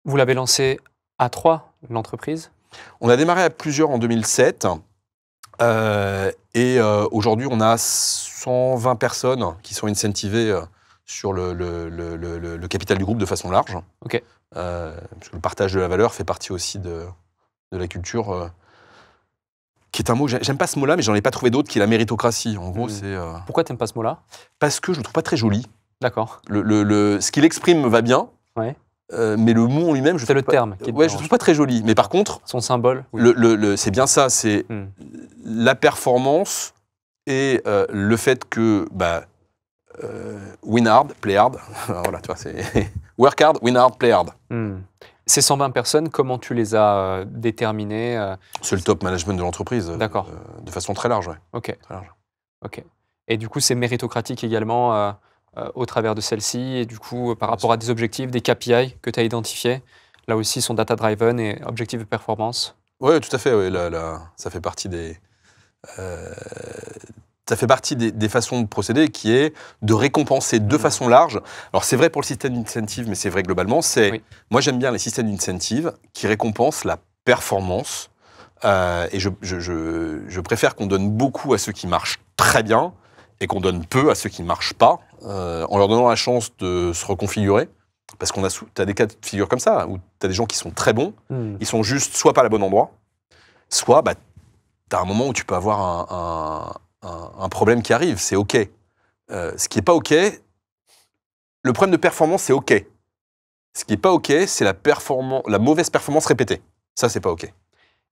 Vous l'avez lancé à 3, l'entreprise ? On a démarré à plusieurs en 2007. Et aujourd'hui, on a 120 personnes qui sont incentivées sur le capital du groupe de façon large. Ok. Parce que le partage de la valeur fait partie aussi de la culture, qui est un mot, j'aime pas ce mot-là, mais j'en ai pas trouvé d'autre, qui est la méritocratie. En gros, c'est... Pourquoi t'aimes pas ce mot-là? Parce que je le trouve pas très joli. D'accord. Ce qu'il exprime me va bien, Ouais. mais le mot en lui-même, je C'est le trouve pas, terme qui te ouais, je dérange. trouve pas très joli. Mais par contre, Son symbole. Oui. c'est bien ça, c'est la performance et le fait que win hard, play hard. Voilà, tu vois, c'est work hard, win hard, play hard. Ces 120 personnes, comment tu les as déterminées C'est le top management de l'entreprise. D'accord. De façon très large, ouais. Ok. Très large. Ok. Et du coup, c'est méritocratique également au travers de celle-ci, et du coup, par rapport à des objectifs, des KPI que tu as identifiés, là aussi, sont data-driven et objectifs de performance. Oui, tout à fait. Ouais, ça fait partie des façons de procéder, qui est de récompenser de façon large. Alors, c'est vrai pour le système d'incentive, mais c'est vrai globalement. Oui. Moi, j'aime bien les systèmes d'incentive qui récompensent la performance. Et je préfère qu'on donne beaucoup à ceux qui marchent très bien et qu'on donne peu à ceux qui ne marchent pas, en leur donnant la chance de se reconfigurer. Parce tu as des cas de figure comme ça, où tu as des gens qui sont très bons, ils sont juste soit pas à bon endroit, soit tu as un moment où tu peux avoir un problème qui arrive, c'est OK. Ce qui n'est pas OK, le problème de performance, c'est OK. Ce qui n'est pas OK, c'est la mauvaise performance répétée. Ça, c'est pas OK.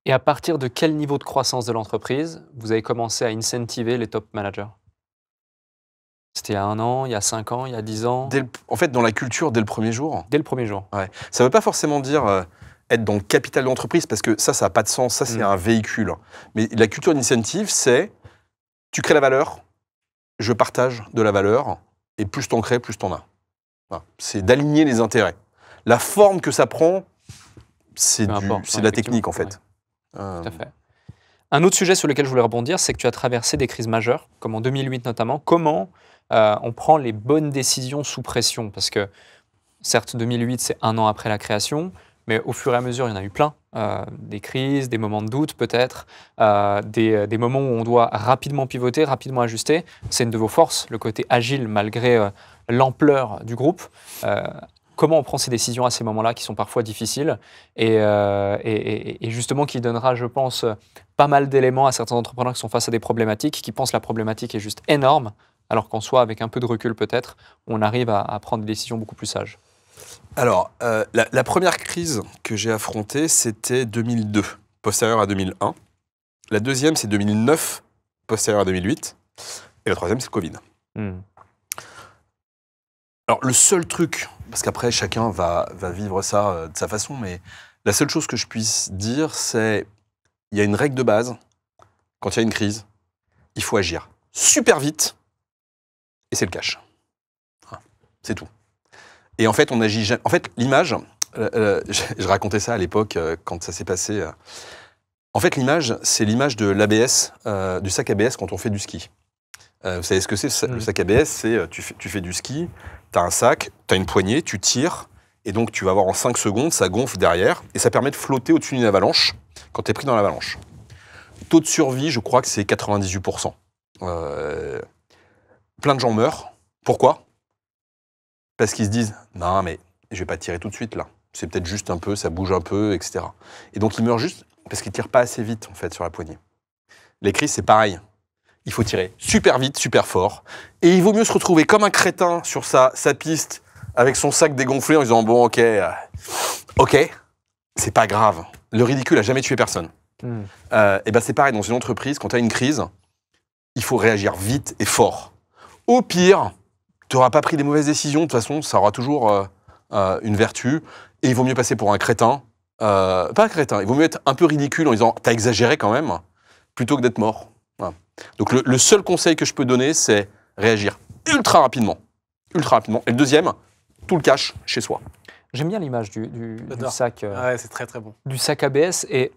Et à partir de quel niveau de croissance de l'entreprise vous avez commencé à incentiver les top managers? C'était il y a 1 an, il y a 5 ans, il y a 10 ans? En fait, dans la culture, dès le premier jour. Dès le premier jour. Ouais. Ça ne veut pas forcément dire être dans le capital de l'entreprise, parce que ça n'a pas de sens. Ça, c'est un véhicule. Mais la culture d'incentive, c'est tu crées la valeur, je partage de la valeur, et plus t'en crées, plus t'en as. Voilà. C'est d'aligner les intérêts. La forme que ça prend, c'est de la technique, en fait. Ouais. Tout à fait. Un autre sujet sur lequel je voulais rebondir, c'est que tu as traversé des crises majeures, comme en 2008 notamment. Comment on prend les bonnes décisions sous pression? Parce que, certes, 2008, c'est 1 an après la création, mais au fur et à mesure, il y en a eu plein. Des crises, des moments de doute peut-être, des moments où on doit rapidement pivoter, rapidement ajuster. C'est une de vos forces, le côté agile malgré l'ampleur du groupe. Comment on prend ces décisions à ces moments-là qui sont parfois difficiles et justement qui donnera, je pense, pas mal d'éléments à certains entrepreneurs qui sont face à des problématiques, qui pensent que la problématique est juste énorme, alors qu'en soi, avec un peu de recul peut-être, on arrive à prendre des décisions beaucoup plus sages. Alors, la première crise que j'ai affrontée, c'était 2002, postérieure à 2001. La deuxième, c'est 2009, postérieure à 2008. Et la troisième, c'est le Covid. Alors, le seul truc, parce qu'après, chacun va vivre ça de sa façon, mais la seule chose que je puisse dire, c'est il y a une règle de base. Quand il y a une crise, il faut agir super vite, et c'est le cash. Voilà, c'est tout. Et en fait, on agit jamais. En fait, l'image, je racontais ça à l'époque quand ça s'est passé. En fait, l'image, c'est l'image de l'ABS, du sac ABS quand on fait du ski. Vous savez ce que c'est, le sac ABS? C'est tu fais du ski, tu as un sac, tu as une poignée, tu tires, et donc tu vas voir en 5 secondes, ça gonfle derrière, et ça permet de flotter au-dessus d'une avalanche quand tu es pris dans l'avalanche. Taux de survie, je crois que c'est 98%. Plein de gens meurent. Pourquoi? Parce qu'ils se disent « Non, mais je vais pas tirer tout de suite, là. C'est peut-être juste un peu, ça bouge un peu, etc. » Et donc, ils meurent juste parce qu'ils tirent pas assez vite, en fait, sur la poignée. Les crises, c'est pareil. Il faut tirer super vite, super fort. Et il vaut mieux se retrouver comme un crétin sur sa piste, avec son sac dégonflé, en disant « Bon, ok, c'est pas grave. Le ridicule a jamais tué personne. » Et ben c'est pareil, dans une entreprise, quand tu as une crise, il faut réagir vite et fort. Au pire, tu n'auras pas pris des mauvaises décisions, de toute façon, ça aura toujours une vertu, et il vaut mieux passer pour un crétin, pas un crétin, il vaut mieux être un peu ridicule en disant « t'as exagéré quand même », plutôt que d'être mort. Voilà. Donc le seul conseil que je peux donner, c'est réagir ultra rapidement. Ultra rapidement. Et le deuxième, tout le cash chez soi. J'aime bien l'image du sac, ouais, c'est très très bon. Du sac ABS, et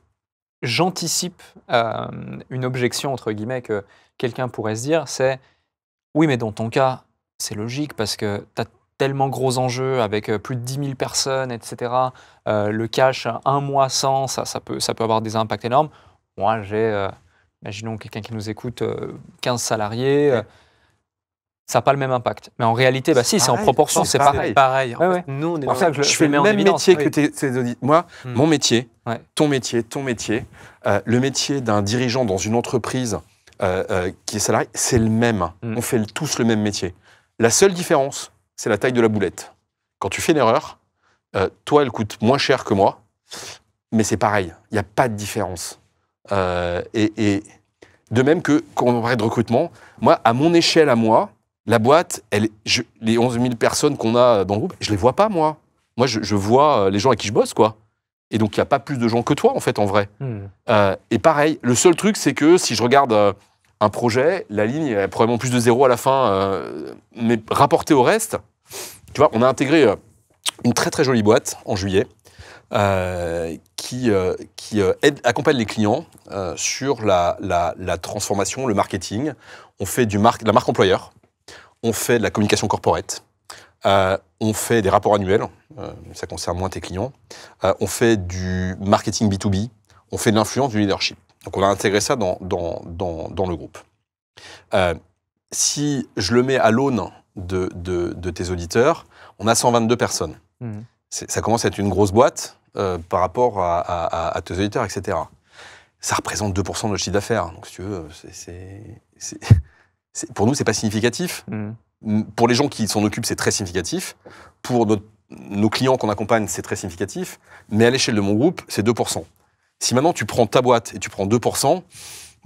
j'anticipe une objection, entre guillemets, que quelqu'un pourrait se dire, c'est « Oui, mais dans ton cas, c'est logique parce que tu as tellement gros enjeux avec plus de 10 000 personnes, etc. Le cash, 1 mois sans, ça peut avoir des impacts énormes. Moi, j'ai, imaginons quelqu'un qui nous écoute, 15 salariés. ça n'a pas le même impact. Mais en réalité, bah si, c'est en proportion, c'est pareil. Pareil. En Ouais, fait, ouais. nous, on est Pour ça que Je fais le le mets en même évidence. métier Oui. que tes auditeurs. Moi, mon métier, Ouais. ton métier, le métier d'un dirigeant dans une entreprise qui est salarié, c'est le même. On fait tous le même métier. La seule différence, c'est la taille de la boulette. Quand tu fais une erreur, toi, elle coûte moins cher que moi, mais c'est pareil. Il n'y a pas de différence. Et de même que quand on parlait de recrutement, moi, à mon échelle à moi, la boîte, les 11 000 personnes qu'on a dans le groupe, je les vois pas, moi. Moi, je vois les gens avec qui je bosse, quoi. Et donc, il n'y a pas plus de gens que toi, en fait, en vrai. Et pareil, le seul truc, c'est que si je regarde un projet, la ligne, il y a probablement plus de 0 à la fin, mais rapporté au reste, tu vois, on a intégré une très, très jolie boîte en juillet qui accompagne les clients sur la transformation, le marketing. On fait de la marque employeur, on fait de la communication corporate, on fait des rapports annuels, ça concerne moins tes clients, on fait du marketing B2B, on fait de l'influence, du leadership. Donc on a intégré ça dans le groupe. Si je le mets à l'aune de tes auditeurs, on a 122 personnes. Ça commence à être une grosse boîte par rapport à tes auditeurs, etc. Ça représente 2% de notre chiffre d'affaires. Donc, si tu veux, pour nous, c'est pas significatif. Pour les gens qui s'en occupent, c'est très significatif. Pour nos clients qu'on accompagne, c'est très significatif. Mais à l'échelle de mon groupe, c'est 2%. Si maintenant, tu prends ta boîte et tu prends 2%,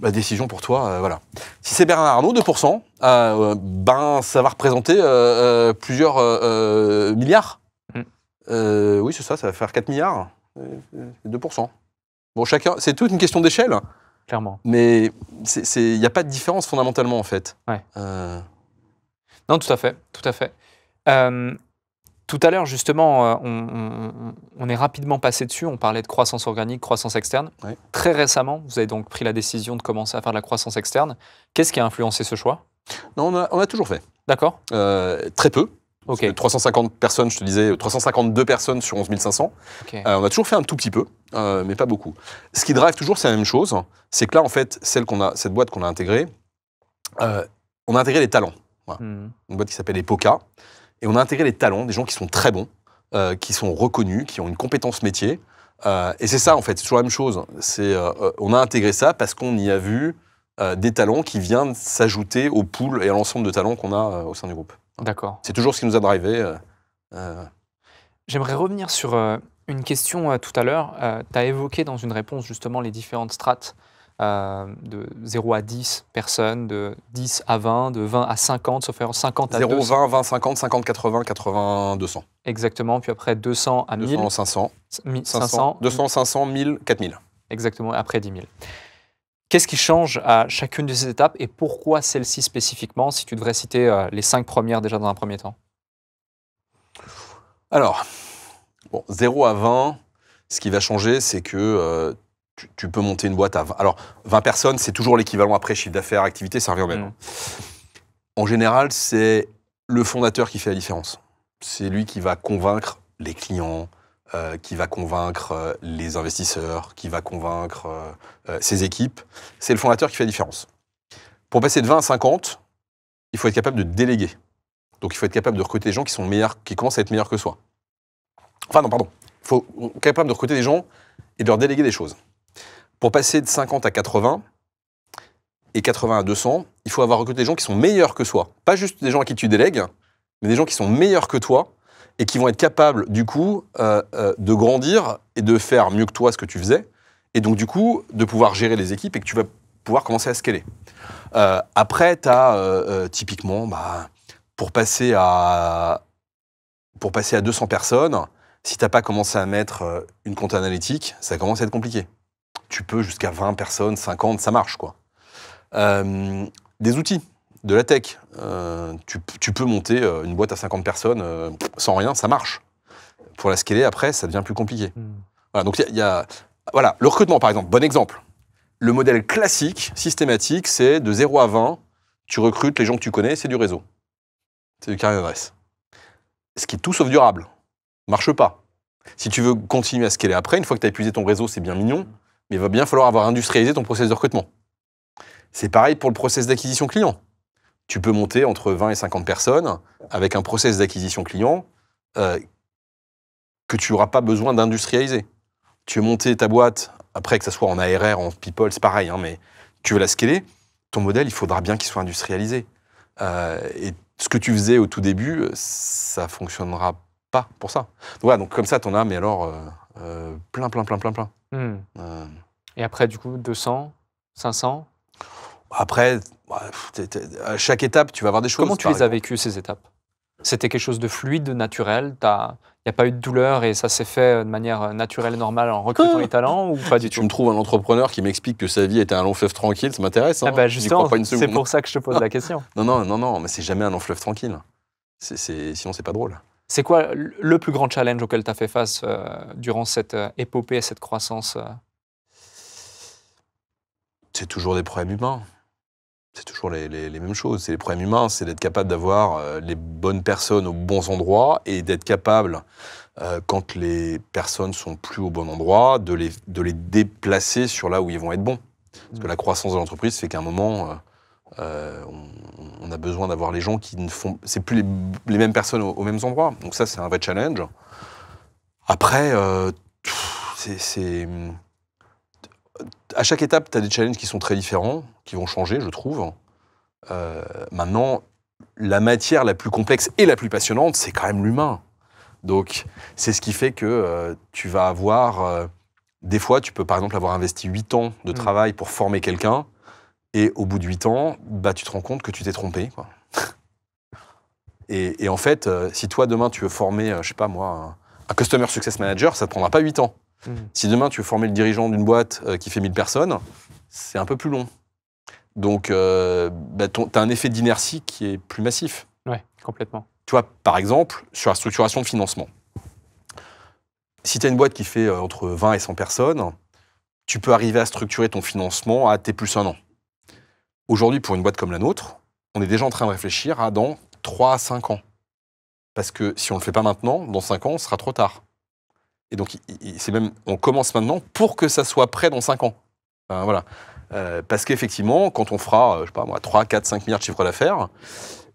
la décision pour toi, voilà. Si c'est Bernard Arnault, 2%, ça va représenter plusieurs milliards. Oui, c'est ça va faire 4 milliards. 2%. Bon, chacun, c'est toute une question d'échelle. Clairement. Mais il n'y a pas de différence fondamentalement, en fait. Ouais. Non, tout à fait. Tout à fait. Tout à l'heure, justement, on est rapidement passé dessus. On parlait de croissance organique, croissance externe. Ouais. Très récemment, vous avez donc pris la décision de commencer à faire de la croissance externe. Qu'est-ce qui a influencé ce choix? Non, on a toujours fait. D'accord. Très peu. Ok. 350 personnes, je te disais, 352 personnes sur 11 500. Ok. On a toujours fait un tout petit peu, mais pas beaucoup. Ce qui drive toujours, c'est la même chose. C'est que là, en fait, cette boîte qu'on a intégrée, on a intégré les talents. Voilà. Une boîte qui s'appelle Epoca. Et on a intégré les talents, des gens qui sont très bons, qui sont reconnus, qui ont une compétence métier. Et c'est ça, en fait, c'est toujours la même chose. On a intégré ça parce qu'on y a vu des talents qui viennent s'ajouter au pool et à l'ensemble de talents qu'on a au sein du groupe. D'accord. C'est toujours ce qui nous a drivé. J'aimerais revenir sur une question tout à l'heure. Tu as évoqué dans une réponse justement les différentes strates de 0 à 10 personnes, de 10 à 20, de 20 à 50, sauf erreur 50 à 0, 200. 20, 20, 50, 50, 80, 80, 200. Exactement, puis après 200 à 1000. 200, 500. 500. 200, 500, 1000, 4000. Exactement, et après 10 000. Qu'est-ce qui change à chacune de ces étapes et pourquoi celle-ci spécifiquement, si tu devrais citer les 5 premières déjà dans un premier temps? Alors, 0 à 20, ce qui va changer, c'est que tu peux monter une boîte à 20. Alors, 20 personnes, c'est toujours l'équivalent après chiffre d'affaires, activité, ça revient au même. En général, c'est le fondateur qui fait la différence. C'est lui qui va convaincre les clients, qui va convaincre les investisseurs, qui va convaincre ses équipes. C'est le fondateur qui fait la différence. Pour passer de 20 à 50, il faut être capable de déléguer. Donc, il faut être capable de recruter des gens qui sont meilleurs, qui commencent à être meilleurs que soi. Enfin, non, pardon. Il faut être capable de recruter des gens et de leur déléguer des choses. Pour passer de 50 à 80 et 80 à 200, il faut avoir recruté des gens qui sont meilleurs que soi. Pas juste des gens à qui tu délègues, mais des gens qui sont meilleurs que toi et qui vont être capables, du coup, de grandir et de faire mieux que toi ce que tu faisais. Et donc, du coup, de pouvoir gérer les équipes et que tu vas pouvoir commencer à scaler. Après, tu as typiquement, pour passer à 200 personnes, si tu n'as pas commencé à mettre une compte analytique, ça commence à être compliqué. Tu peux jusqu'à 20 personnes, 50, ça marche, quoi. Des outils, de la tech. Tu peux monter une boîte à 50 personnes sans rien, ça marche. Pour la scaler, après, ça devient plus compliqué. Voilà, donc, voilà, le recrutement, par exemple, bon exemple. Le modèle classique, systématique, c'est de 0 à 20, tu recrutes les gens que tu connais, c'est du réseau. C'est du carnet d'adresse. Ce qui est tout sauf durable. Marche pas. Si tu veux continuer à scaler après, une fois que tu as épuisé ton réseau, c'est bien mignon, mais il va bien falloir avoir industrialisé ton process de recrutement. C'est pareil pour le process d'acquisition client. tu peux monter entre 20 et 50 personnes avec un process d'acquisition client que tu n'auras pas besoin d'industrialiser. Tu veux monter ta boîte, après que ça soit en ARR, en people, c'est pareil, hein, mais tu veux la scaler, ton modèle, il faudra bien qu'il soit industrialisé. Et ce que tu faisais au tout début, ça ne fonctionnera pas pour ça. Donc, voilà, donc comme ça, tu en as, mais alors, plein. Et après, du coup, 200, 500 ? Après, à chaque étape, tu vas avoir des choses. Comment tu les as vécues, ces étapes ? C'était quelque chose de fluide, de naturel ? Il n'y a pas eu de douleur et ça s'est fait de manière naturelle et normale en recrutant les talents ou pas du Si tout ? tu me trouves un entrepreneur qui m'explique que sa vie était un long fleuve tranquille, ça m'intéresse. Hein. Justement, pas une seconde. c'est pour ça que je te pose la question. Non, mais c'est jamais un long fleuve tranquille. Sinon, c'est pas drôle. C'est quoi le plus grand challenge auquel tu as fait face durant cette épopée, cette croissance C'est toujours des problèmes humains. C'est toujours les mêmes choses. C'est les problèmes humains, c'est d'être capable d'avoir les bonnes personnes aux bons endroits et d'être capable, quand les personnes sont plus au bon endroit, de les déplacer sur là où ils vont être bons. Parce que la croissance de l'entreprise fait qu'à un moment, on a besoin d'avoir les gens qui ne font... C'est plus les mêmes personnes aux mêmes endroits. Donc ça, c'est un vrai challenge. Après, à chaque étape, tu as des challenges qui sont très différents, qui vont changer, je trouve. Maintenant, la matière la plus complexe et la plus passionnante, c'est quand même l'humain. Donc, c'est ce qui fait que tu vas avoir... des fois, tu peux par exemple avoir investi 8 ans de travail pour former quelqu'un, et au bout de 8 ans, tu te rends compte que tu t'es trompé, quoi. Et en fait, si toi, demain, tu veux former, je sais pas moi, un Customer Success Manager, ça ne te prendra pas 8 ans. Si demain, tu veux former le dirigeant d'une boîte qui fait 1000 personnes, c'est un peu plus long. Donc, tu as un effet d'inertie qui est plus massif. Oui, complètement. Tu vois, par exemple, sur la structuration de financement. Si tu as une boîte qui fait entre 20 et 100 personnes, tu peux arriver à structurer ton financement à T+1 an. Aujourd'hui, pour une boîte comme la nôtre, on est déjà en train de réfléchir à dans 3 à 5 ans. Parce que si on ne le fait pas maintenant, dans 5 ans, ce sera trop tard. Et donc, on commence maintenant pour que ça soit prêt dans 5 ans. Enfin, voilà. Parce qu'effectivement, quand on fera, je sais pas moi, 3, 4, 5 milliards de chiffre d'affaires,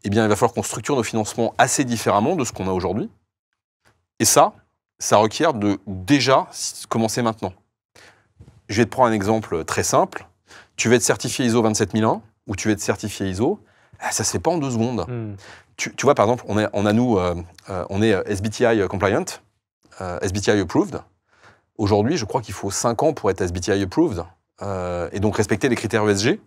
eh bien, il va falloir qu'on structure nos financements assez différemment de ce qu'on a aujourd'hui. Et ça requiert de déjà commencer maintenant. Je vais te prendre un exemple très simple. Tu veux être certifié ISO 27001 ou tu veux être certifié ISO, ça ne se fait pas en 2 secondes. Tu vois, par exemple, on est SBTI compliant, SBTI approved. Aujourd'hui, je crois qu'il faut 5 ans pour être SBTI approved et donc respecter les critères ESG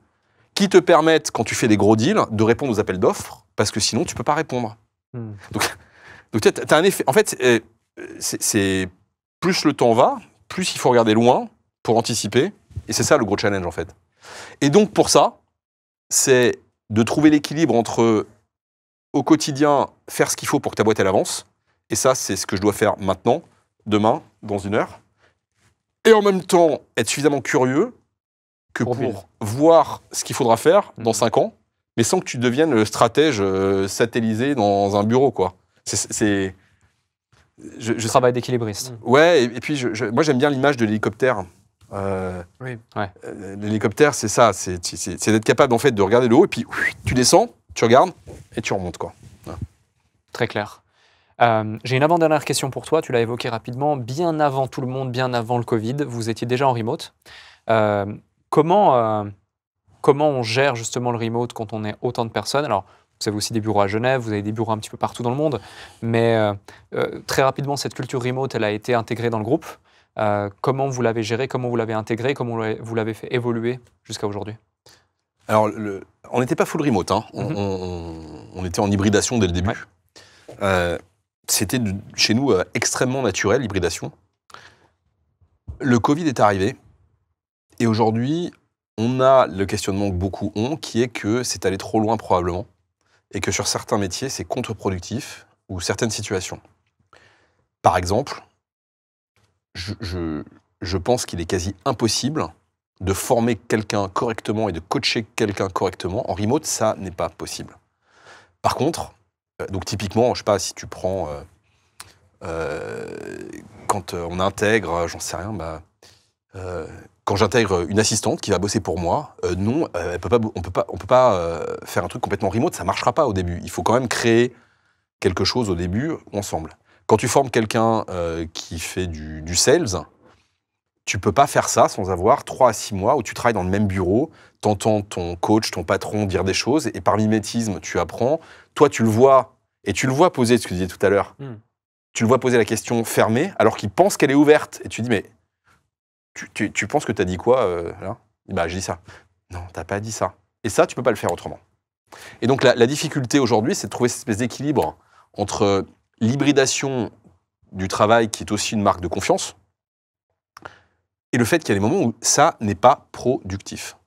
qui te permettent, quand tu fais des gros deals, de répondre aux appels d'offres parce que sinon, tu ne peux pas répondre. Donc tu as un effet... En fait, c'est plus le temps va, plus il faut regarder loin pour anticiper. Et c'est ça le gros challenge, en fait. Et donc, pour ça, c'est de trouver l'équilibre entre, au quotidien, faire ce qu'il faut pour que ta boîte, elle avance. Et ça, c'est ce que je dois faire maintenant, demain, dans 1 heure. Et en même temps, être suffisamment curieux que pour voir ce qu'il faudra faire dans 5 ans, mais sans que tu deviennes le stratège satellisé dans un bureau, quoi. Je travaille d'équilibriste. Ouais, et puis moi, j'aime bien l'image de l'hélicoptère. Oui. L'hélicoptère, c'est ça, c'est d'être capable en fait de regarder le haut et puis tu descends, tu regardes et tu remontes, quoi. Ouais. Très clair. J'ai une avant-dernière question pour toi. Tu l'as évoqué rapidement. Bien avant tout le monde, bien avant le Covid, vous étiez déjà en remote. Comment on gère justement le remote quand on est autant de personnes ? Alors, vous avez aussi des bureaux à Genève, vous avez des bureaux un petit peu partout dans le monde, mais très rapidement, cette culture remote, elle a été intégrée dans le groupe. Comment vous l'avez géré, comment vous l'avez intégré, comment vous l'avez fait évoluer jusqu'à aujourd'hui ? Alors, on n'était pas full remote, hein. On était en hybridation dès le début. Ouais. C'était chez nous extrêmement naturel, l'hybridation. Le Covid est arrivé, et aujourd'hui, on a le questionnement que beaucoup ont, qui est que c'est allé trop loin probablement, et que sur certains métiers, c'est contre-productif, ou certaines situations. Par exemple, je pense qu'il est quasi impossible de former quelqu'un correctement et de coacher quelqu'un correctement. En remote, ça n'est pas possible. Par contre, donc typiquement, je ne sais pas si tu prends, quand on intègre, j'en sais rien, quand j'intègre une assistante qui va bosser pour moi, non, on peut pas faire un truc complètement remote, ça marchera pas au début. Il faut quand même créer quelque chose au début ensemble. Quand tu formes quelqu'un qui fait du sales, tu peux pas faire ça sans avoir 3 à 6 mois où tu travailles dans le même bureau, t'entends ton coach, ton patron dire des choses, et par mimétisme, tu apprends. Toi, tu le vois, et tu le vois poser ce que tu disais tout à l'heure. Tu le vois poser la question fermée, alors qu'il pense qu'elle est ouverte. Et tu dis, mais tu penses que tu as dit quoi là? Bah, j'ai dit ça. Non, t'as pas dit ça. Et ça, tu peux pas le faire autrement. Et donc, la difficulté aujourd'hui, c'est de trouver cette espèce d'équilibre entre l'hybridation du travail, qui est aussi une marque de confiance, et le fait qu'il y a des moments où ça n'est pas productif.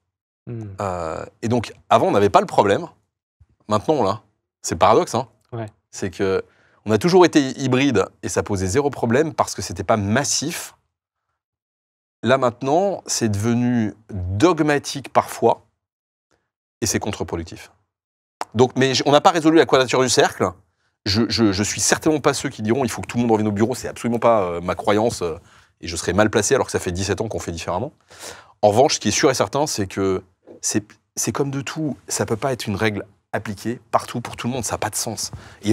Et donc, avant, on n'avait pas le problème. Maintenant, on l'a. C'est le paradoxe, hein. Ouais. C'est que on a toujours été hybride et ça posait 0 problème parce que c'était pas massif. Là, maintenant, c'est devenu dogmatique parfois et c'est contre-productif. Donc, mais on n'a pas résolu la quadrature du cercle. Je suis certainement pas ceux qui diront il faut que tout le monde revienne au bureau. C'est absolument pas ma croyance. Et je serais mal placé alors que ça fait 17 ans qu'on fait différemment. En revanche, ce qui est sûr et certain, c'est que c'est comme de tout, ça peut pas être une règle appliquée partout pour tout le monde, ça n'a pas de sens. Et il y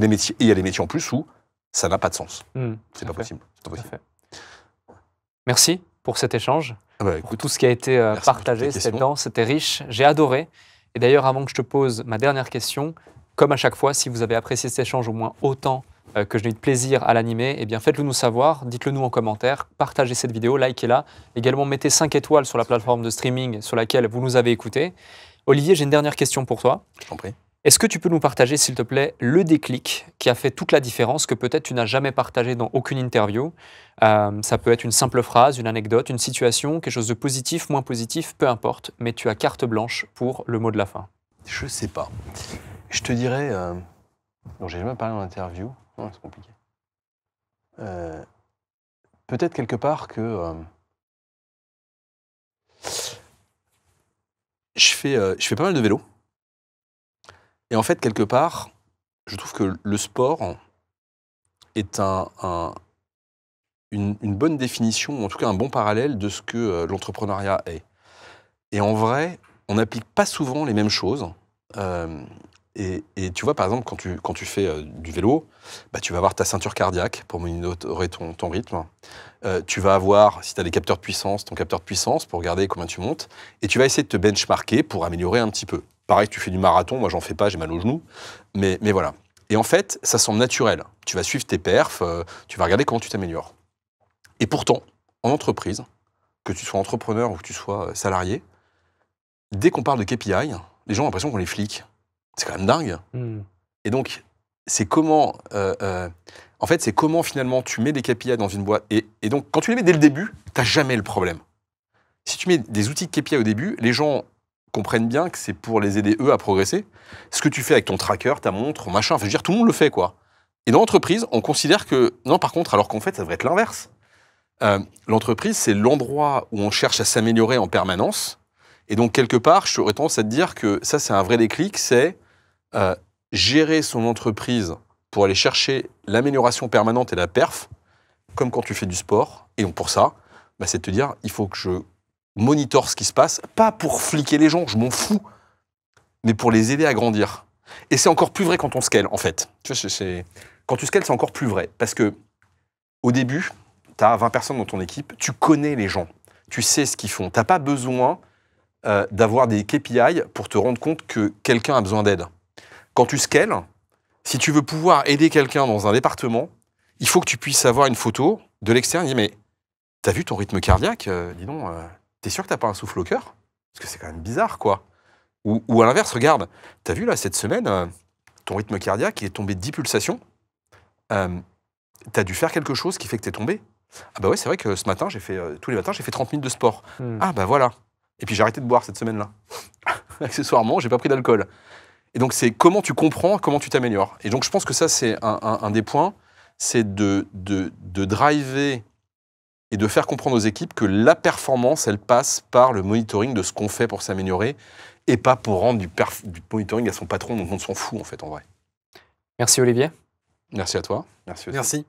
a des métiers en plus où ça n'a pas de sens. C'est pas possible. Merci pour cet échange, écoute, pour tout ce qui a été partagé, c'était dense, c'était riche, j'ai adoré. Et d'ailleurs, avant que je te pose ma dernière question, comme à chaque fois, si vous avez apprécié cet échange au moins autant que je n'ai eu de plaisir à l'animer, eh bien faites-le nous savoir, dites-le nous en commentaire, partagez cette vidéo, likez-la. Également, mettez 5 étoiles sur la plateforme de streaming sur laquelle vous nous avez écoutés. Olivier, j'ai une dernière question pour toi. Je t'en prie. Est-ce que tu peux nous partager, s'il te plaît, le déclic qui a fait toute la différence, que peut-être tu n'as jamais partagé dans aucune interview? Ça peut être une simple phrase, une anecdote, une situation, quelque chose de positif, moins positif, peu importe, mais tu as carte blanche pour le mot de la fin. Je sais pas. Je te dirais... Non, j'ai jamais parlé en interview. Non, c'est compliqué. Peut-être quelque part que... je fais pas mal de vélo. Et en fait, quelque part, je trouve que le sport est une bonne définition, ou en tout cas un bon parallèle de ce que l'entrepreneuriat est. Et en vrai, on n'applique pas souvent les mêmes choses. Et tu vois, par exemple, quand tu fais du vélo, bah, tu vas avoir ta ceinture cardiaque pour monitorer ton rythme. Tu vas avoir, si tu as des capteurs de puissance, ton capteur de puissance pour regarder combien tu montes. Et tu vas essayer de te benchmarker pour améliorer un petit peu. Pareil, tu fais du marathon, moi j'en fais pas, j'ai mal aux genoux. Mais voilà. Et en fait, ça semble naturel. Tu vas suivre tes perfs, tu vas regarder comment tu t'améliores. Et pourtant, en entreprise, que tu sois entrepreneur ou que tu sois salarié, dès qu'on parle de KPI, les gens ont l'impression qu'on les flique. C'est quand même dingue. Et donc, c'est comment... en fait, c'est comment finalement tu mets des KPI dans une boîte. Et donc, quand tu les mets dès le début, tu n'as jamais le problème. Si tu mets des outils de KPI au début, les gens comprennent bien que c'est pour les aider, eux, à progresser. Ce que tu fais avec ton tracker, ta montre, machin, enfin, je veux dire, tout le monde le fait, quoi. Et dans l'entreprise, on considère que... Non, par contre, alors qu'en fait, ça devrait être l'inverse. L'entreprise, c'est l'endroit où on cherche à s'améliorer en permanence. Et donc, quelque part, j'aurais tendance à te dire que ça, c'est un vrai déclic, c'est gérer son entreprise pour aller chercher l'amélioration permanente et la perf, comme quand tu fais du sport. Et donc, pour ça, bah, c'est de te dire, il faut que je monitore ce qui se passe, pas pour fliquer les gens, je m'en fous, mais pour les aider à grandir. Et c'est encore plus vrai quand on scale, en fait. Tu vois, quand tu scales, c'est encore plus vrai. Parce que au début, tu as 20 personnes dans ton équipe, tu connais les gens, tu sais ce qu'ils font. Tu n'as pas besoin d'avoir des KPI pour te rendre compte que quelqu'un a besoin d'aide. Quand tu scales, si tu veux pouvoir aider quelqu'un dans un département, il faut que tu puisses avoir une photo de l'extérieur et dire « Mais t'as vu ton rythme cardiaque? Dis donc, t'es sûr que t'as pas un souffle au cœur? Parce que c'est quand même bizarre, quoi. » Ou à l'inverse, regarde, t'as vu là, cette semaine, ton rythme cardiaque est tombé de 10 pulsations. T'as dû faire quelque chose qui fait que t'es tombé? Ah bah ouais, c'est vrai que ce matin, tous les matins, j'ai fait 30 minutes de sport. Ah bah voilà. Et puis j'ai arrêté de boire cette semaine-là. Accessoirement, j'ai pas pris d'alcool. Et donc c'est comment tu comprends, comment tu t'améliores. Et donc je pense que ça, c'est un des points, c'est de driver et de faire comprendre aux équipes que la performance, elle passe par le monitoring de ce qu'on fait pour s'améliorer et pas pour rendre du monitoring à son patron dont on s'en fout, en fait, en vrai. Merci Olivier. Merci à toi. Merci aussi. Merci.